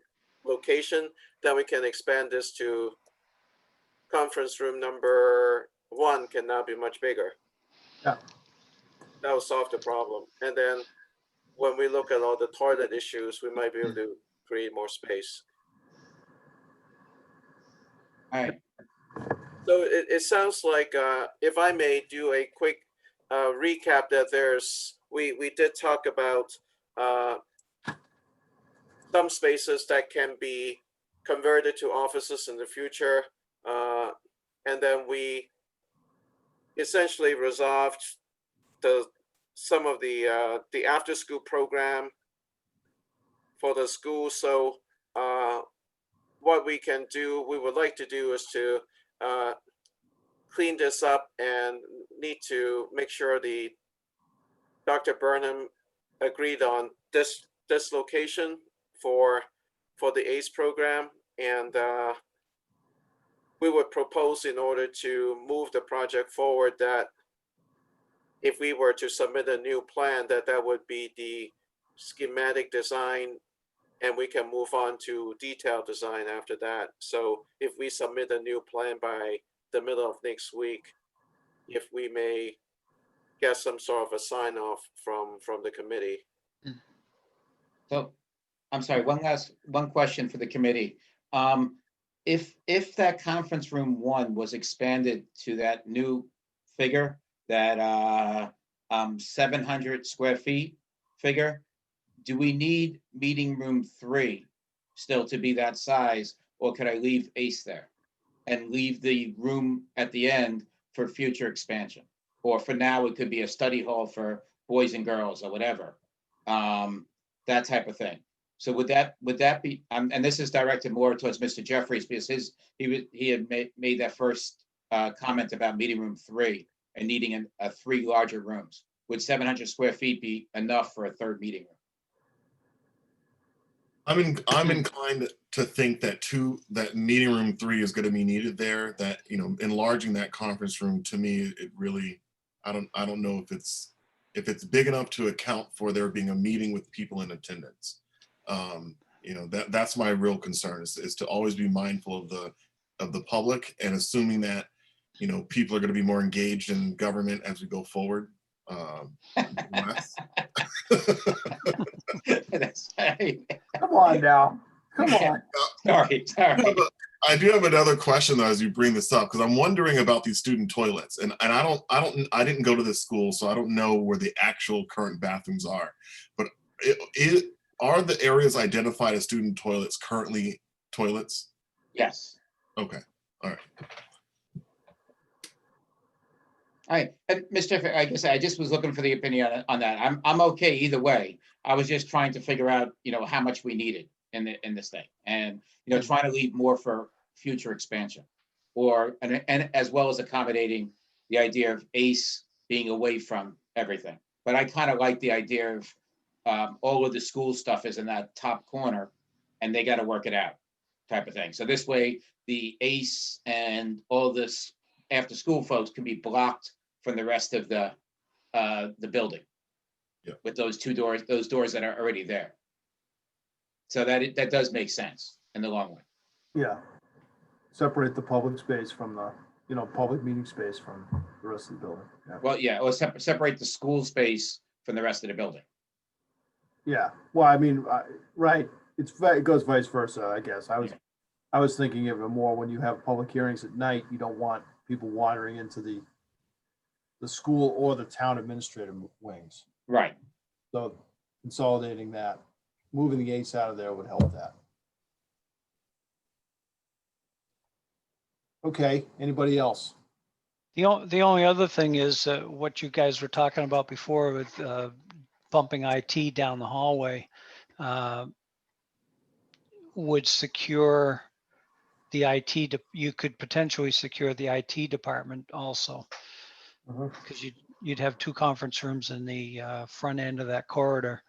location, then we can expand this to conference room number 1 can now be much bigger. Yeah. That will solve the problem. And then when we look at all the toilet issues, we might be able to create more space. All right. So it sounds like, if I may do a quick recap, that we did talk about some spaces that can be converted to offices in the future. And then we essentially resolved some of the after school program for the school. So what we would like to do is to clean this up and need to make sure Dr. Burnham agreed on this location for the ACE program. And we would propose, in order to move the project forward, that if we were to submit a new plan, that would be the schematic design, and we can move on to detailed design after that. So if we submit a new plan by the middle of next week, if we may get some sort of a sign off from the committee. So, I'm sorry, one question for the committee. If that conference room 1 was expanded to that new figure, that 700 square feet figure, do we need meeting room 3 still to be that size, or could I leave ACE there and leave the room at the end for future expansion. Or for now, it could be a study hall for boys and girls or whatever. That type of thing. So would that be, and this is directed more towards Mr. Jeffries, because he had made that first comment about meeting room 3 and needing a 3 larger rooms. Would 700 square feet be enough for a 3rd meeting room? I'm inclined to think that meeting room 3 is going to be needed there. That, you know, enlarging that conference room, to me, it really, I don't know if it's big enough to account for there being a meeting with people in attendance. You know, that's my real concern is to always be mindful of the public, and assuming that, you know, people are going to be more engaged in government as we go forward. Less. That's right. Come on now. Come on. Sorry. I do have another question though, as you bring this up, because I'm wondering about these student toilets, and I didn't go to this school, so I don't know where the actual current bathrooms are. But are the areas identified as student toilets currently toilets? Yes. Okay. All right. All right, and Mr. Like I said, I just was looking for the opinion on that. I'm okay either way. I was just trying to figure out, you know, how much we needed in this thing, and, you know, trying to leave more for future expansion, and as well as accommodating the idea of ACE being away from everything. But I kind of like the idea of all of the school stuff is in that top corner, and they got to work it out, type of thing. So this way, the ACE and all this after school folks can be blocked from the rest of the building. Yeah. With those doors that are already there. So that does make sense in the long run. Yeah. Separate the public space from the, you know, public meeting space from the rest of the building. Yeah. Well, yeah, or separate the school space from the rest of the building. Yeah. Well, I mean, right. It goes vice versa, I guess. I was thinking of it more when you have public hearings at night, you don't want people wandering into the school or the town administrative wings. Right. So consolidating that, moving the ACE out of there would help that. Okay, anybody else? The only other thing is what you guys were talking about before with bumping IT down the hallway would secure the IT. You could potentially secure the IT department also, because you'd have 2 conference rooms in the front end of that corridor,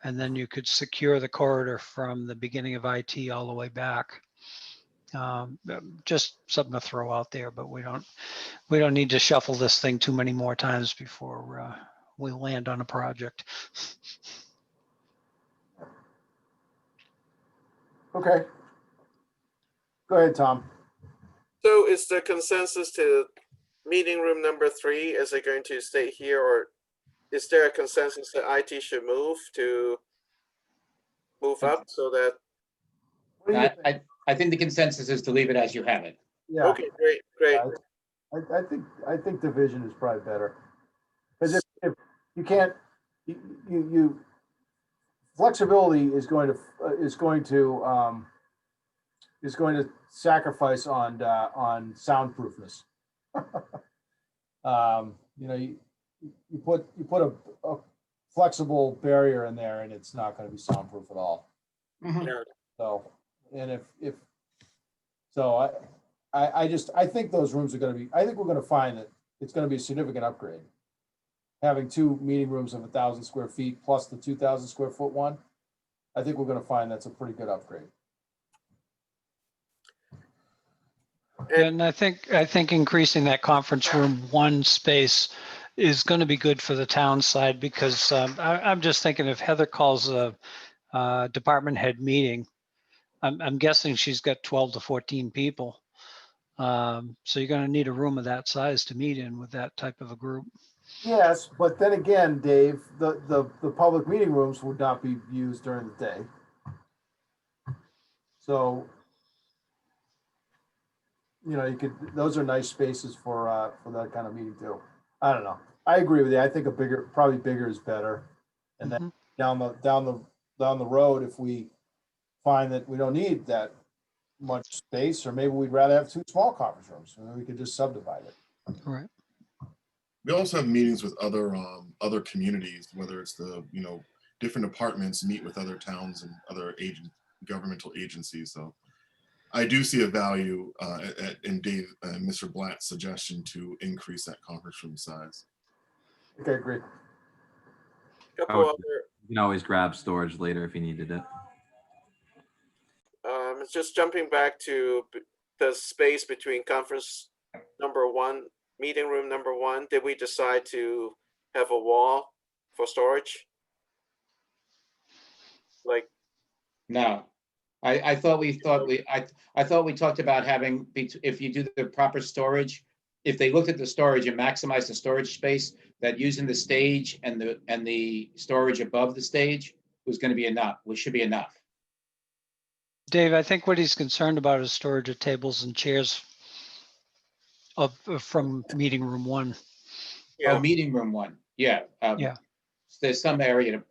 and then you could secure the corridor from the beginning of IT all the way back. Just something to throw out there, but we don't need to shuffle this thing too many more times before we land on a project. Okay. Go ahead, Tom. So is the consensus to meeting room number 3, is it going to stay here, or is there a consensus that IT should move up so that? What do you think? I think the consensus is to leave it as you have it. Yeah, Okay, great. I think division is probably better. Because if you can't, you flexibility is going to sacrifice on soundproofness. You know, you put a flexible barrier in there, and it's not going to be soundproof at all. Yeah. So, and I think those rooms are going to be. I think we're going to find that it's going to be a significant upgrade. Having 2 meeting rooms of 1,000 square feet plus the 2,000 square foot one, I think we're going to find that's a pretty good upgrade. And I think increasing that conference room 1 space is going to be good for the town side, because I'm just thinking if Heather calls a department head meeting, I'm guessing she's got 12 to 14 people. So you're going to need a room of that size to meet in with that type of a group. Yes, but then again, Dave, the public meeting rooms would not be used during the day. So, you know, those are nice spaces for that kind of meeting too. I don't know. I agree with you. I think probably bigger is better. And then down the road, if we find that we don't need that much space, or maybe we'd rather have 2 small conference rooms, and then we could just subdivide it. Right. We also have meetings with other communities, whether it's the, different departments meet with other towns and other governmental agencies. So I do see a value in Dave and Mr. Blatt's suggestion to increase that conference room size. Okay, great. Couple other, You can always grab storage later if you needed it. just jumping back to the space between conference number 1, meeting room number 1. Did we decide to have a wall for storage? Like, No, I thought we talked about having, if you do the proper storage, if they looked at the storage and maximize the storage space, that using the stage and the storage above the stage was going to be enough, which should be enough. Dave, I think what he's concerned about is storage of tables and chairs from meeting room 1. yeah. Oh, meeting room 1, yeah. Yeah. There's some area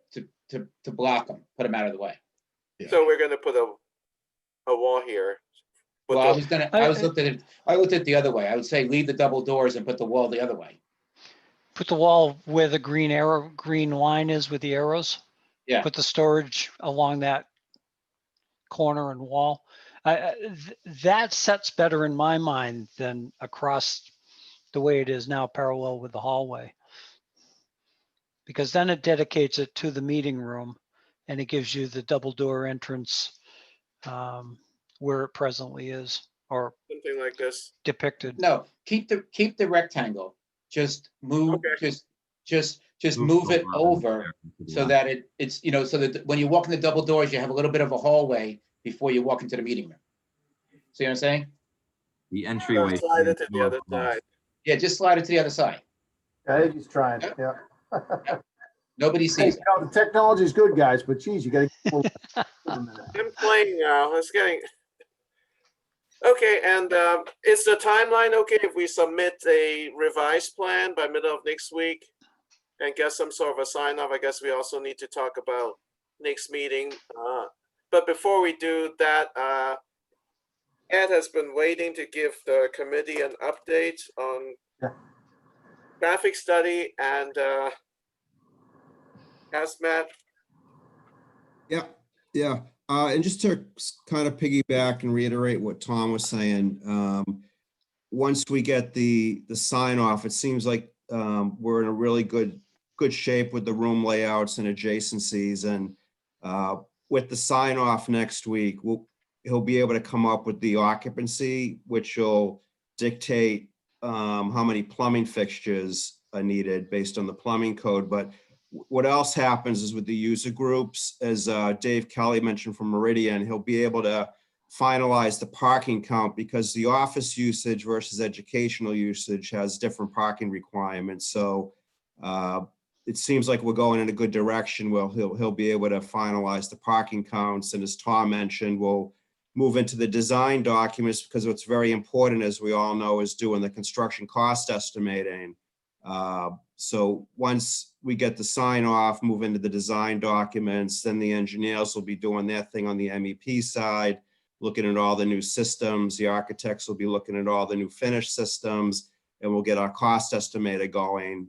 to block them, put them out of the way. So we're going to put a wall here. Well, I looked at it the other way. I would say leave the double doors and put the wall the other way. Put the wall where the green line is with the arrows. Yeah. Put the storage along that corner and wall. That sets better in my mind than across the way it is now, parallel with the hallway. Because then it dedicates it to the meeting room and it gives you the double door entrance where it presently is, or Something like this. depicted. No, keep the rectangle. Just move, Okay. just move it over so that it's, so that when you walk in the double doors, you have a little bit of a hallway before you walk into the meeting room. See what I'm saying? The entryway. Slide it to the other side. Yeah, just slide it to the other side. I think he's trying, yeah. Nobody Hey, sees it. the technology is good, guys, but geez, you gotta. I'm playing now. It's getting okay. And is the timeline okay if we submit a revised plan by middle of next week and get some sort of a sign off? I guess we also need to talk about next meeting. But before we do that, Ed has been waiting to give the committee an update on traffic study and hazmat. Yeah. And just to kind of piggyback and reiterate what Tom was saying, once we get the sign off, it seems like we're in a really good shape with the room layouts and adjacencies. And with the sign off next week, he'll be able to come up with the occupancy, which will dictate how many plumbing fixtures are needed based on the plumbing code. But what else happens is with the user groups, as Dave Kelly mentioned from Meridian, he'll be able to finalize the parking count because the office usage versus educational usage has different parking requirements. So it seems like we're going in a good direction. Well, he'll be able to finalize the parking counts. And as Tom mentioned, we'll move into the design documents because what's very important, as we all know, is doing the construction cost estimating. So once we get the sign off, move into the design documents, then the engineers will be doing their thing on the MEP side, looking at all the new systems. The architects will be looking at all the new finished systems, and we'll get our cost estimator going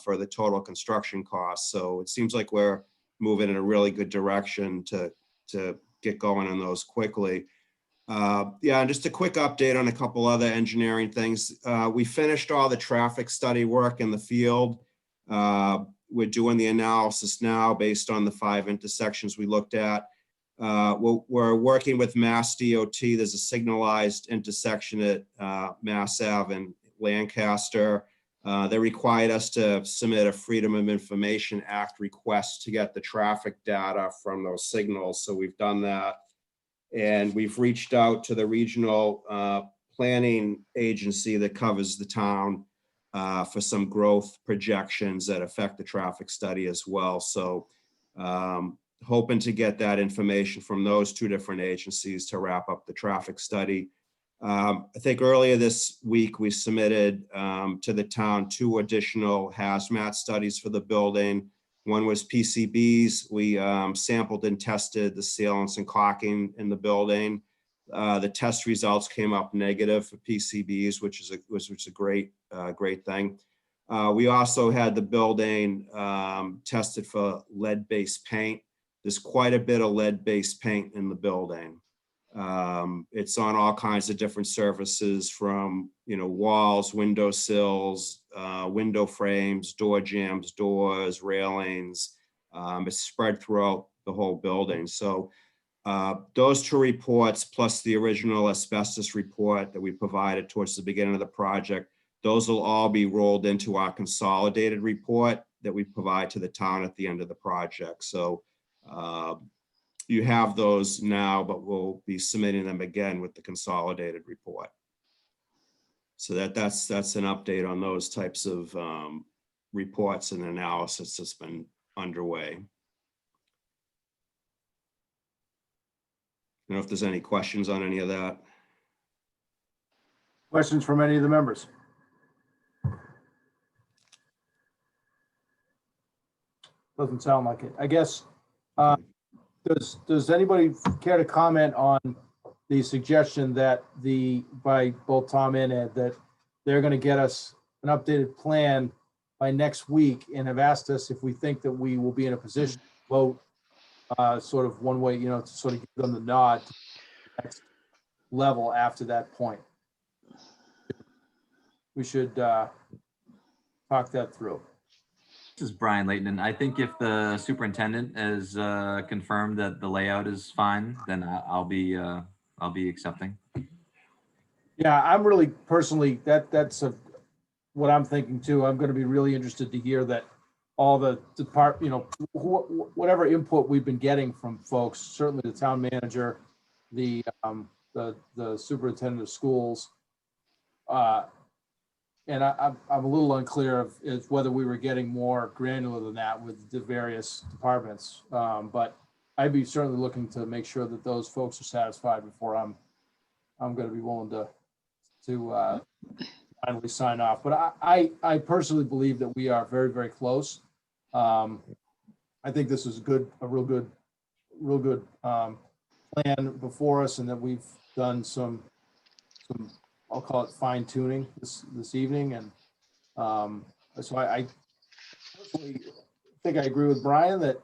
for the total construction cost. So it seems like we're moving in a really good direction to get going on those quickly. Yeah, and just a quick update on a couple other engineering things. We finished all the traffic study work in the field. We're doing the analysis now based on the 5 intersections we looked at. We're working with Mass DOT. There's a signalized intersection at Mass Ave in Lancaster. They required us to submit a Freedom of Information Act request to get the traffic data from those signals. So we've done that. And we've reached out to the regional planning agency that covers the town for some growth projections that affect the traffic study as well. So hoping to get that information from those 2 different agencies to wrap up the traffic study. I think earlier this week, we submitted to the town 2 additional hazmat studies for the building. One was PCBs. We sampled and tested the sealants and caulking in the building. The test results came up negative for PCBs, which is a great thing. We also had the building tested for lead-based paint. There's quite a bit of lead-based paint in the building. It's on all kinds of different surfaces, from walls, window sills, window frames, door jambs, doors, railings. It's spread throughout the whole building. So those two reports, plus the original asbestos report that we provided towards the beginning of the project, those will all be rolled into our consolidated report that we provide to the town at the end of the project. So you have those now, but we'll be submitting them again with the consolidated report. So that's an update on those types of reports and analysis that's been underway. I don't know if there's any questions on any of that. Questions from any of the members? Doesn't sound like it. I guess, does anybody care to comment on the suggestion that by both Tom and Ed, that they're going to get us an updated plan by next week, and have asked us if we think that we will be in a position to vote sort of one way, to sort of give them the nod to the next level after that point. We should talk that through. This is Brian Layton, and I think if the superintendent has confirmed that the layout is fine, then I'll be accepting. Yeah, I'm really personally, that's what I'm thinking too. I'm going to be really interested to hear that all the whatever input we've been getting from folks, certainly the town manager, the superintendent of schools, and I'm a little unclear of whether we were getting more granular than that with the various departments. But I'd be certainly looking to make sure that those folks are satisfied before I'm going to be willing to finally sign off. But I personally believe that we are very, very close. I think this is a real good plan before us, and that we've done some I'll call it fine tuning this evening. And so I personally think I agree with Brian that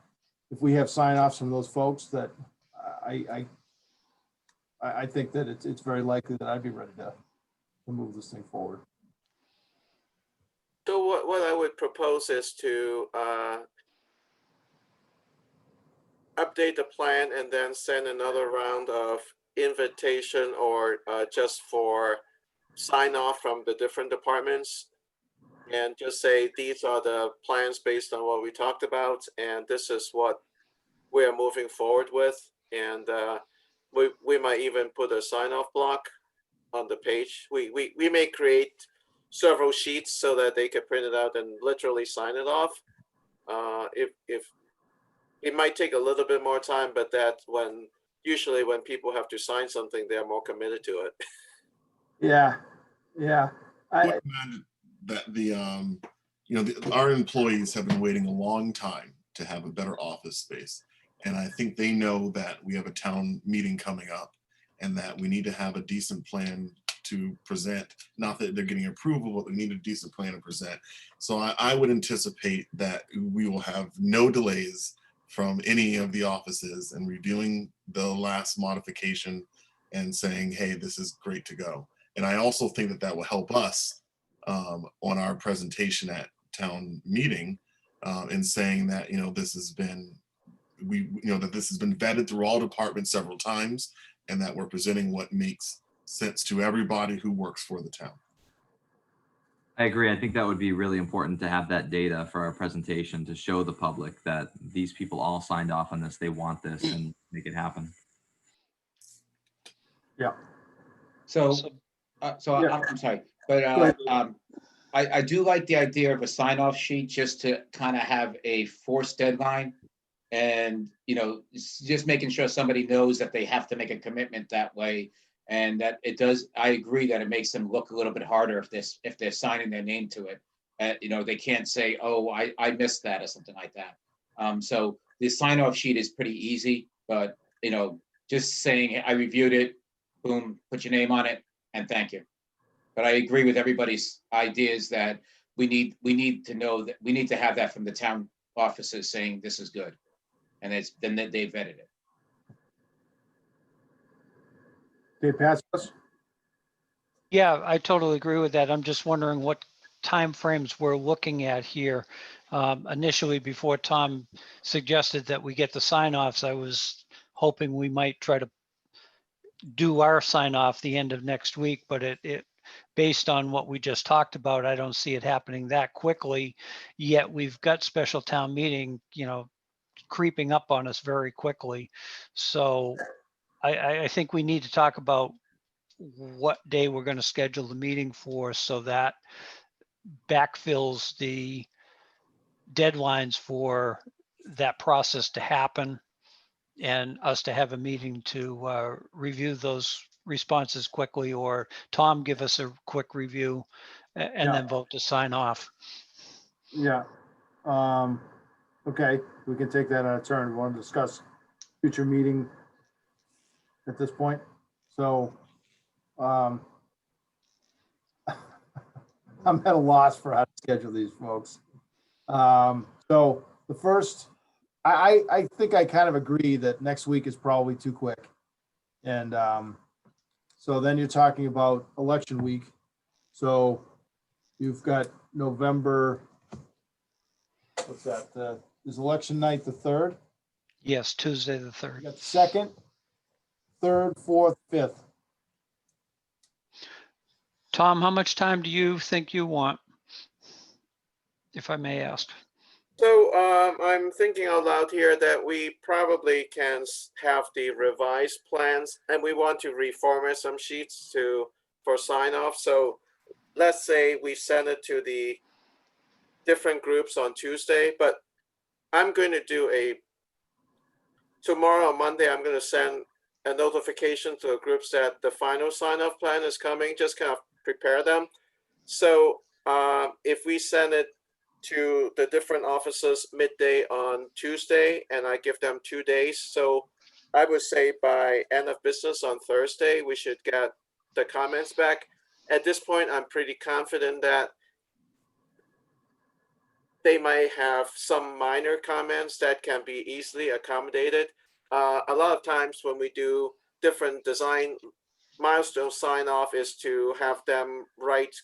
if we have sign offs from those folks, that I think that it's very likely that I'd be ready to move this thing forward. So what I would propose is to update the plan and then send another round of invitation or just for sign off from the different departments, and just say these are the plans based on what we talked about, and this is what we're moving forward with. And we might even put a sign off block on the page. We may create several sheets so that they can print it out and literally sign it off. If it might take a little bit more time, but usually when people have to sign something, they're more committed to it. Yeah. I recommend that our employees have been waiting a long time to have a better office space. And I think they know that we have a town meeting coming up and that we need to have a decent plan to present. Not that they're getting approval, but we need a decent plan to present. So I would anticipate that we will have no delays from any of the offices and reviewing the last modification and saying, hey, this is great to go. And I also think that will help us on our presentation at town meeting in saying that, this has been, that this has been vetted through all departments several times, and that we're presenting what makes sense to everybody who works for the town. I agree. I think that would be really important to have that data for our presentation to show the public that these people all signed off on this, they want this, and make it happen. Yeah. So Yeah. I'm sorry, but I do like the idea of a sign-off sheet just to kind of have a forced deadline, and just making sure somebody knows that they have to make a commitment that way, and that it does. I agree that it makes them look a little bit harder if they're signing their name to it. They can't say, "Oh, I missed that" or something like that. So the sign-off sheet is pretty easy, but just saying I reviewed it, boom, put your name on it, and thank you. But I agree with everybody's ideas that we need to know that we need to have that from the town offices saying this is good. And then they vetted it. Okay, Pass. Yeah, I totally agree with that. I'm just wondering what timeframes we're looking at here. Initially, before Tom suggested that we get the sign-offs, I was hoping we might try to do our sign-off the end of next week, but it based on what we just talked about, I don't see it happening that quickly. Yet we've got special town meeting, creeping up on us very quickly. So I think we need to talk about what day we're going to schedule the meeting for, so that backfills the deadlines for that process to happen and us to have a meeting to review those responses quickly, or Tom give us a quick review and Yeah. then vote to sign off. Yeah. Okay, we can take that on a turn. We want to discuss future meeting at this point. So I'm at a loss for how to schedule these, folks. So the first, I think I kind of agree that next week is probably too quick. And so then you're talking about election week. So you've got November, what's that? Is election night the 3rd? Yes, Tuesday the You 3rd. got 2nd, 3rd, 4th, 5th. Tom, how much time do you think you want, if I may ask? So I'm thinking out loud here that we probably can have the revised plans, and we want to reformat some sheets for sign off. So let's say we send it to the different groups on Tuesday, but I'm going to do tomorrow on Monday, I'm going to send a notification to the groups that the final sign off plan is coming, just kind of prepare them. So if we send it to the different offices midday on Tuesday, and I give them 2 days. So I would say by end of business on Thursday, we should get the comments back. At this point, I'm pretty confident that they might have some minor comments that can be easily accommodated. A lot of times when we do different design milestone sign off is to have them write,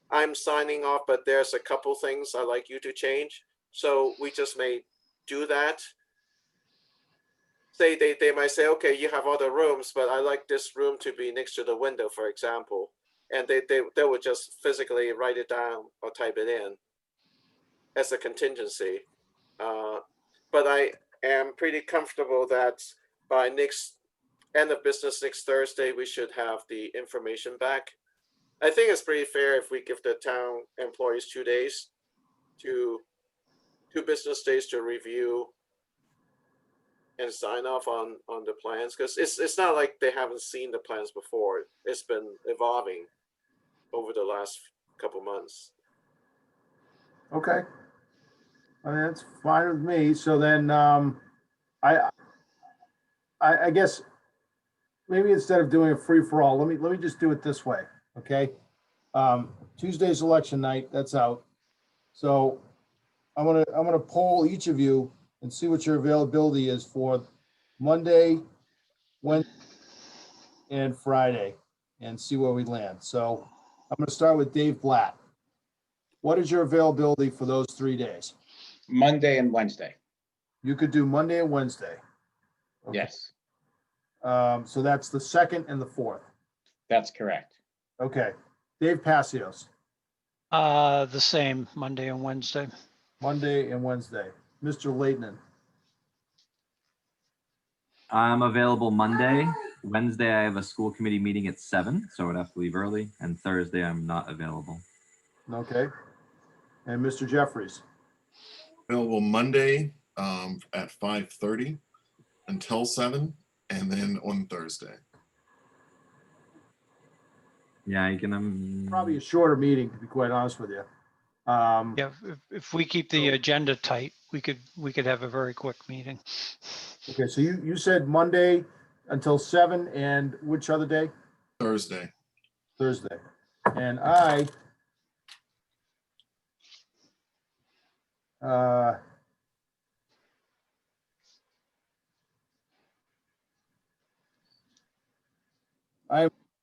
I'm signing off, but there's a couple things I'd like you to change. So we just may do that. Say they might say, okay, you have other rooms, but I like this room to be next to the window, for example. And they would just physically write it down or type it in as a contingency. But I am pretty comfortable that by end of business next Thursday, we should have the information back. I think it's pretty fair if we give the town employees 2 days two business days to review and sign off on the plans, because it's not like they haven't seen the plans before. It's been evolving over the last couple months. Okay. I mean, that's fine with me. So then I guess maybe instead of doing a free for all, let me just do it this way. Okay. Tuesday's election night, that's out. So I'm gonna poll each of you and see what your availability is for Monday, Wednesday, and Friday, and see where we land. So I'm gonna start with Dave Blatt. What is your availability for those 3 days? Monday and Wednesday. You could do Monday and Wednesday. Okay. Yes, So that's the 2nd and the 4th. that's correct. Okay. Dave Passios, The same, Monday and Wednesday. Monday and Wednesday. Mr. Leighton, I'm available Monday. Wednesday, I have a school committee meeting at 7, so I would have to leave early. And Thursday, I'm not available. okay. And Mr. Jeffries, Available Monday at 5:30 until 7, and then on Thursday. Yeah, you can. probably a shorter meeting, to be quite honest with you. Yeah, if we keep the agenda tight, we could have a very quick meeting. Okay, so you said Monday until 7, and which other day? Thursday. Thursday. And I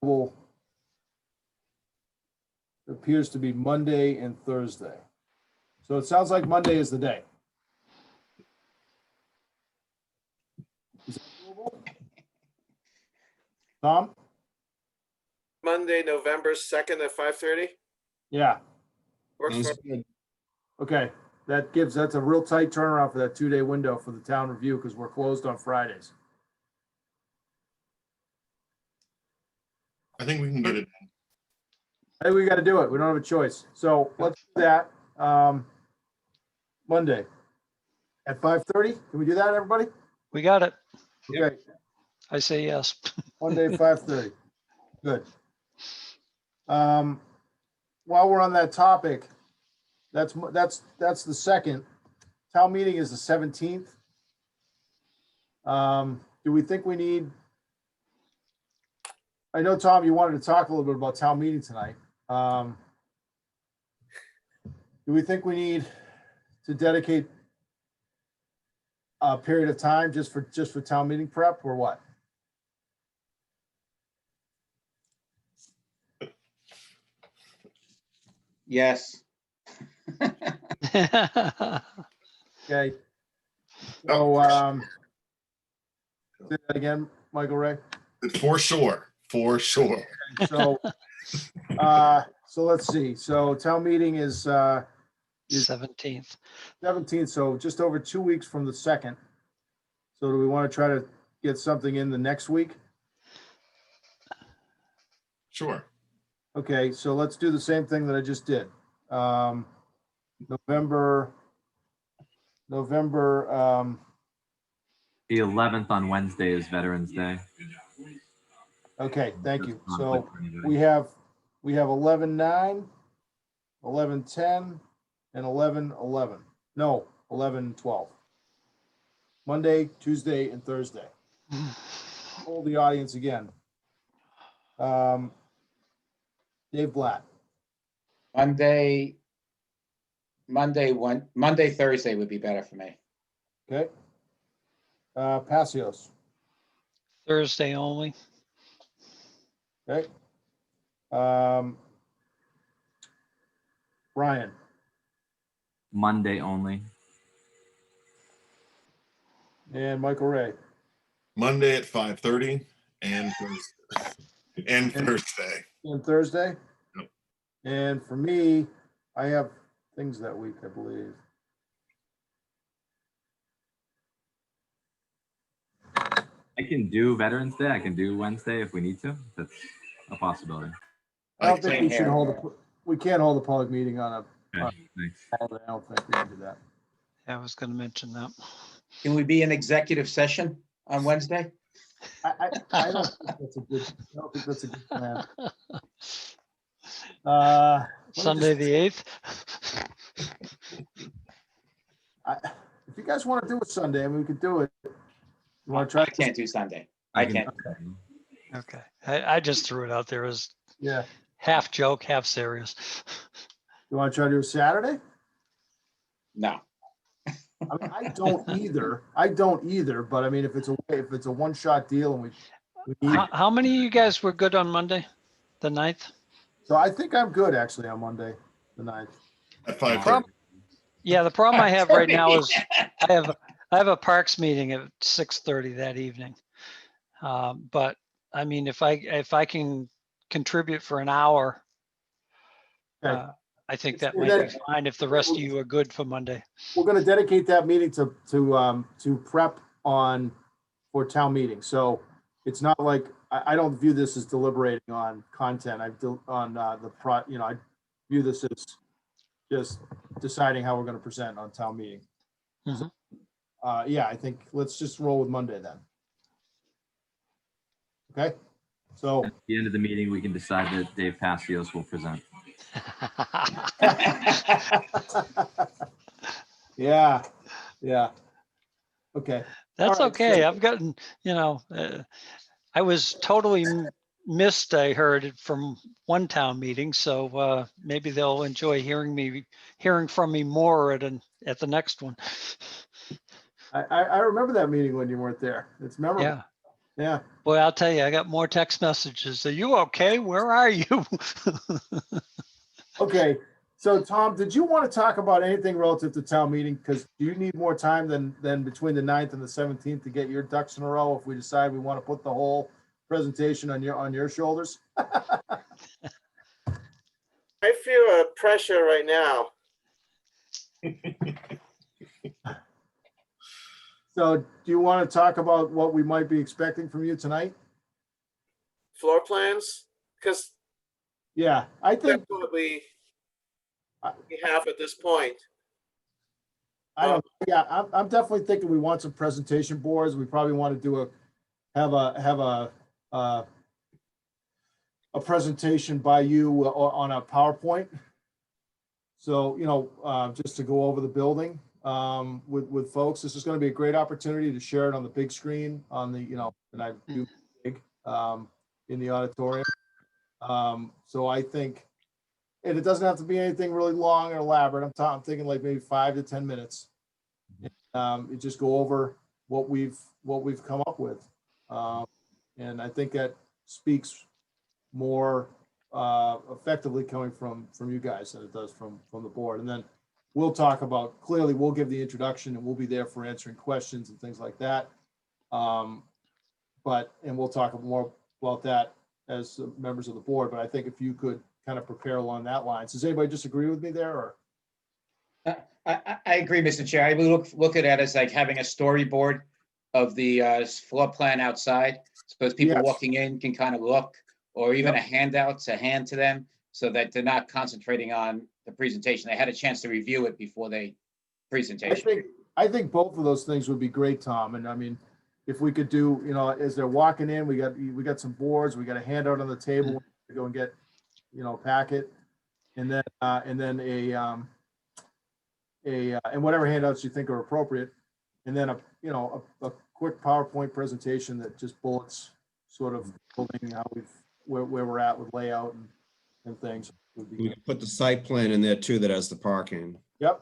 will, appears to be Monday and Thursday. So it sounds like Monday is the day. Is that doable? Tom? Monday, November 2nd at 5:30. Yeah, Works Sounds for good. okay. That's a real tight turnaround for that 2-day window for the town review because we're closed on Fridays. I think we can get it. I think we got to do it. We don't have a choice. So let's do that. Monday at 5:30. Can we do that, everybody? We got it. Okay, I say yes. Monday at 5:30. Good. While we're on that topic, that's the second. Town meeting is the 17th. Do we think we need? I know, Tom, you wanted to talk a little bit about town meeting tonight. Do we think we need to dedicate a period of time just for town meeting prep, or what? Yes. Okay. So, say that again, Michael Ray. For sure. For sure. So, so let's see. So town meeting is 17th. 17th, so just over 2 weeks from the 2nd. So do we want to try to get something in the next week? Sure. Okay, so let's do the same thing that I just did. November, The 11th on Wednesday is Veterans Day. okay, thank you. So Conflict for anybody. we have 11/9, 11/10, and 11/11. No, 11/12. Monday, Tuesday, and Thursday. Hold the audience again. Dave Blatt. Monday, Thursday would be better for me. Okay. Passios. Thursday only. Okay. Brian. Monday only. And Michael Ray. Monday at 5:30 and Thursday. And Thursday. And Thursday. Yep. And for me, I have things that week, I believe. I can do Veterans Day. I can do Wednesday if we need to. That's a possibility. I don't think we Same should here. we can't hold a public meeting on Okay, thanks. holiday. I don't think we can do that. I was going to mention that. Can we be in executive session on Wednesday? I don't think that's a good, I don't think that's a good plan. Let me Sunday, just- the 8th. if you guys want to do it Sunday, I mean, we could do it. You want to try? I can't do Sunday. I can't. Okay. I just threw it out there as Yeah. half joke, half serious. You want to try to do a Saturday? No. I mean, I don't either, but I mean, if it's a one-shot deal and we need, How many of you guys were good on Monday, the 9th? so I think I'm good actually on Monday, the 9th. At 5:30. Yeah, the problem I have right now is I have a parks meeting at 6:30 that evening. But I mean, if I can contribute for an hour, Okay. I think that And might be then- fine if the rest of you are good for Monday. We're going to dedicate that meeting to prep for town meeting. So it's not like, I don't view this as deliberating on content. I view this as just deciding how we're going to present on town meeting. Mhm. Yeah, I think let's just roll with Monday then. Okay, so At the end of the meeting, we can decide that Dave Passios will present. yeah. Okay, That's right, okay. so- I've gotten, I was totally missed. I heard it from one town meeting, so maybe they'll enjoy hearing from me more at the next one. I remember that meeting when you weren't there. It's memorable. Yeah. Yeah. Boy, I'll tell you, I got more text messages. Are you okay? Where are you? Okay. So Tom, did you want to talk about anything relative to town meeting? Because do you need more time than between the 9th and the 17th to get your ducks in a row if we decide we want to put the whole presentation on your shoulders? I feel a pressure right now. So do you want to talk about what we might be expecting from you tonight? Floor plans, because Yeah, I think, that's what we have at this point. I don't, yeah, I'm definitely thinking we want some presentation boards. We probably want to have a presentation by you on a PowerPoint. So, just to go over the building with folks. This is going to be a great opportunity to share it on the big screen on the, and I do big in the auditorium. So I think, and it doesn't have to be anything really long or elaborate. I'm thinking like maybe 5 to 10 minutes. You just go over what we've come up with. And I think that speaks more effectively coming from you guys than it does from the board. And then we'll talk about, clearly we'll give the introduction and we'll be there for answering questions and things like that. And we'll talk more about that as members of the board. But I think if you could kind of prepare along that line. Does anybody disagree with me there, or? I agree, Mr. Chair. I would look at it as like having a storyboard of the floor plan outside. So as people Yes. walking in can kind of look, or even Yep. a handout to hand to them so that they're not concentrating on the presentation. They had a chance to review it before they presentation. I think both of those things would be great, Tom. And I mean, if we could do, as they're walking in, we got some boards, we got a handout on the table to go and get, packet. And then and whatever handouts you think are appropriate. And then a quick PowerPoint presentation that just bullets sort of building how where we're at with layout and things would be We good. can put the site plan in there too that has the parking. Yep.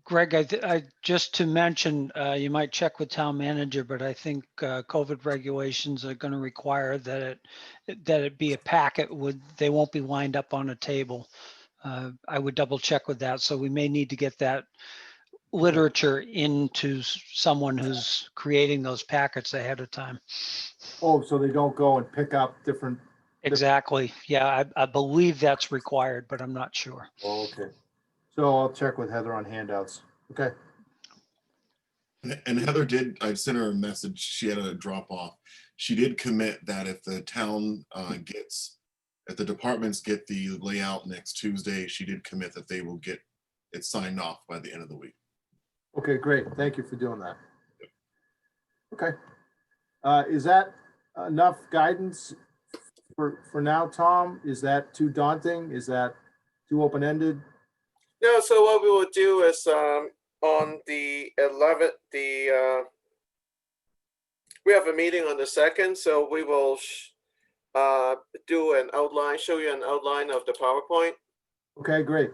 Greg, I just to mention, you might check with town manager, but I think COVID regulations are going to require that it be a packet. They won't be lined up on a table. I would double check with that. So we may need to get that literature into someone who's creating those packets ahead of time. Oh, so they don't go and pick up different. Exactly. Yeah, I believe that's required, but I'm not sure. Oh, okay. So I'll check with Heather on handouts. Okay. And Heather did, I sent her a message, she had a drop off. She did commit that if the town if the departments get the layout next Tuesday, she did commit that they will get it signed off by the end of the week. Okay, great. Thank you for doing that. Okay. Is that enough guidance for now, Tom? Is that too daunting? Is that too open-ended? No, so what we will do is on the 11th, we have a meeting on the 2nd, so we will do an outline, show you an outline of the PowerPoint Okay, great.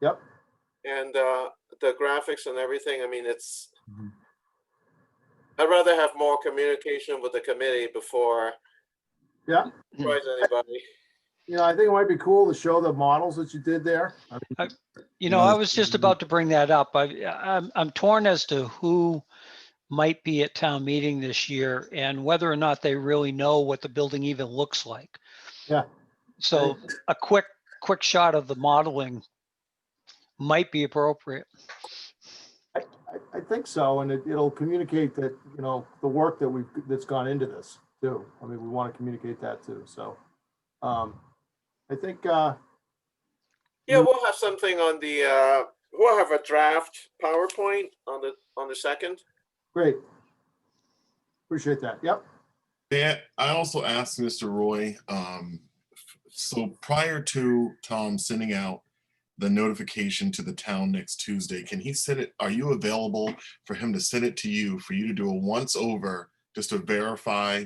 Yep. and the graphics and everything. I mean, I'd rather have more communication with the committee before Yeah. surprise anybody. I think it might be cool to show the models that you did there. I mean, I was just about to bring that up. I'm torn as to who might be at town meeting this year and whether or not they really know what the building even looks like. Yeah. So a quick shot of the modeling might be appropriate. I think so, and it'll communicate that, the work that's gone into this too. I mean, we want to communicate that too. So, I think, Yeah, we'll have something on the, we'll have a draft PowerPoint on the 2nd. great. Appreciate that. Yep. I also asked Mr. Roy, so prior to Tom sending out the notification to the town next Tuesday, can he send it? Are you available for him to send it to you, for you to do a once over, just to verify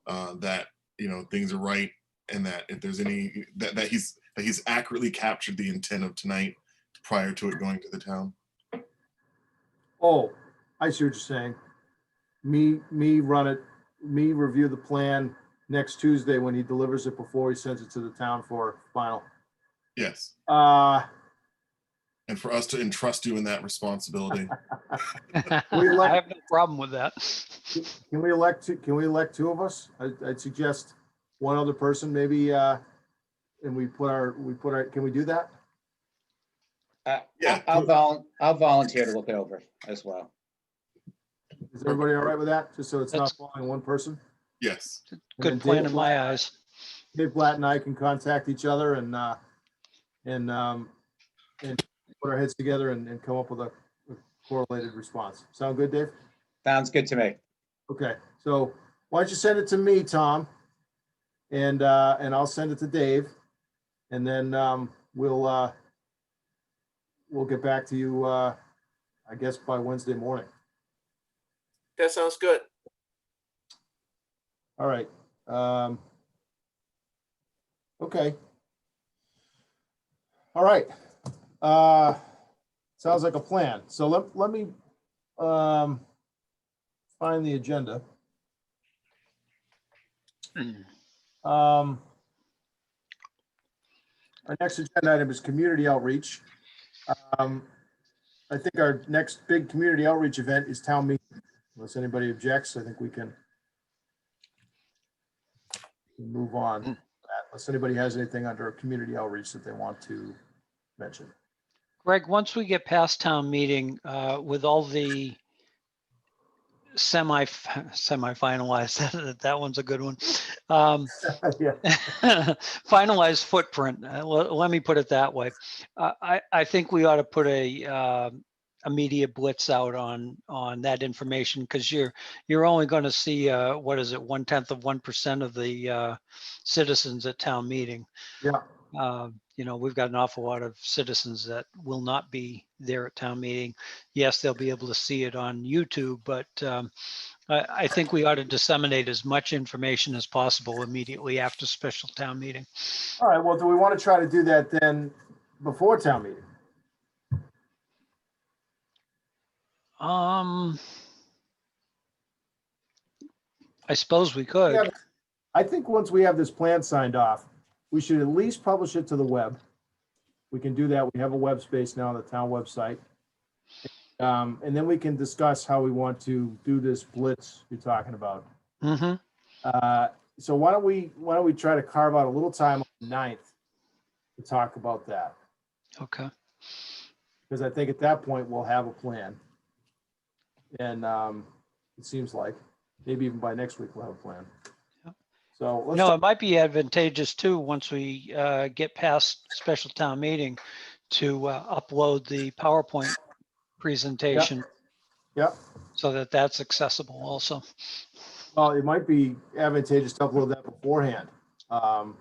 that, you know, things are right, and that if there's any, that he's accurately captured the intent of tonight prior to it going to the town? Oh, I see what you're saying. Me run it, me review the plan next Tuesday when he delivers it before he sends it to the town for final. Yes. Uh, And for us to entrust you in that responsibility. We I elect- have no problem with that. can we elect two of us? I'd suggest one other person maybe, and we put our, can we do that? Yeah. I'll volunteer to look it over as well. Is everybody all right with that? Just so it's not That's- falling one person? Yes. And Good then plan Dave in my Blatt- eyes. Dave Blatt and I can contact each other and put our heads together and come up with a correlated response. Sound good, Dave? Sounds good to me. Okay, so why don't you send it to me, Tom? And I'll send it to Dave. And then we'll get back to you, I guess by Wednesday morning. That sounds good. All right. Okay. All right. Sounds like a plan. So let me find the agenda. Our next agenda item is community outreach. I think our next big community outreach event is town meeting. Unless anybody objects, I think we can move on. Unless anybody has anything under community outreach that they want to mention. Greg, once we get past town meeting, with all the semi-finalized, that one's a good one. Yeah. Finalized footprint. Let me put it that way. I think we ought to put a media blitz out on that information, because you're only going to see what is it, 0.1% of the citizens at town meeting. Yeah. You know, we've got an awful lot of citizens that will not be there at town meeting. Yes, they'll be able to see it on YouTube, but I think we ought to disseminate as much information as possible immediately after special town meeting. All right. Well, do we want to try to do that then before town meeting? I suppose we could. Yeah, I think once we have this plan signed off, we should at least publish it to the web. We can do that. We have a web space now on the town website. And then we can discuss how we want to do this blitz you're talking about. Mm-hmm. So why don't we try to carve out a little time on the 9th to talk about that? Okay. Because I think at that point we'll have a plan. And it seems like maybe even by next week we'll have a plan. Yep. So let's No, it might be advantageous too, once we get past special town meeting, to upload the PowerPoint presentation. Yep. So that that's accessible also. Well, it might be advantageous to upload that beforehand,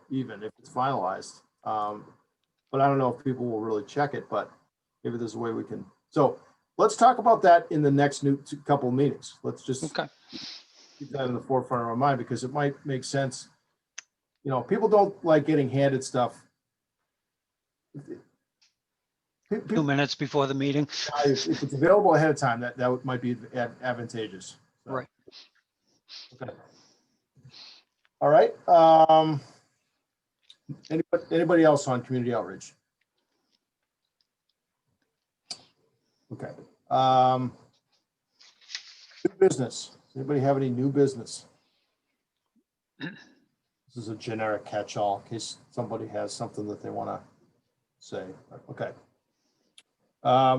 even if it's finalized. But I don't know if people will really check it, but maybe there's a way we can. So let's talk about that in the next couple of meetings. Let's just keep that in the forefront of our mind, because it might make sense. You know, people don't like getting handed stuff. 2 minutes before the meeting. If it's available ahead of time, that might be advantageous. So. Right. Okay. All right. Anybody else on community outreach? Okay. New business. Does anybody have any new business? This is a generic catch-all in case somebody has something that they want to say. Okay.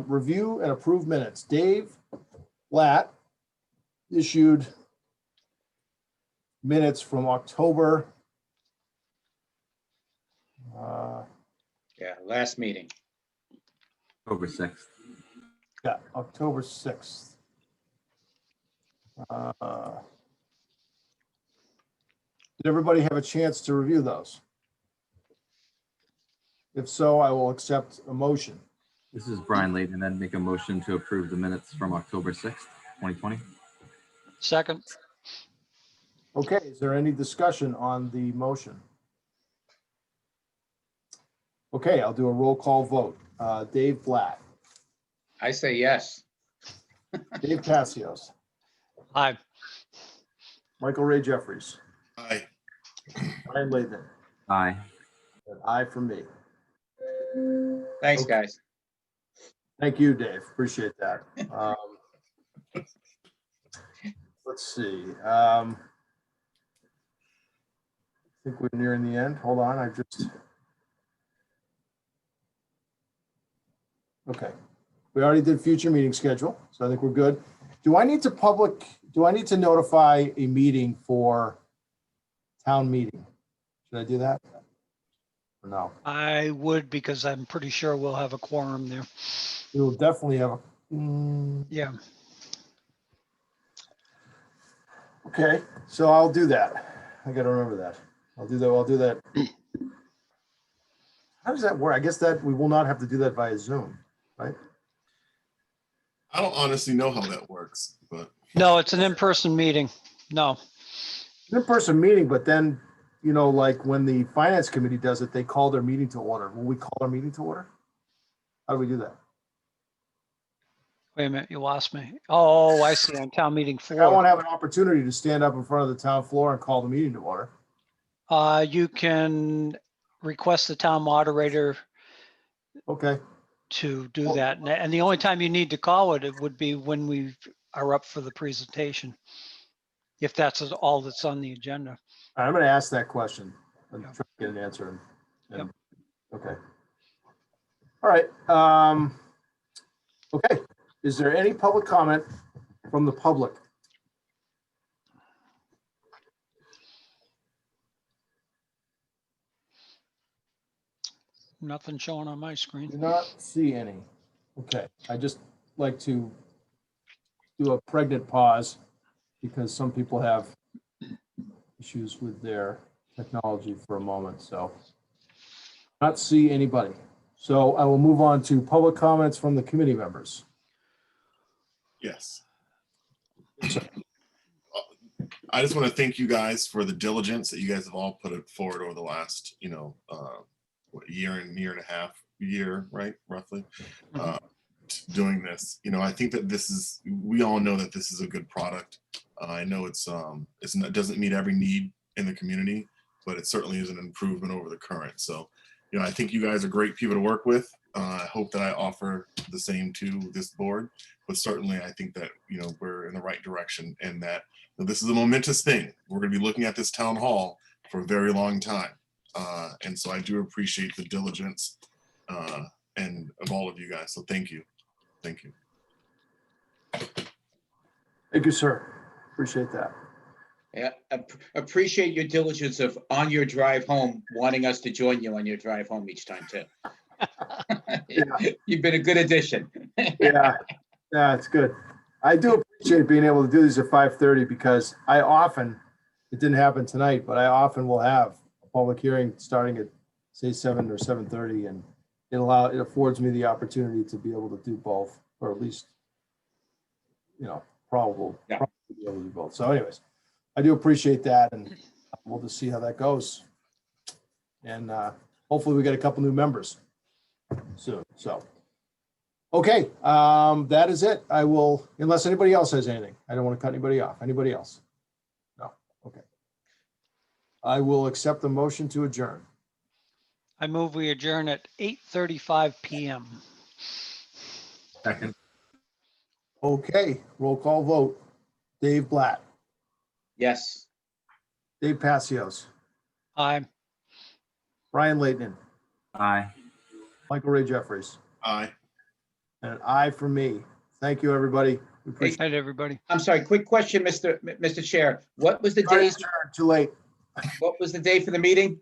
Review and approve minutes. Dave Blatt issued minutes from October. Yeah, last meeting. Over 6th. Yeah, October 6th. Did everybody have a chance to review those? If so, I will accept a motion. This is Brian Layton, and then make a motion to approve the minutes from October 6th, 2020. Second, Okay, is there any discussion on the motion? Okay, I'll do a roll call vote. Dave Blatt, I say yes. Dave Passios, aye. Michael Ray Jeffries, Aye. Brian Layton, Aye. and I for me. Thanks, Okay. guys. Thank you, Dave. Appreciate that. Let's see. I think we're nearing the end. Hold on, I just. Okay, we already did future meeting schedule, so I think we're good. Do I need to notify a meeting for town meeting? Should I do that? Or no? I would, because I'm pretty sure we'll have a quorum there. We will definitely have a. Yeah, Okay, so I'll do that. I gotta remember that. I'll do that. How does that work? I guess that we will not have to do that via Zoom, right? I don't honestly know how that works, but no, it's an in-person meeting. No, In-person meeting, but then, like when the finance committee does it, they call their meeting to order. Will we call our meeting to order? How do we do that? wait a minute, you lost me. Oh, I see, on town meeting I won't 4. have an opportunity to stand up in front of the town floor and call the meeting to order. You can request the town moderator Okay, to do that. And the only time you need to call it, it would be when we are up for the presentation. If that's all that's on the agenda. I'm gonna ask that question and Yeah. try to get an answer. And- Yep. Okay. All right. Okay, is there any public comment from the public? Nothing showing on my Do screen. not see any. Okay, I just like to do a pregnant pause because some people have issues with their technology for a moment, so. Not see anybody. So I will move on to public comments from the committee members. yes. I just want to thank you guys for the diligence that you guys have all put forward over the last, year and a half, right, roughly, doing this. I think that we all know that this is a good product. I know it doesn't meet every need in the community, but it certainly is an improvement over the current. So, I think you guys are great people to work with. I hope that I offer the same to this board, but certainly I think that, we're in the right direction and that this is a momentous thing. We're going to be looking at this town hall for a very long time. And so I do appreciate the diligence and of all of you guys. So thank you. Thank you. Thank you, sir. Appreciate that. Yeah, appreciate your diligence of on your drive home, wanting us to join you on your drive home each time too. You've been a good addition. Yeah, it's good. I do appreciate being able to do these at 5:30 because it didn't happen tonight, but I often will have a public hearing starting at say 7 or 7:30, and it affords me the opportunity to be able to do both, or at least, probably be able to do both. So anyways, I do appreciate that, and we'll just see how that goes. And hopefully we get a couple new members soon. So, okay, that is it. I will, unless anybody else has anything. I don't want to cut anybody off. Anybody else? No. Okay. I will accept the motion to adjourn. I move we adjourn at 8:35 PM. Second. Okay, roll call vote. Dave Blatt, Yes. Dave Passios, Aye. Brian Layton, Aye. Michael Ray Jeffries, Aye. and an aye for me. Thank you, everybody. We appreciate Night, everybody. I'm sorry, quick question, Mr. Chair. What was the it. days, Too late. what was the day for the meeting?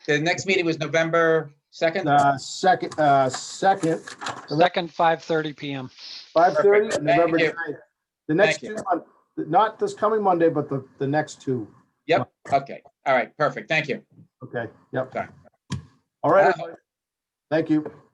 The next meeting was November 2nd? Second, Second, 5:30 PM. 5:30, Perfect. November Thank 9th. The next Thank two, not this coming Monday, but the next two. Yep, okay, all right, perfect, thank you. Okay, yep. Okay. All right, Wow. everybody. Thank you.